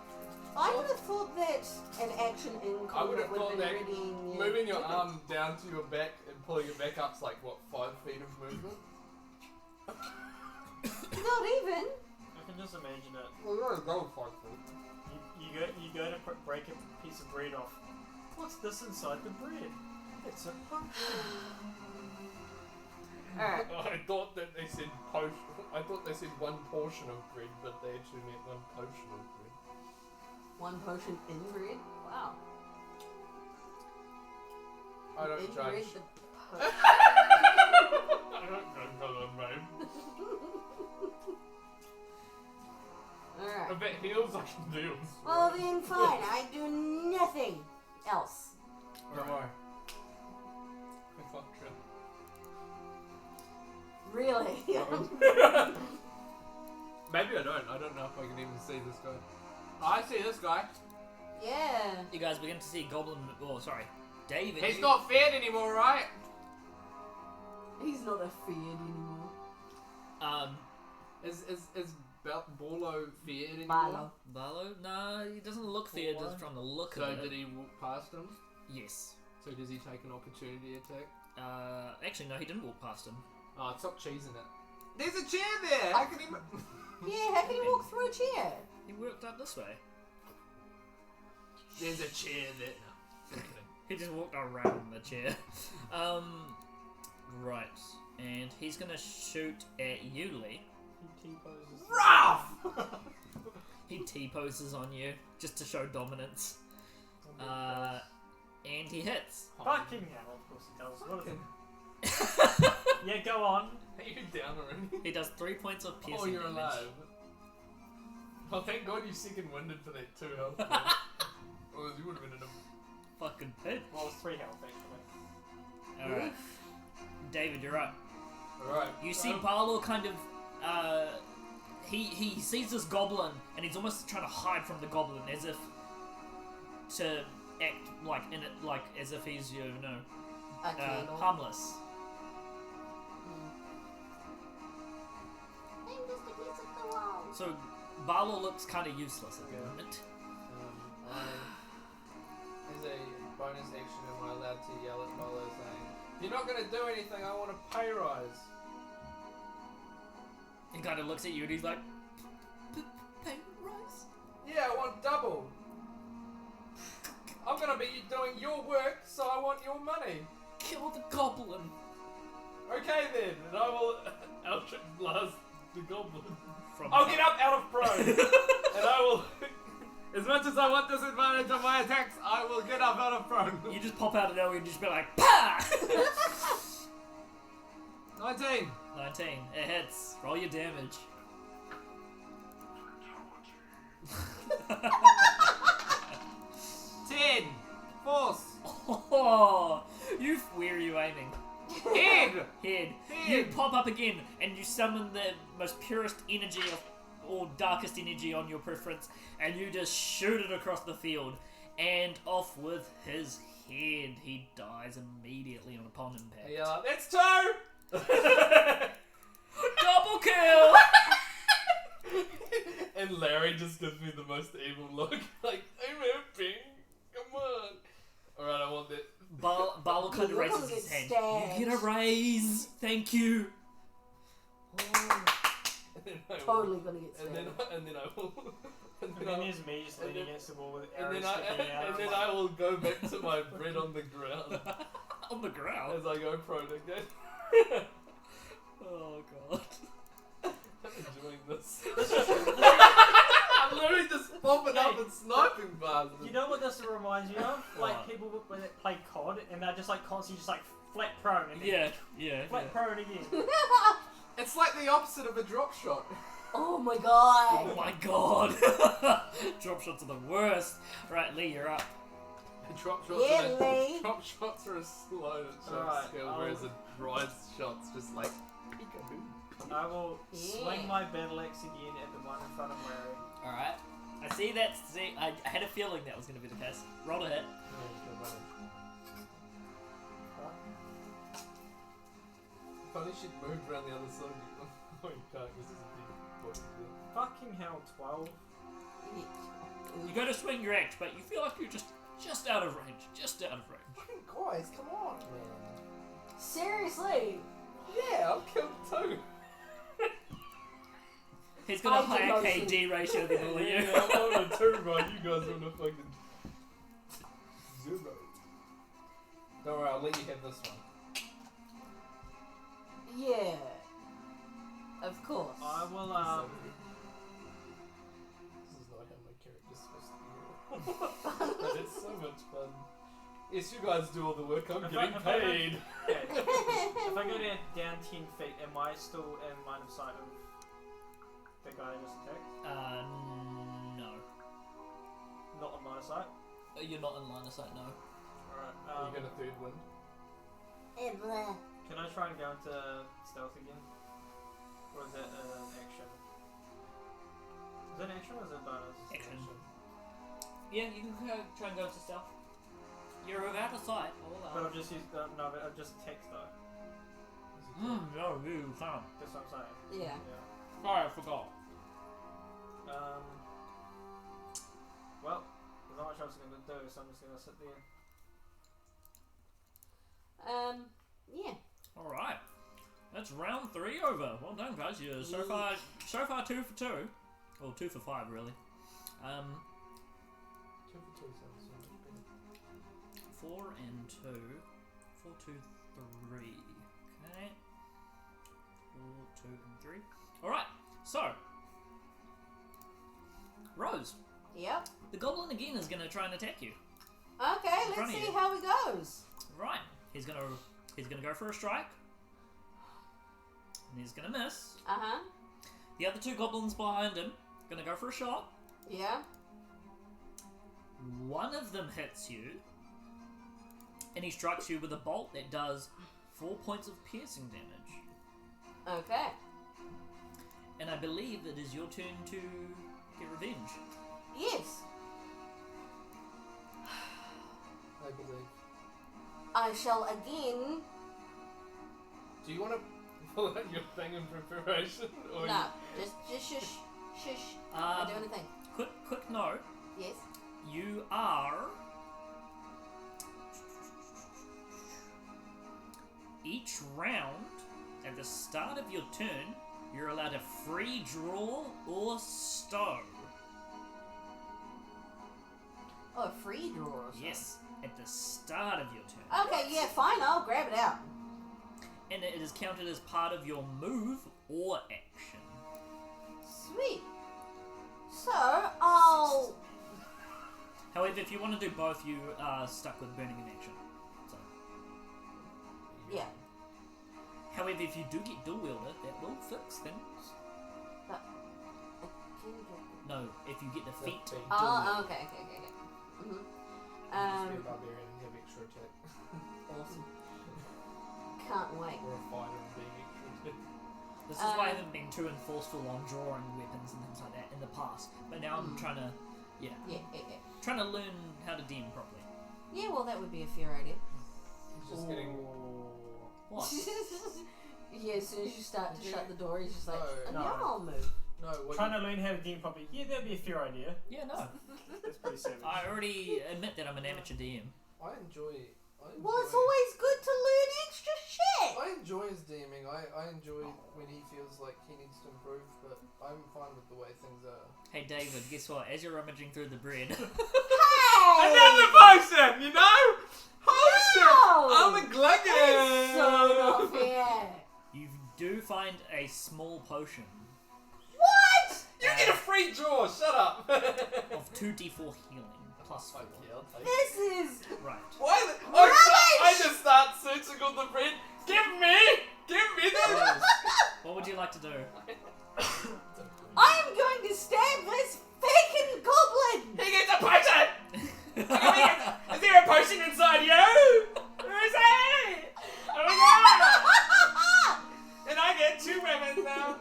I would have thought that an action in I would combat have would thought have been that readying your moving your weapon. arm down to your back and pulling it back up's like, what, 5 feet of movement? Not even. I can just imagine it. Well, you gotta go 5 feet. You go to break a piece of bread off. What's this inside the bread? It's a potion. Alright. I thought that they said potion. I thought they said 1 portion of bread, but they actually meant 1 potion of bread. 1 potion in bread? Wow. I don't In judge. bread, the I don't judge by the name. Alright. If it heals, I can deal. Well then, fine. I do nothing else. Don't worry. I fucked you. Really? Maybe I don't. I don't know if I can even see this guy. Oh, I see this guy. Yeah. You guys begin to see Goblin... Oh, sorry. David. He's you- not fed anymore, right? He's not a feared anymore. Is Borlo feared anymore? Barlow. Barlow? No, he doesn't look feared just from the look So of it. did he walk past him? Yes. So does he take an opportunity attack? Actually, no, he didn't walk past him. Oh, stop cheesing it. There's a chair there! How can he... Yeah, how can you walk through a chair? He walked up this way. There's a chair there. No. He just walked around the chair. Right. And he's gonna shoot at you, Lee. He T-poses. Rough! He T-poses on you, just to show dominance. And he hits. Fucking hell, of course he does. What is it? Yeah, go on. Are you down already? He does 3 points of piercing Oh, you're damage. alive. Oh, thank God you second winded for that 2 health. Or you would have been in a... Fucking pit. Well, it's 3 health actually. Alright. David, you're up. Alright. You see Barlow kind of, he sees this goblin, and he's almost trying to hide from the goblin, as if to act like in it, like as if he's, you know, A candle. harmless. I'm just a piece of the wall. So Barlow looks kind of useless at the moment. As a bonus action, am I allowed to yell at Barlow saying, "If you're not going to do anything, I want a pay rise." He kind of looks at you and he's like, pay rise? Yeah, I want double. I'm gonna be doing your work, so I want your money. Kill the goblin. Okay then, and I will Eldritch Blast the goblin. From I'll get up out of prone, and I will. As much as I want disadvantage on my attacks, I will get up out of prone. You just pop out of nowhere and just be like, PAH! 19. 19. It hits. Roll your damage. 10. Force. Oh, where are you aiming? Head. Head. You pop up again and you summon the most purest energy or darkest energy on your preference, and you just shoot it across the field, and off with his head. He dies immediately upon impact. Yeah, that's 2. Double kill! And Larry just gives me the most evil look, like, I'm helping. Come on. Alright, I want that. Barlow kind of You're raises gonna his get hand. stabbed. You get a raise. Thank you. And then I will- Totally gonna get And stabbed. then I will. And And then, then I, there's me just and leaning then- against the wall with and arrows then, I, sticking out. and then I will go back to my bread on the ground On the ground. as I go prone again. Oh god. I'm enjoying this. I'm literally just popping up and sniping bastards. You know what this reminds me of? Like What? people when they play COD and they're just like constantly just like flat prone and then Yeah. flat prone again. It's like the opposite of a drop shot. Oh my god. Oh my god. Drop shots are the worst. Right, Lee, you're up. Drop shots, Yeah, Lee. drop shots are a slow Alright, skill, I'll- whereas a rise shot's just like peekaboo. I will Yeah. swing my battle axe again at the one in front of Larry. Alright. I see that. I had a feeling that was going to be the case. Roll to hit. If only she'd moved around the other side. Oh, you can't. This is a big body. Fucking hell, 12. You go to swing your axe, but you feel like you're just out of range. Just out of range. Guys, come on, man. Seriously. Yeah, I've killed 2. He's got a I did higher not KD ratio than all of you. Yeah, I'm on a 2, bro. You guys are on a fucking 0. Don't worry, I'll let you have this one. Yeah. Of course. I will, This is not how my character's supposed to be. But it's so much fun. Yes, you guys do all the work. I'm If getting I- if I- paid. okay. If I go down 10 feet, am I still in line of sight of the guy I just attacked? No. Not on line of sight? You're not in line of sight, no. Are you gonna third wind? Can I try and go into stealth again? Or is that an action? Is that an action or is it a bonus? Action. Yeah, you can try and go into stealth. You're out of sight. But I've just used, no, but I've just text though. No, you can't. That's what I'm saying. Yeah. Sorry, I forgot. Well, there's not much else I'm going to do, so I'm just going to sit there. Yeah. Alright. That's round 3 over. Well done, guys. You're so far 2 for 2. Or 2 for 5, really. 2 for 2 sounds so much better. 4 and 2. 4, 2, 3. Okay. 4, 2, and 3. Alright, so. Rose. Yep. The goblin again is going to try and attack you. Okay, In front let's of see you. how it goes. Right. He's gonna go for a strike. And he's gonna miss. Uh-huh. The other 2 goblins behind him gonna go for a shot. Yeah. One of them hits you. And he strikes you with a bolt that does 4 points of piercing damage. Okay. And I believe it is your turn to get revenge. Yes. I believe. I shall again... Do you want to pull out your thing in preparation? Or No, just shush. Shush. Don't do anything. Quick note. Yes. You are... Each round, at the start of your turn, you're allowed to free draw or stow. Oh, a free draw or something. Yes, at the start of your turn. Okay, yeah, fine. I'll grab it out. And it is counted as part of your move or action. Sweet. So, I'll... However, if you want to do both, you are stuck with burning in action. So. Yeah. However, if you do get dual wielder, that will fix things. But I can get... No, if you get the feat. Oh, okay. Mm-hmm. Just be a barbarian and have extra attack. Awesome. Can't wait. Or a fighter and being extra attack. This is why I haven't been too enforceful on drawing weapons and things like that in the past. But now I'm trying to, Yeah. trying to learn how to DM properly. Yeah, well, that would be a fair idea. He's just getting... What? Yeah, as soon as you start to shut the door, he's just like, No. now I'll move. No, what Trying to learn how to DM properly. Yeah, that'd be a fair idea. Yeah, no. That's pretty savage. I already admit that I'm an amateur DM. I enjoy... Well, it's always good to learn extra shit. I enjoy his DMing. I enjoy when he feels like he needs to improve, but I'm fine with the way things are. Hey David, guess what? As you're rummaging through the bread, Hey! Another potion, you know? Potion! No! I'm a glutton! It's so not fair. you do find a small potion What? You get a free draw, shut up! of 2d4 healing plus 4. Fuck yeah, I'll take it. This is... Right. Why the... Rubbish! I just start searching on the bread. Give me the... What would you like to do? I am going to stab this fucking goblin! He gets a potion! Is there a potion inside you? Where is it? Oh my god! And I get 2 weapons now.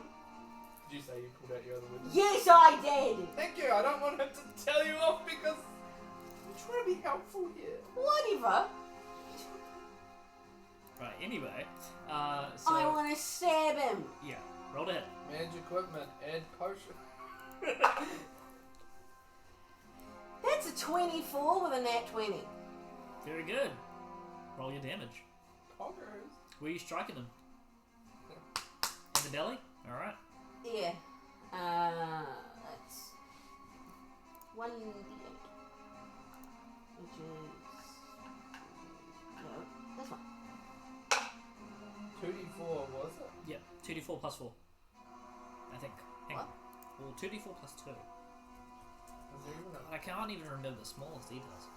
Did you say you pulled out your other weapon? Yes, I did! Thank you, I don't want him to tell you off because I'm trying to be helpful here. Whatever. Right, anyway. So, I want to stab him. yeah, roll to hit. Manage equipment, add potion. That's a 24 with a nat 20. Very good. Roll your damage. Poggers. Where are you striking them? In the belly? Alright. Yeah. That's 1d8. Which is... No, this one. 2d4, was it? Yeah, 2d4 plus 4. I think. Hang on. What? Well, 2d4 plus 2. Is there even a... I can't even remember the smallest details.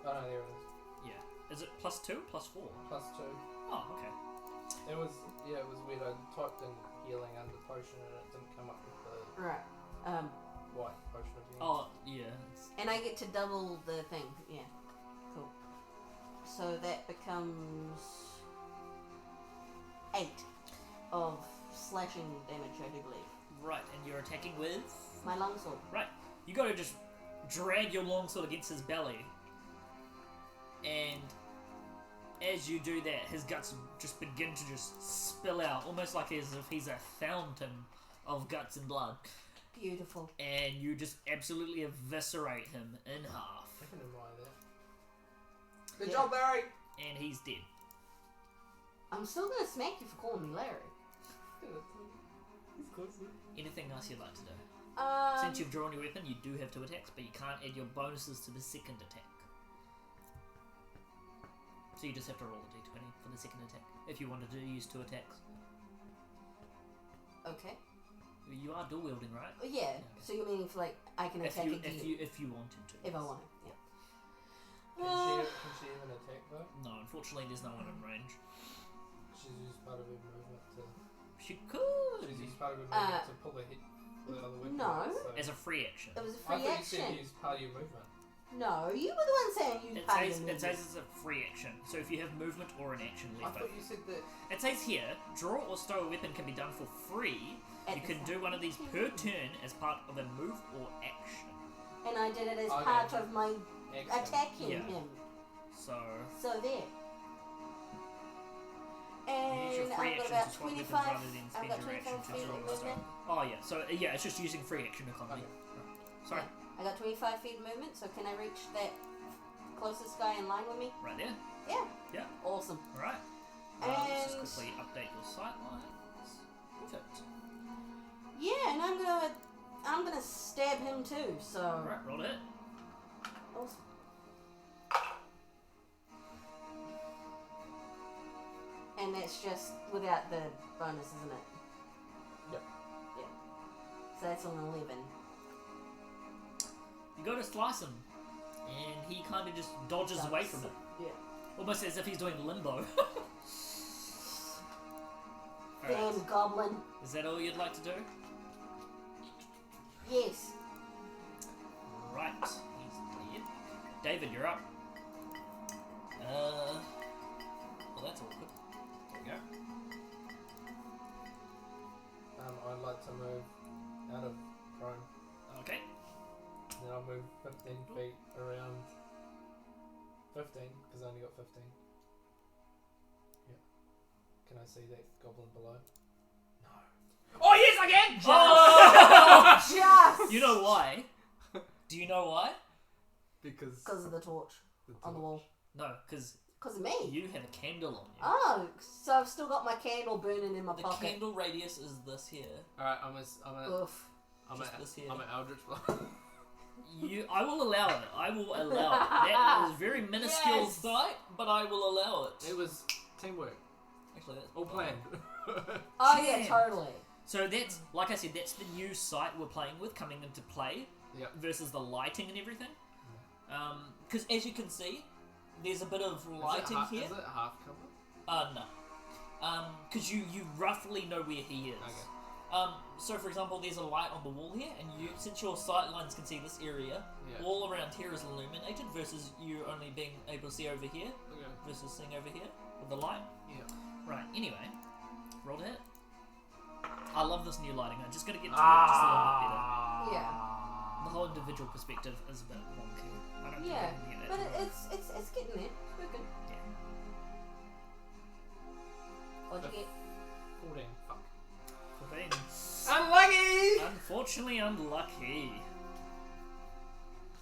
Oh no, there it is. Yeah. Is it plus 2? Plus 4? Plus 2. Oh, okay. It was weird. I typed in healing under potion and it didn't come up with the Right. white potion of healing. Oh, yeah. It's, And I get to double the thing. Yeah. Cool. So that becomes 8 of slashing damage, I do believe. right, and you're attacking with? My longsword. Right. You gotta just drag your longsword against his belly. And as you do that, his guts just begin to just spill out, almost like as if he's a fountain of guts and blood. Beautiful. And you just absolutely eviscerate him in half. I can admire that. Good Yeah. job, Barry. And he's dead. I'm still gonna smack you for calling me Larry. He's close. Anything else you'd like to do? Um, Since you've drawn your weapon, you do have 2 attacks, but you can't add your bonuses to the second attack. So you just have to roll a d20 for the second attack, if you wanted to use 2 attacks. Okay. You are dual wielding, right? Oh, yeah. So you're meaning for like I can If attack you again if you wanted to. if I want to. Yeah. Can she even attack though? No, unfortunately, there's no one in range. She's used part of her movement to. She could She's used part of her movement to pull the hit. The other weapon. no. out, so. as a free action. It was a I free thought you said action. you used part of your movement. No, you were the one saying you It says it's a free action. So if you have movement or an action I left thought over. you said that. It says here, draw or stow a weapon can be done for free. At You the can same do one of these per turn as part of a move or action. And I did it as Okay. part of my Excellent. attacking Yeah. him. So So there. use your And free I've got action about to swap weapons 25. rather than I've spend got your action 25 to feet draw of or stow. movement. Oh yeah, so yeah, it's just using free action economy. Okay. Sorry, I got 25 feet of movement, so can I reach that closest guy in line with me? right there. Yeah. Yeah. Awesome. All right. Let's And just quickly update your sight lines. Perfect. yeah, and I'm gonna stab him too. So Alright, roll it. awesome. And that's just without the bonus, isn't it? Yep. Yeah. So that's an 11. You go to slice him, and he kind of just dodges away from it. Yeah. Almost as if he's doing limbo. Damn Alright. goblin. Is that all you'd like to do? Yes. Right. He's dead. David, you're up. Well, that's awkward. There we go. I'd like to move out of prone. Okay. Then I'll move 15 feet around. 15, because I only got 15. Yeah. Can I see that goblin below? No. Oh yes, I can. Just You know why? Do you know why? Because of the torch on the wall. No, because Because of me. you have a candle on you. Oh, so I've still got my candle burning in my The pocket. candle radius is this here. Alright, I'm Oof. Just this here. an Eldritch Blast. I will allow it. I will allow it. That was very minuscule Yes. sight, but I will allow it. It was teamwork. Actually, that's All planned. Oh yeah, Damn. totally. So that's, like I said, that's the new sight we're playing with coming into play. Yep. Versus the lighting and everything. Because as you can see, there's a bit of lighting here. Is it half cover? No. Because you roughly know where he is. Okay. So for example, there's a light on the wall here, and you, since your sight lines can see this area, Yeah. all around here is illuminated versus you only being able to see over here Okay. versus seeing over here with the light. Yeah. Right. Anyway, roll to hit. I love this new lighting. I'm just gonna get to it just a little bit better. Yeah. The whole individual perspective is a bit wonky. I don't Yeah, think I can get but that. it's getting there. It's working. Yeah. What'd you get? 14. Fuck. 14. Unlucky. Unfortunately, unlucky.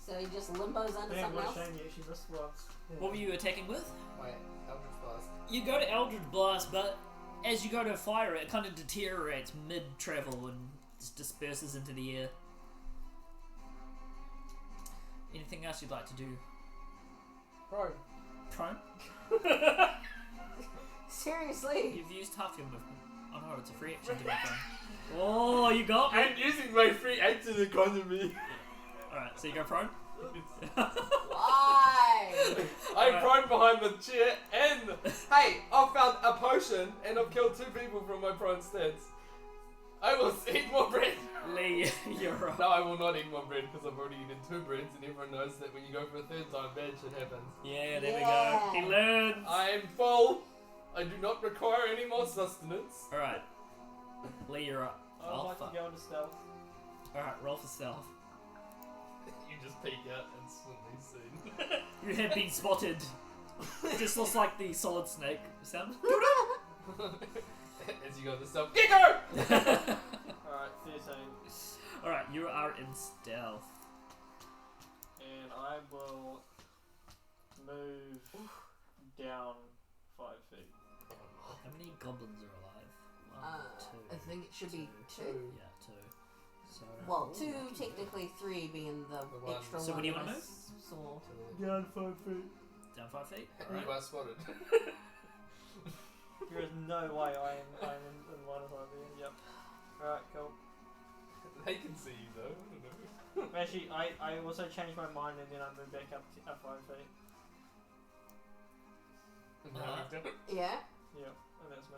So he just limbos under Damn, something what a else? shame you actually missed once. What were you attacking with? Wait, Eldritch Blast. You go to Eldritch Blast, but as you go to fire it, it kind of deteriorates mid-travel and just disperses into the air. Anything else you'd like to do? Prone. Prone? Seriously? You've used half your movement. Oh no, it's a free action to go prone. Oh, you got me! I'm using my free action economy. Alright, so you go prone? Why? I'm prone behind the chair, and hey, I've found a potion, and I've killed 2 people from my prone stats. I will eat more bread. Lee, you're up. No, I will not eat more bread because I've already eaten 2 breads, and everyone knows that when you go for a 3rd time, bad shit happens. Yeah, there Yeah. we go. He learns! I am full. I do not require any more sustenance. Alright. Lee, you're up. I would like to go into stealth. Alright, roll for stealth. You just peek out and suddenly seen. You have been spotted. It just looks like the solid snake sound. As you go to stealth, Gecko! Alright, 13. Alright, you are in stealth. And I will move down 5 feet. How many goblins are alive? 1, 2. I think it should be 2. Yeah, 2. So. Well, 2, technically 3 being the one. extra So one what do you that wanna I move? saw. Down 5 feet. Down 5 feet? You Alright. are spotted. There is no way I'm in line of sight there. Yep. Alright, cool. They can see you though. I don't know. Actually, I also changed my mind and then I moved back up 5 feet. Now you've done it. Yeah? Yep, and that's me.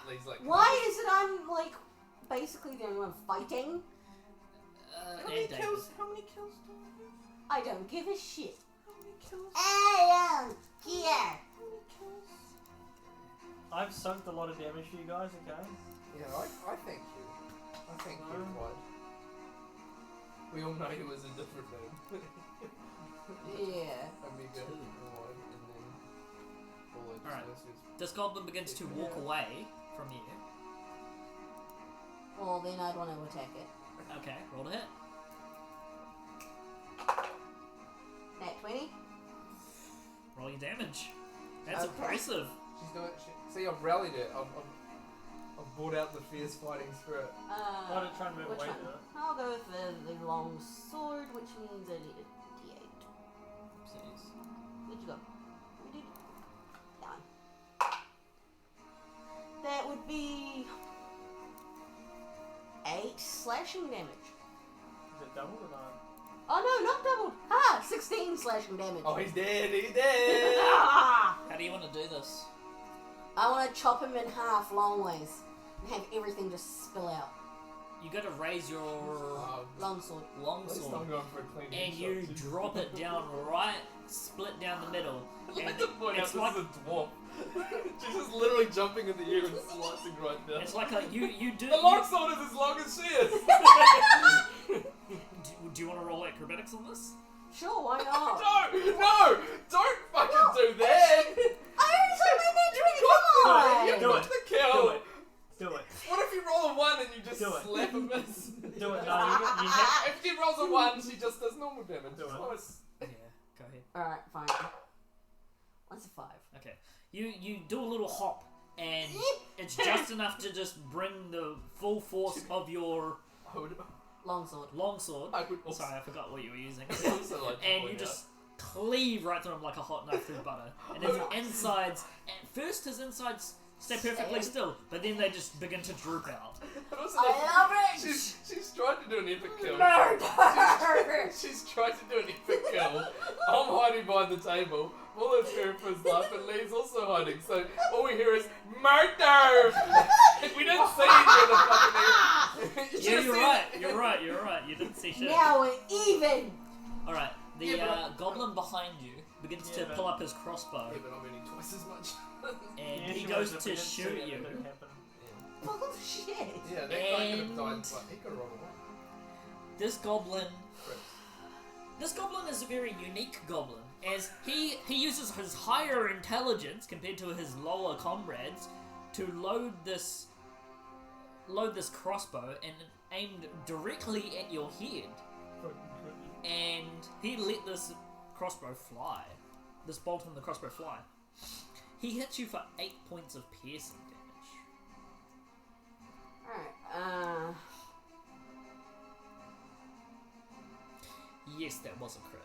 Lee's like, Why is it I'm like basically the only one fighting? How many And David. kills? How many kills do I have? I don't give a shit. How many kills? I am here. How many kills? I've sunked a lot of damage for you guys, okay? Yeah, I thank you. I thank you, No. Wide. We all know he was a different name. Yeah. Amiga, Wide, and then all I just Alright. knows is This goblin begins to walk Yeah. away from you. Well, then I'd want to attack it. Okay, roll to hit. Nat 20. Roll your damage. That's Okay. impressive. She's doing. See, I've rallied it. I've brought out the fierce fighting spirit. Why don't you try and move which away one? to it? I'll go for the long sword, which means I need a D8. Where'd you go? Where did down? That would be 8 slashing damage. Is it doubled or not? Oh no, not doubled. Ah, 16 slashing damage. Oh, he's dead. He's dead. Ah! How do you want to do this? I want to chop him in half long ways and have everything just spill out. You got to raise your Longsword. long At least sword I'm going for a clean and headshot, you too. drop it down right, split down the middle. I like And to point out it's this like is a dwarf. She's just literally jumping in the air and slicing right down. it's like a you do. The longsword is as long as she is. Do you want to roll acrobatics on this? Sure, why not? No, don't fucking do that. I already told my ninja. You Come Do got it. the kill. Do it. Do it. What if you roll a 1 and you just Do it. slap a miss? Do it. No, you hit. If she rolls a 1, she just does normal damage. Do it. Close. Yeah, go ahead. Alright, fine. What's a 5? Okay, you do a little hop, and it's just enough to just bring the full force of your Longsword. longsword. I would also, Sorry, I forgot what you were using. also like to And you point just cleave right through him like a hot knife through butter. And his insides, at first his insides stay perfectly still, but then they just begin to droop out. And also, I love it! she's tried to do an epic kill. Murder! She's tried to do an epic kill. I'm hiding behind the table. Bullet's here for his life, and Lee's also hiding. So all we hear is murder. We didn't see any of the fucking. You Yeah, should've you're seen right, it. you're right, you're right. You didn't see shit. Now we're even! Alright, the Yeah, but- goblin behind you begins Yeah, to but- pull up his crossbow, Yeah, but I'm eating twice as much. and Yeah, he she goes was, to we didn't see shoot it, you. it didn't happen. Bullshit! Yeah, that guy could have And- died, but he could have rolled away. This goblin is a very unique goblin, as he uses his higher intelligence compared to his lower comrades to load this crossbow and aimed directly at your head. And he let this crossbow fly. This bolt in the crossbow fly. He hits you for 8 points of piercing damage. Alright, Yes, that was a crit.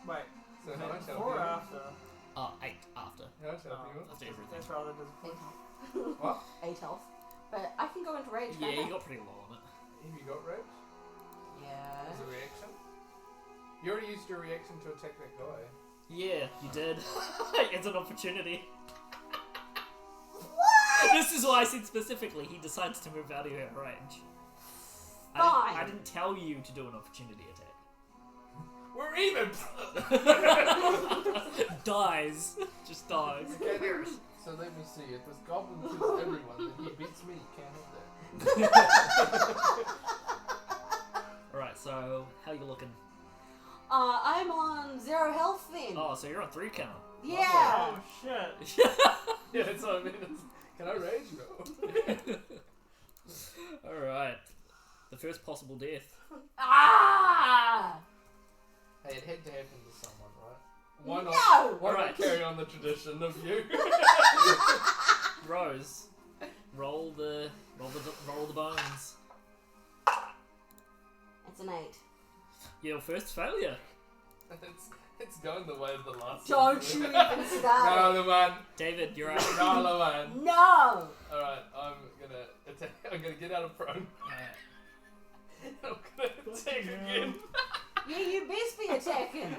Wait, So how much health before or you? after? 8 after. How much health you? After everything. That's rather 8 disappointing. health. What? 8 health. But I can go into rage, Yeah, can't I? you got pretty low on it. Have you got rage? Yeah. As a reaction? You already used your reaction to attack that guy. Yeah, you did. It's an opportunity. What? This is why I said specifically he decides to move out of your range. Fine. I didn't tell you to do an opportunity attack. We're even! Dies. Just dies. Okay, so let me see. If this goblin kills everyone, then he beats me. Can't have that. Alright, so how you looking? I'm on 0 health then. Oh, so you're on 3 count. Yeah. Oh shit. Yeah, that's what I mean. Can I rage? No. Alright. The first possible death. Ah! Hey, it had to happen to someone, right? Why not? No! Why Alright. not carry on the tradition of you? Rose. Roll the bones. It's an 8. Your first failure. It's going the way of the last Don't one. you even start No, it. the man. David, you're out. No, the man. No! Alright, I'm gonna attack. I'm gonna get out of prone. I'm gonna attack again. Yeah, you best be attacking.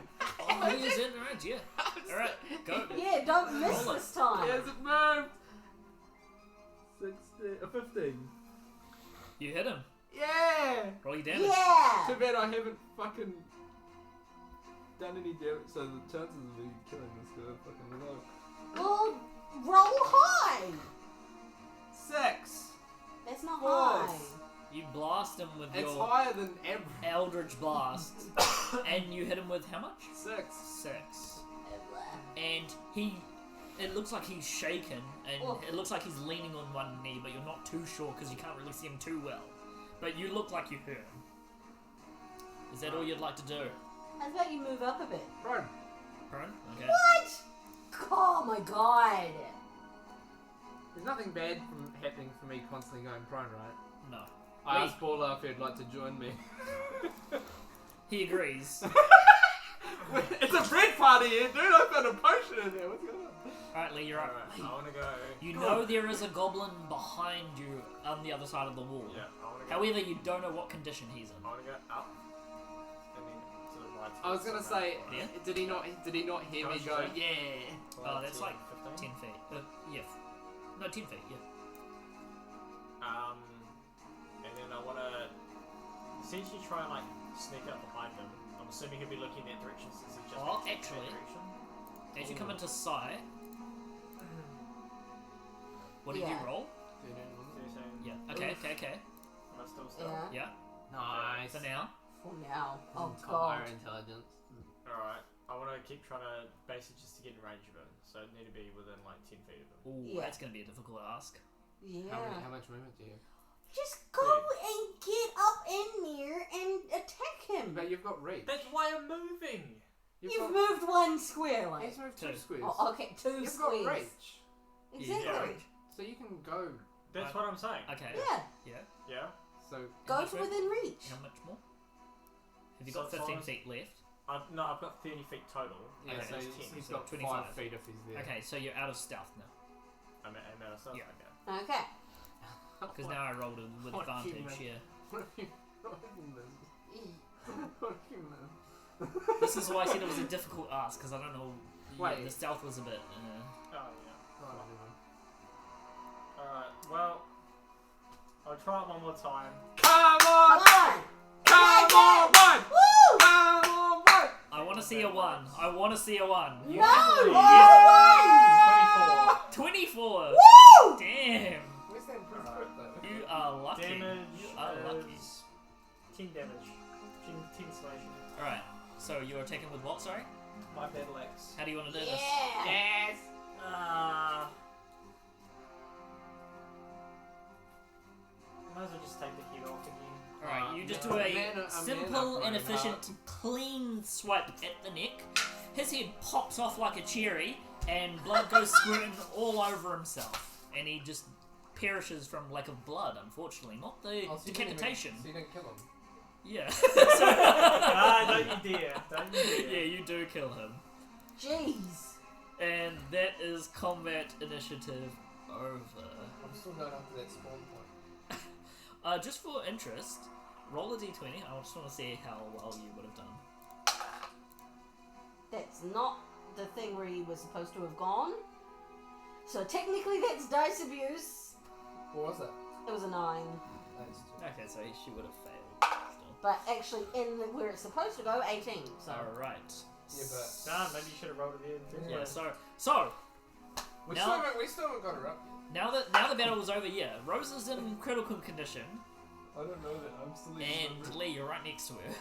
Oh, he is in range, yeah. Alright, go. Yeah, don't miss Roll it. this time. Yes, it moved. 15. You hit him. Yeah. Roll your damage. Yeah! Too bad I haven't fucking done any damage, so the chances of me killing this guy are fucking low. Well, roll high. 6. That's not False. high. You blast him with It's your higher than average. Eldritch Blast. And you hit him with how much? 6. 6. And it looks like he's shaken, and Oh. it looks like he's leaning on one knee, but you're not too sure because you can't really see him too well. But you look like you hurt him. Is that all you'd like to do? How about you move up a bit? Run. Prone? Okay. What? Oh my god. There's nothing bad from happening for me constantly going prone, right? No. I Wait. asked Paula if he'd like to join me. He agrees. It's a bread party here, dude. I found a potion in there. What's going on? Alright, Lee, you're up. Alright, I wanna go. You know there is a goblin behind you on the other side of the wall. Yeah, I wanna go. However, you don't know what condition he's in. I wanna go up. And then to the right. I was gonna say, Yeah? did he not hear How me much go? is that? Yeah. Oh, that's like 15. 10 feet. Yeah. No, 10 feet, yeah. And then I wanna essentially try and like sneak up behind him. I'm assuming he'll be looking that direction since he's just Oh, that actually. direction. As you come into sight, what did you Yeah. roll? So you're saying Yeah. Okay. am I still stuck? Yeah. Yeah. Nice. For now. For now. Oh It's got higher god. intelligence. Alright. I wanna keep trying to basically just to get in range of him. So I need to be within like 10 feet of him. Ooh, Yeah. that's gonna be a difficult ask. Yeah. How much movement do you have? Just go and get up in there and attack him. But you've got reach. That's why I'm moving! You've moved one square, like. He's moved Two. two squares. Oh, okay, 2 You've squares. got reach. Exactly. Yeah. So you can go. That's what I'm saying. Okay. Yeah. Yeah. Yeah? So Go much to movement? within reach. How much more? Have you So got as long 15 as- feet left? I've got 30 feet total. yeah, Okay, so that's he's, 10. he's So got 25. 5 feet if he's there. Okay, so you're out of stealth now. I'm out of stuff. Yeah. Okay. Okay. Because now I rolled it with What advantage, human? yeah. What have you What have you This is why I said it was a difficult ask, because I don't know. Wait. Yeah, the stealth was a bit. Oh, yeah. Oh, Alright, well, I'll try it one more time. come Come on! on! Come on, one! Woo! Come on, one! I want to see a 1. I want to see a 1. No! Yes. No 24! Woo! Damn! Where's that improved crit though? You are lucky. Damage You are lucky. is 10 damage. 10 slashing. Alright, so you're attacking with what, sorry? My battle axe. How do you want to do this? Yeah! Yes! Might as well just take the head off again. Alright, you just no, do a man, a simple man and up efficient, clean swipe at the neck. His head pops off like a cherry, and blood goes squirting all over himself. And he just perishes from lack of blood, unfortunately. Not the Oh, so you didn't even- decapitation. So you didn't kill him? Yeah. Don't you dare. Don't you dare. Yeah, you do kill him. Jeez. And that is combat initiative over. I'm still going up to that spawn point. Just for interest, roll a d20. I just want to see how well you would have done. That's not the thing where he was supposed to have gone. So technically that's dice abuse. What was it? It was a 9. That's Okay, so she would have failed still. But actually in where it's supposed to go, 18. So Alright. Yeah, but Nah, maybe you should have rolled it in. Yeah, so we Now- still haven't got her up yet. now the battle is over, yeah. Rose is in critical condition, I don't know that. I'm still and Lee, you're right next to her.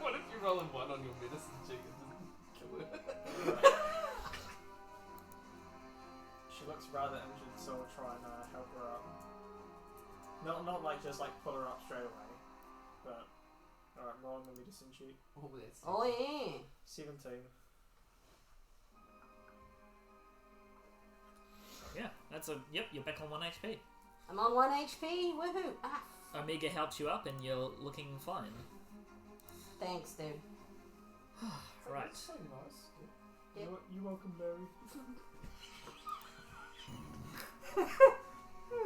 What if you roll a 1 on your medicine check and doesn't kill her? She looks rather injured, so I'll try and help her up. Not like just like pull her up straight away, but alright, roll the medicine sheet. Oh, that's Oh yeah. 17. Yeah, that's a yep. You're back on 1 HP. I'm on 1 HP. Woohoo. Ah, Omega helps you up, and you're looking fine. thanks, dude. Right. That's so nice. Yep. You're welcome, Larry.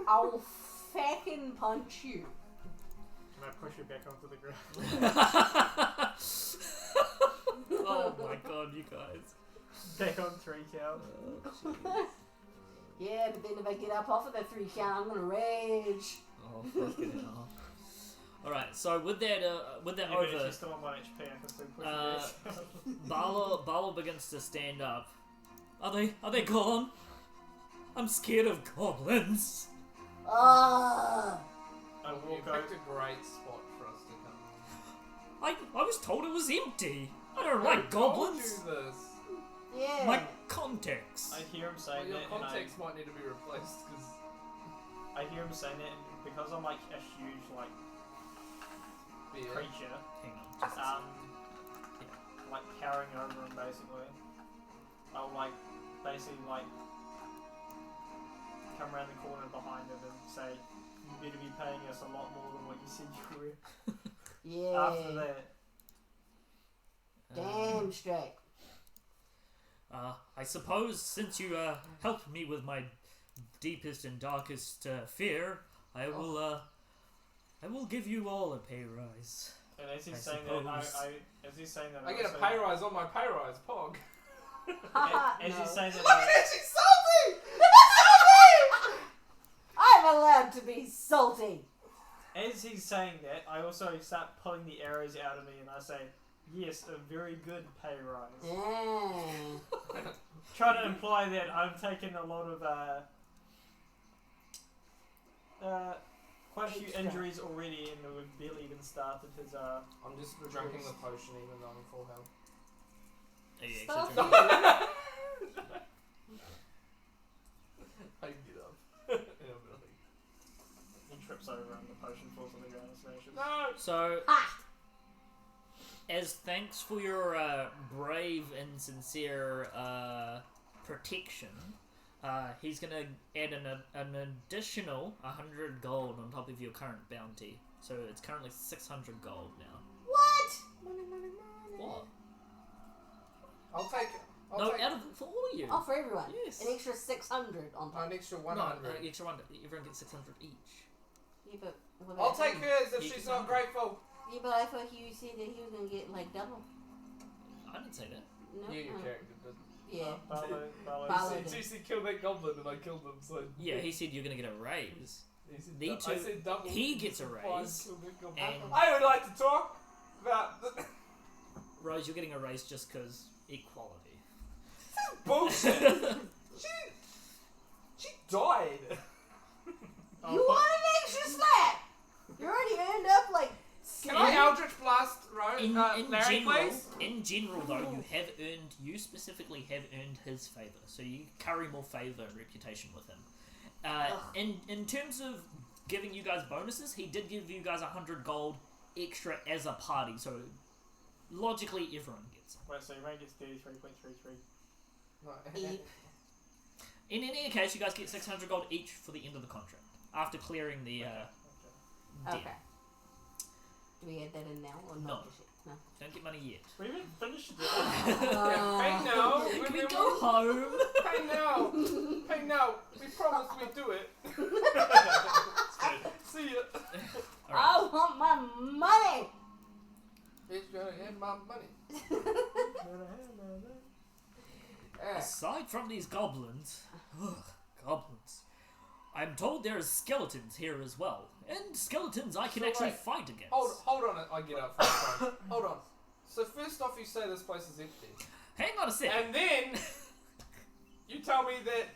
I'll fucking punch you. Can I push you back onto the ground? Oh my god, you guys. Back on 3 count. Oh, jeez. Yeah, but then if I get up off of the 3 count, I'm gonna rage. Oh, fucking hell. Alright, so with that Yeah, but if over, you're still on 1 HP, I can still push you back. Bala begins to stand up. Are they gone? I'm scared of goblins. Ah. I You will go. picked a great spot for us to come. I was told it was empty. I don't Who like told goblins. you this? Yeah. My context. I hear him Well, saying your that, and context might need to be replaced because I hear him saying that, and because I'm like a huge like beer. creature, Hang on, just a like towering over him basically, I'll like basically like come around the corner behind him and say, "You better be paying us a lot more than what you said you were." Yeah. After that, Damn straight. I suppose since you helped me with my deepest and darkest fear, I will give you all a pay rise. and as he's I saying suppose. as he's saying that, I get a also- pay rise on my pay rise, Pog. As he's saying that, Look at it, she's salty! I'm allowed to be salty. as he's saying that, I also start pulling the arrows out of me, and I say, "Yes, a very good pay rise." Yeah. Trying to imply that I've taken a lot of quite a few Extra. injuries already, and we've barely even started his I'm just drinking the potion even though I'm full health. Stop Actually, I can get up. In a minute. He trips over and the potion falls on the ground and smashes. No! so, Ha! as thanks for your brave and sincere protection, he's gonna add an additional 100 gold on top of your current bounty. So it's currently 600 gold now. What? What? I'll take No, out of for all of you. Oh, for everyone. Yes. An extra 600 on top. an extra No, 100. extra one. Everyone gets 600 each. Yeah, but what I'll about take him? hers if You she's can not have grateful. Yeah, but I thought you said that he was gonna get like double. I didn't say that. No. Yeah, your Oh. character did. Yeah. Barlow Barlow. said- JC killed that goblin and I killed him, so. Yeah, he said you're gonna get a raise. He said Me I too. said double. He gets a Fine, raise, killed that goblin. and I would like to talk about the Rose, you're getting a raise just because equality. bullshit. she died. Oh, You want an extra slap? You already earned up like. Can I Eldritch Blast In Larry, general, please? though, you specifically have earned his favour, so you carry more favour and reputation with him. In terms of giving you guys bonuses, he did give you guys 100 gold extra as a party, so logically everyone gets it. Wait, so your rank gets 33.33. No, Eep. In any case, you guys get 600 gold each for the end of the contract after clearing the Okay. den. Okay. Do we add that in now or No. not? Just yet? No. Don't get money yet. We haven't finished it. Hey now, Can we go home? Hey now, hey now. We promised we'd do it. See ya. Alright. I want my money. Bitch, gonna get my money. Aside from these goblins, goblins, I'm told there's skeletons here as well, and skeletons I can So actually wait, fight against. Hold on. I get up. Hold on. So first off, you say this place is empty, Hang on a sec. and then you tell me that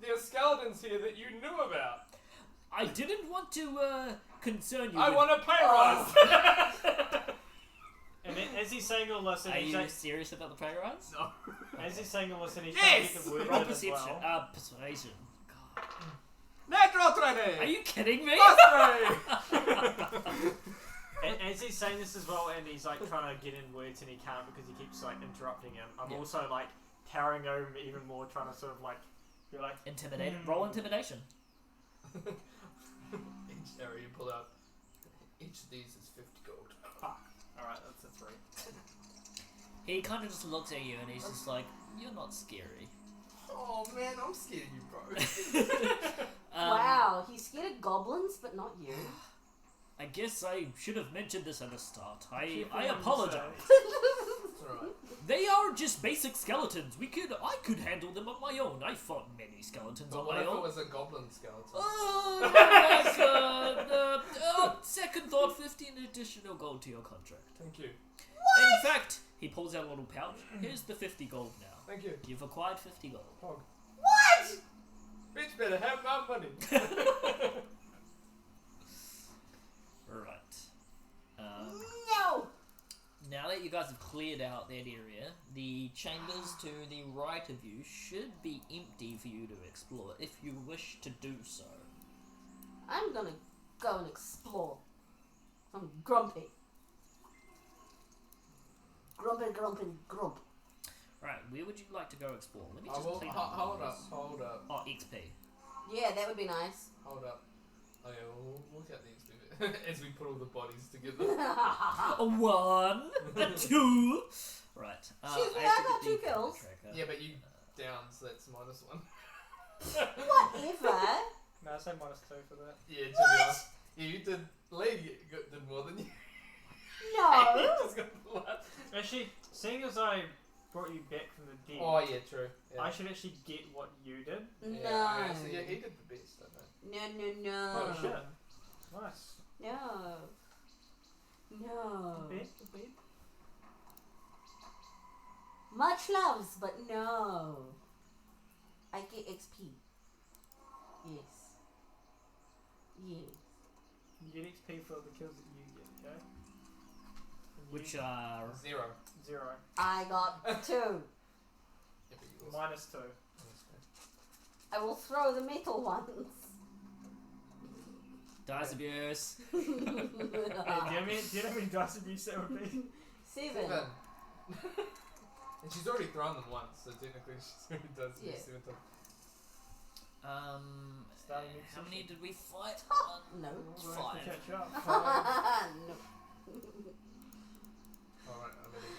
there are skeletons here that you knew about. I didn't want to concern you. I with- want a pay rise. And then, as he's saying all this, and Are he's you saying, serious about the pay rise? as he's saying all this, and he's trying to Yes! get the word Roll in as perception. well. Persuasion. God. Natural 20. Are you kidding me? Plus 3. And as he's saying this as well, and he's like trying to get in words and he can't because he keeps like interrupting him. I'm Yeah. also like towering over him even more, trying to sort of like be like, Intimidate. Roll intimidation. Each area you pull out. Each of these is 50 gold. fuck. Alright, that's a 3. He kind of just looks at you and he's just like, "You're not scary." Oh man, I'm scared of you, bro. Wow, he's scared of goblins, but not you. I guess I should have mentioned this at the start. I Keep on apologize. It's alright. They are just basic skeletons. I could handle them on my own. I fought many skeletons But on what my if it own. was a goblin skeleton? Second thought, 15 additional gold to your contract. Thank you. In fact, he pulls out a little pouch. Here's the 50 gold now. Thank you. You've acquired 50 gold. Pog. What? Bitch better have my money. Right. No. Now that you guys have cleared out that area, the chambers to the right of you should be empty for you to explore if you wish to do so. I'm gonna go and explore. I'm grumpy. Grumpy. Right, where would you like to go explore? Let me I just will. clean Hold up. up. Hold up. Oh, XP. Yeah, that would be nice. Hold up. Okay, we'll look at the XP as we put all the bodies together. A 1, a 2. Right. Excuse me, have I to got get 2 the kills. tracker. Yeah, but you down, so that's -1. Whatever. No, I say -2 for that. Yeah, to be honest. Yeah, you did. Lady did more than you. You No. just got the last. Actually, seeing as I brought you back from the dead, Oh yeah, true. Yeah. I should actually get what you did. Yeah, No. okay, so yeah, he did the best, I think. No. Oh shit. Nice. No. No. Bet. Much loves, but no. I get XP. Yes. Yes. You get XP for the kills that you get, okay? And Which you- are... 0. 0. I got 2. Yeah, but you also. -2. I will throw the metal ones. Dice abuse. Hey, do you know how many dice abuse that would be? 7. 7. And she's already thrown them once, so technically she's already done Yeah. 7 times. Starting How many section. did we fight? No. We'll have to 5. catch up. No. Alright, I'm ready.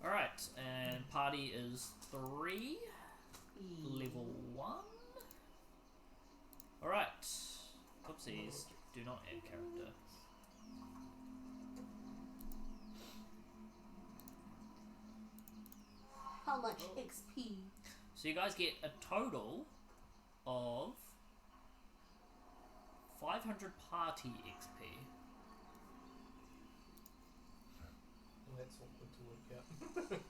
Alright, and party is 3. Level 1. Alright. Oopsies. Do not add character. How much XP? So you guys get a total of 500 party XP. Well, that's awkward to work out.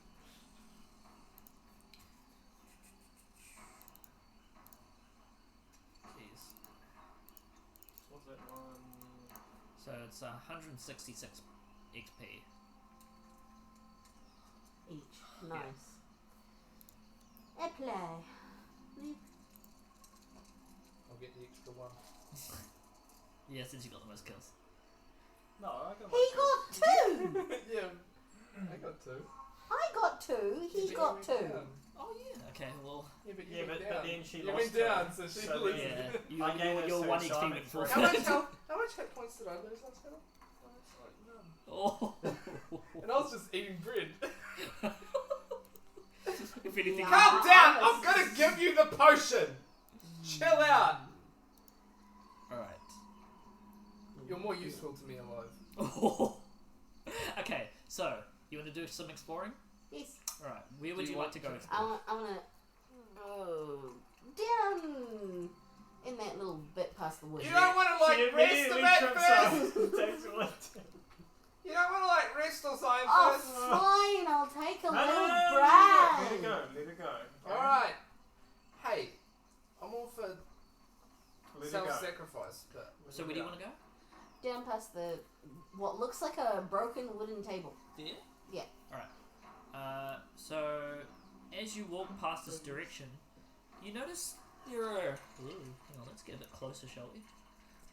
Jeez. What's that one? So it's 166 XP. Each. Nice. Apply. I'll get the extra 1. Yeah, since you got the most kills. No, I got He got 2! Yeah, I got 2. I got 2, he Yeah, got but 2. you went down. Oh yeah. Okay, well, Yeah, but you Yeah, went but down. then she you lost went two. down, so she So loses. yeah, I gave her you're two, 1 so XP I'm with at full. How much hit points did I lose last battle? Oh, that's like none. Oh. And I was just eating bread. If anything, Yeah. Calm down! I'm gonna give you the potion! Chill out! Alright. You're more useful to me alive. Okay, so you want to do some exploring? Yes. Alright, where would Do you you like to want go? to- explore? I wanna go down in that little bit past the woods. You don't wanna She like rest a immediately bit trips first! up. Takes one. You don't wanna like rest or something Oh, first? fine, I'll take a No, little let break. it go. Let it go. Okay? Alright. Hey, I'm all for Let it go. self-sacrifice, but... Let So it where do you go. want to go? Down past the, what looks like a broken wooden table. There? Yeah. Alright. So as you walk past this direction, you notice there are... Ooh, hang on, let's get a bit closer, shall we?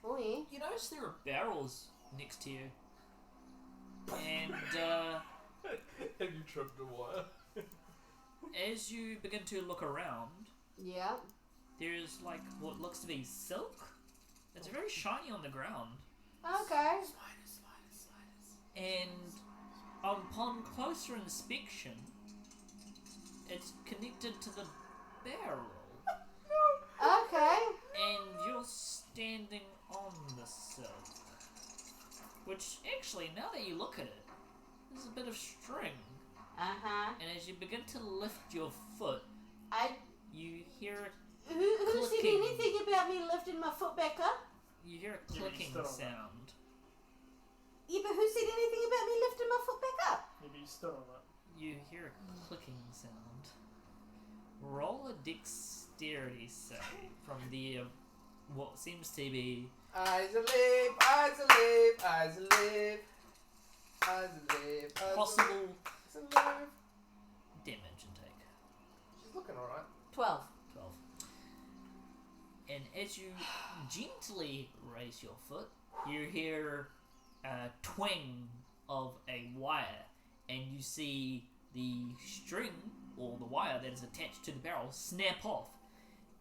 Oh yeah. You notice there are barrels next to you. And Have you tripped a wire? as you begin to look around, Yeah. there's like what looks to be silk. It's very shiny on the ground. Okay. And upon closer inspection, it's connected to the barrel. Okay. And you're standing on the silk. Which, actually, now that you look at it, there's a bit of string. Uh-huh. And as you begin to lift your foot, you hear Who said Clicking. anything about me lifting my foot back up? a Yeah, but you clicking stood on sound. Yeah, but who said anything about me lifting my foot back up? Maybe you stood on it. You hear a clicking sound. Roll a dexterity save from the what seems to be Eyes alive, eyes alive, eyes alive, eyes alive, eyes possible alive, eyes alive. damage intake. She's looking alright. 12. 12. And as you gently raise your foot, you hear a twang of a wire, and you see the string or the wire that is attached to the barrel snap off,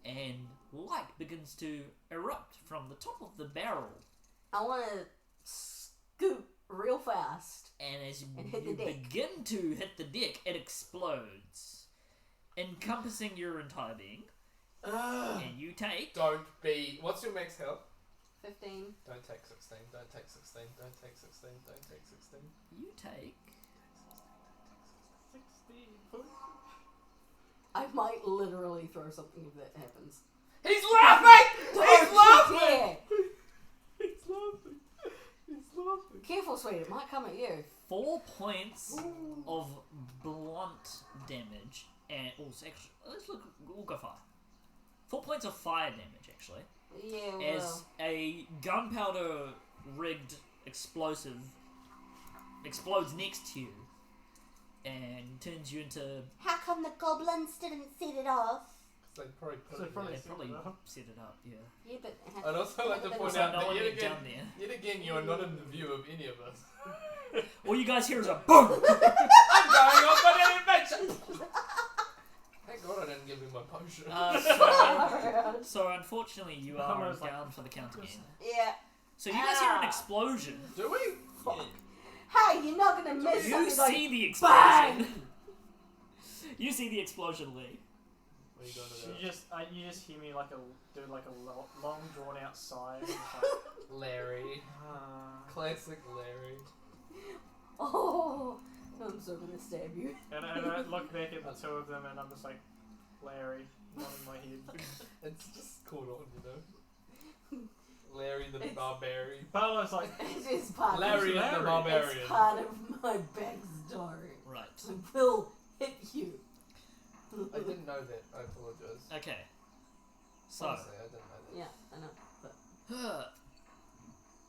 and light begins to erupt from the top of the barrel. I want to scoot real fast. And as And hit you the deck. begin to hit the deck, it explodes, encompassing your entire being. And you take... Don't be. What's your max health? 15. Don't take 16. Don't take 16. Don't take 16. Don't take 16. You take... 60. I might literally throw something if that happens. He's laughing! He's laughing! Yeah. He's laughing. He's laughing. Careful, sweet. It might come at you. 4 points of blunt damage, and also actually, we'll go fire. 4 points of fire damage, actually, Yeah, as well. a gunpowder rigged explosive explodes next to you and turns you into. How come the goblins didn't set it off? They probably put So it probably- in They probably set it up. set it up, yeah. Yeah, but. I'd also like to point Also, out no that one yet went again, down there. yet again, you are not in the view of any of us. All you guys hear is a boom! I'm going off on an adventure! Thank God I didn't give him my potion. So unfortunately, you are Almost like- down for the count again. Yeah. So you guys hear an explosion. Do we? Fuck. Hey, you're not gonna miss You something see like the bang! explosion. You see the explosion, Lee. What are you going to do? You just hear me like a long drawn out sigh. Larry. Classic Larry. Oh, I'm so gonna stab you. And I look back at the two of them and I'm just like, Larry, not in my head. It's just caught on, you know? Larry the Barbarian. Barlow's like, It is part Larry of, and the Larry. Barbarian. it's part of my backstory. Right. I will hit you. I didn't know that. I apologise. Okay. So, Honestly, I didn't know that. Yeah, I know. But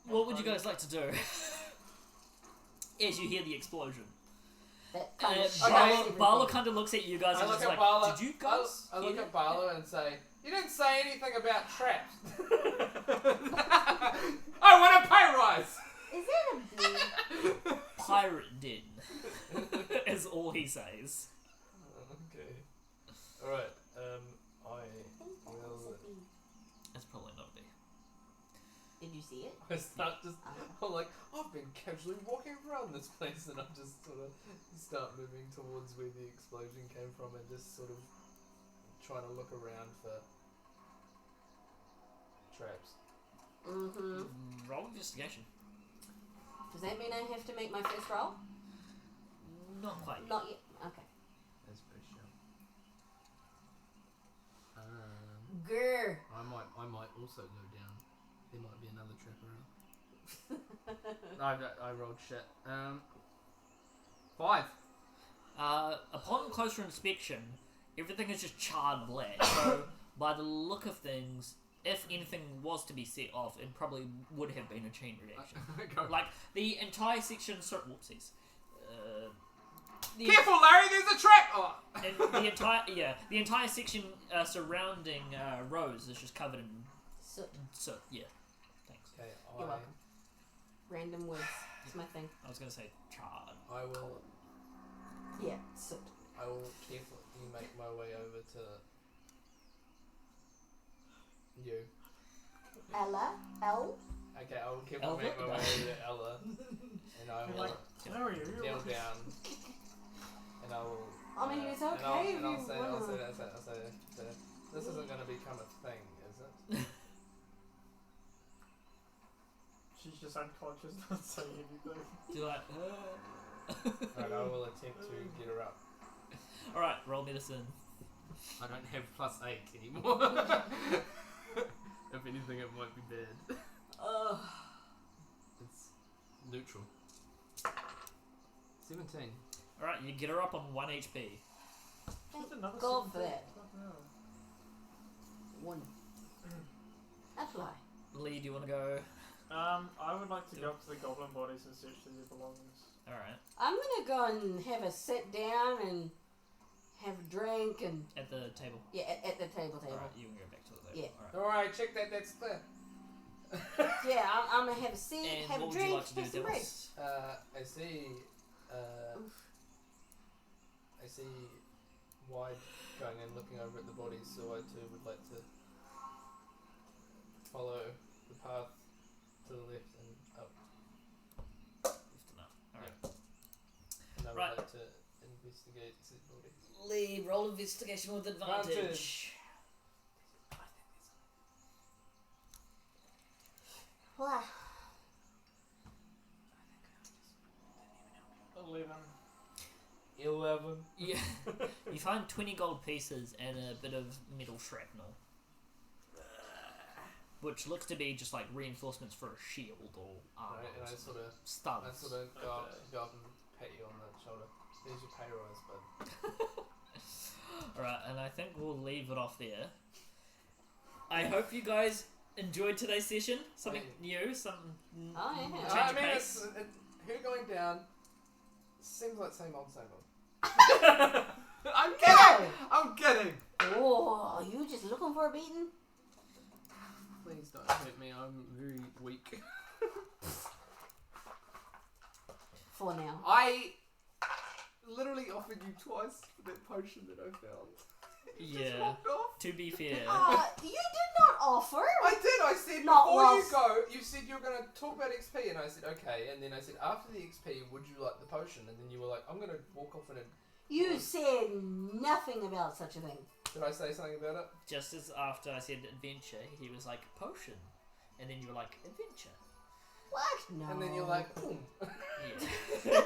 what would you guys like to do? As you hear the explosion. that kind of Barlow kind of looks at you guys I and look just at like, Barlow. did you guys I look hear at Barlow and say, "You didn't say anything about traps." I want a pay rise. Is that a bee? Pirate din? Is all he says. Okay. All right. I will. It's probably not a bee. Did you see it? I start just. I'm like, I've been casually walking around this place, and I just sort of start moving towards where the explosion came from, and just sort of trying to look around for traps. Mm-hmm. Roll investigation. Does that mean I have to make my first roll? Not quite. Not yet. Okay. That's pretty sure. Grr. I might also go down. There might be another trap around. I rolled shit. 5. Upon closer inspection, everything is just charred black. So, by the look of things, if anything was to be set off, it probably would have been a chain reaction. Like the entire section. Whoopsies. Careful, Larry! There's a trap. Oh. And the entire section surrounding Rose is just covered in Soot. soot. Yeah. Thanks. Okay, You're welcome. Random words. It's my thing. I was gonna say charred. I will. Yeah, soot. I will carefully make my way over to you. Ella? L? Okay, I will carefully make my way over to Ella, and I will Larry, kneel down, and I will. I mean, it's and okay if I'll you say, wanna. I'll say, this isn't going to become a thing, is it? she's just unconscious, not saying anything. You're like, Alright, I will attempt to get her up. Alright, roll medicine. I don't have +8 anymore. If anything, it might be bad. It's neutral. 17. Alright, you get her up on 1 HP. What's another Go second for thing? that. Fucking hell. 1. Apply. Lee, do you want to go? I would like to go up to the goblin bodies and search for their belongings. Alright. I'm gonna go and have a sit down and have a drink and At the table. yeah, at the table. Alright, you can go back to the table. Yeah. Alright. Alright, check that, that's clear. Yeah, I'm gonna have a seat, And have what a would drink, you like to do, have some bread. Devils? I see. I see Wide going and looking over at the bodies, so I too would like to follow the path to the left and up. Left and up. Alright. And I would Right. like to investigate said body. Lee, roll investigation with advantage. What? 11. Yeah. You find 20 gold pieces and a bit of metal shrapnel. Which looks to be just like reinforcements for a shield or armor. Right, and I sort of stuff. go up and pat you on the shoulder. There's your pay rise, bud. Alright, and I think we'll leave it off there. I hope you guys enjoyed today's session. Something new, something Oh, yeah. change I of mean, pace. her going down seems like same old, same old. I'm kidding! I'm kidding! Oh, you just looking for a beating? Please don't hurt me, I'm very weak. For now. I literally offered you twice for that potion that I found. You just Yeah. walked off. To be fair. You did not offer. I did, I said Not before you whilst- go, you said you were going to talk about XP, and I said okay, and then I said after the XP, would you like the potion? And then you were like, I'm going to walk off in a... You said nothing about such a thing. Did I say something about it? Just as after I said adventure, he was like, potion. And then you were like, adventure. What? No. And then you're like, boom. Yeah.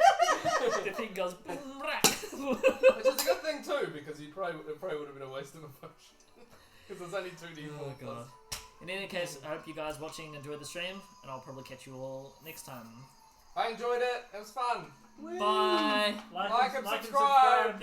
The thing goes boom, rack. Which is a good thing too, because it probably would have been a waste of a potion. Because there's only 2d4. Oh god. In any case, I hope you guys watching enjoyed the stream, and I'll probably catch you all next time. I enjoyed it. It was fun. Bye. Like and subscribe.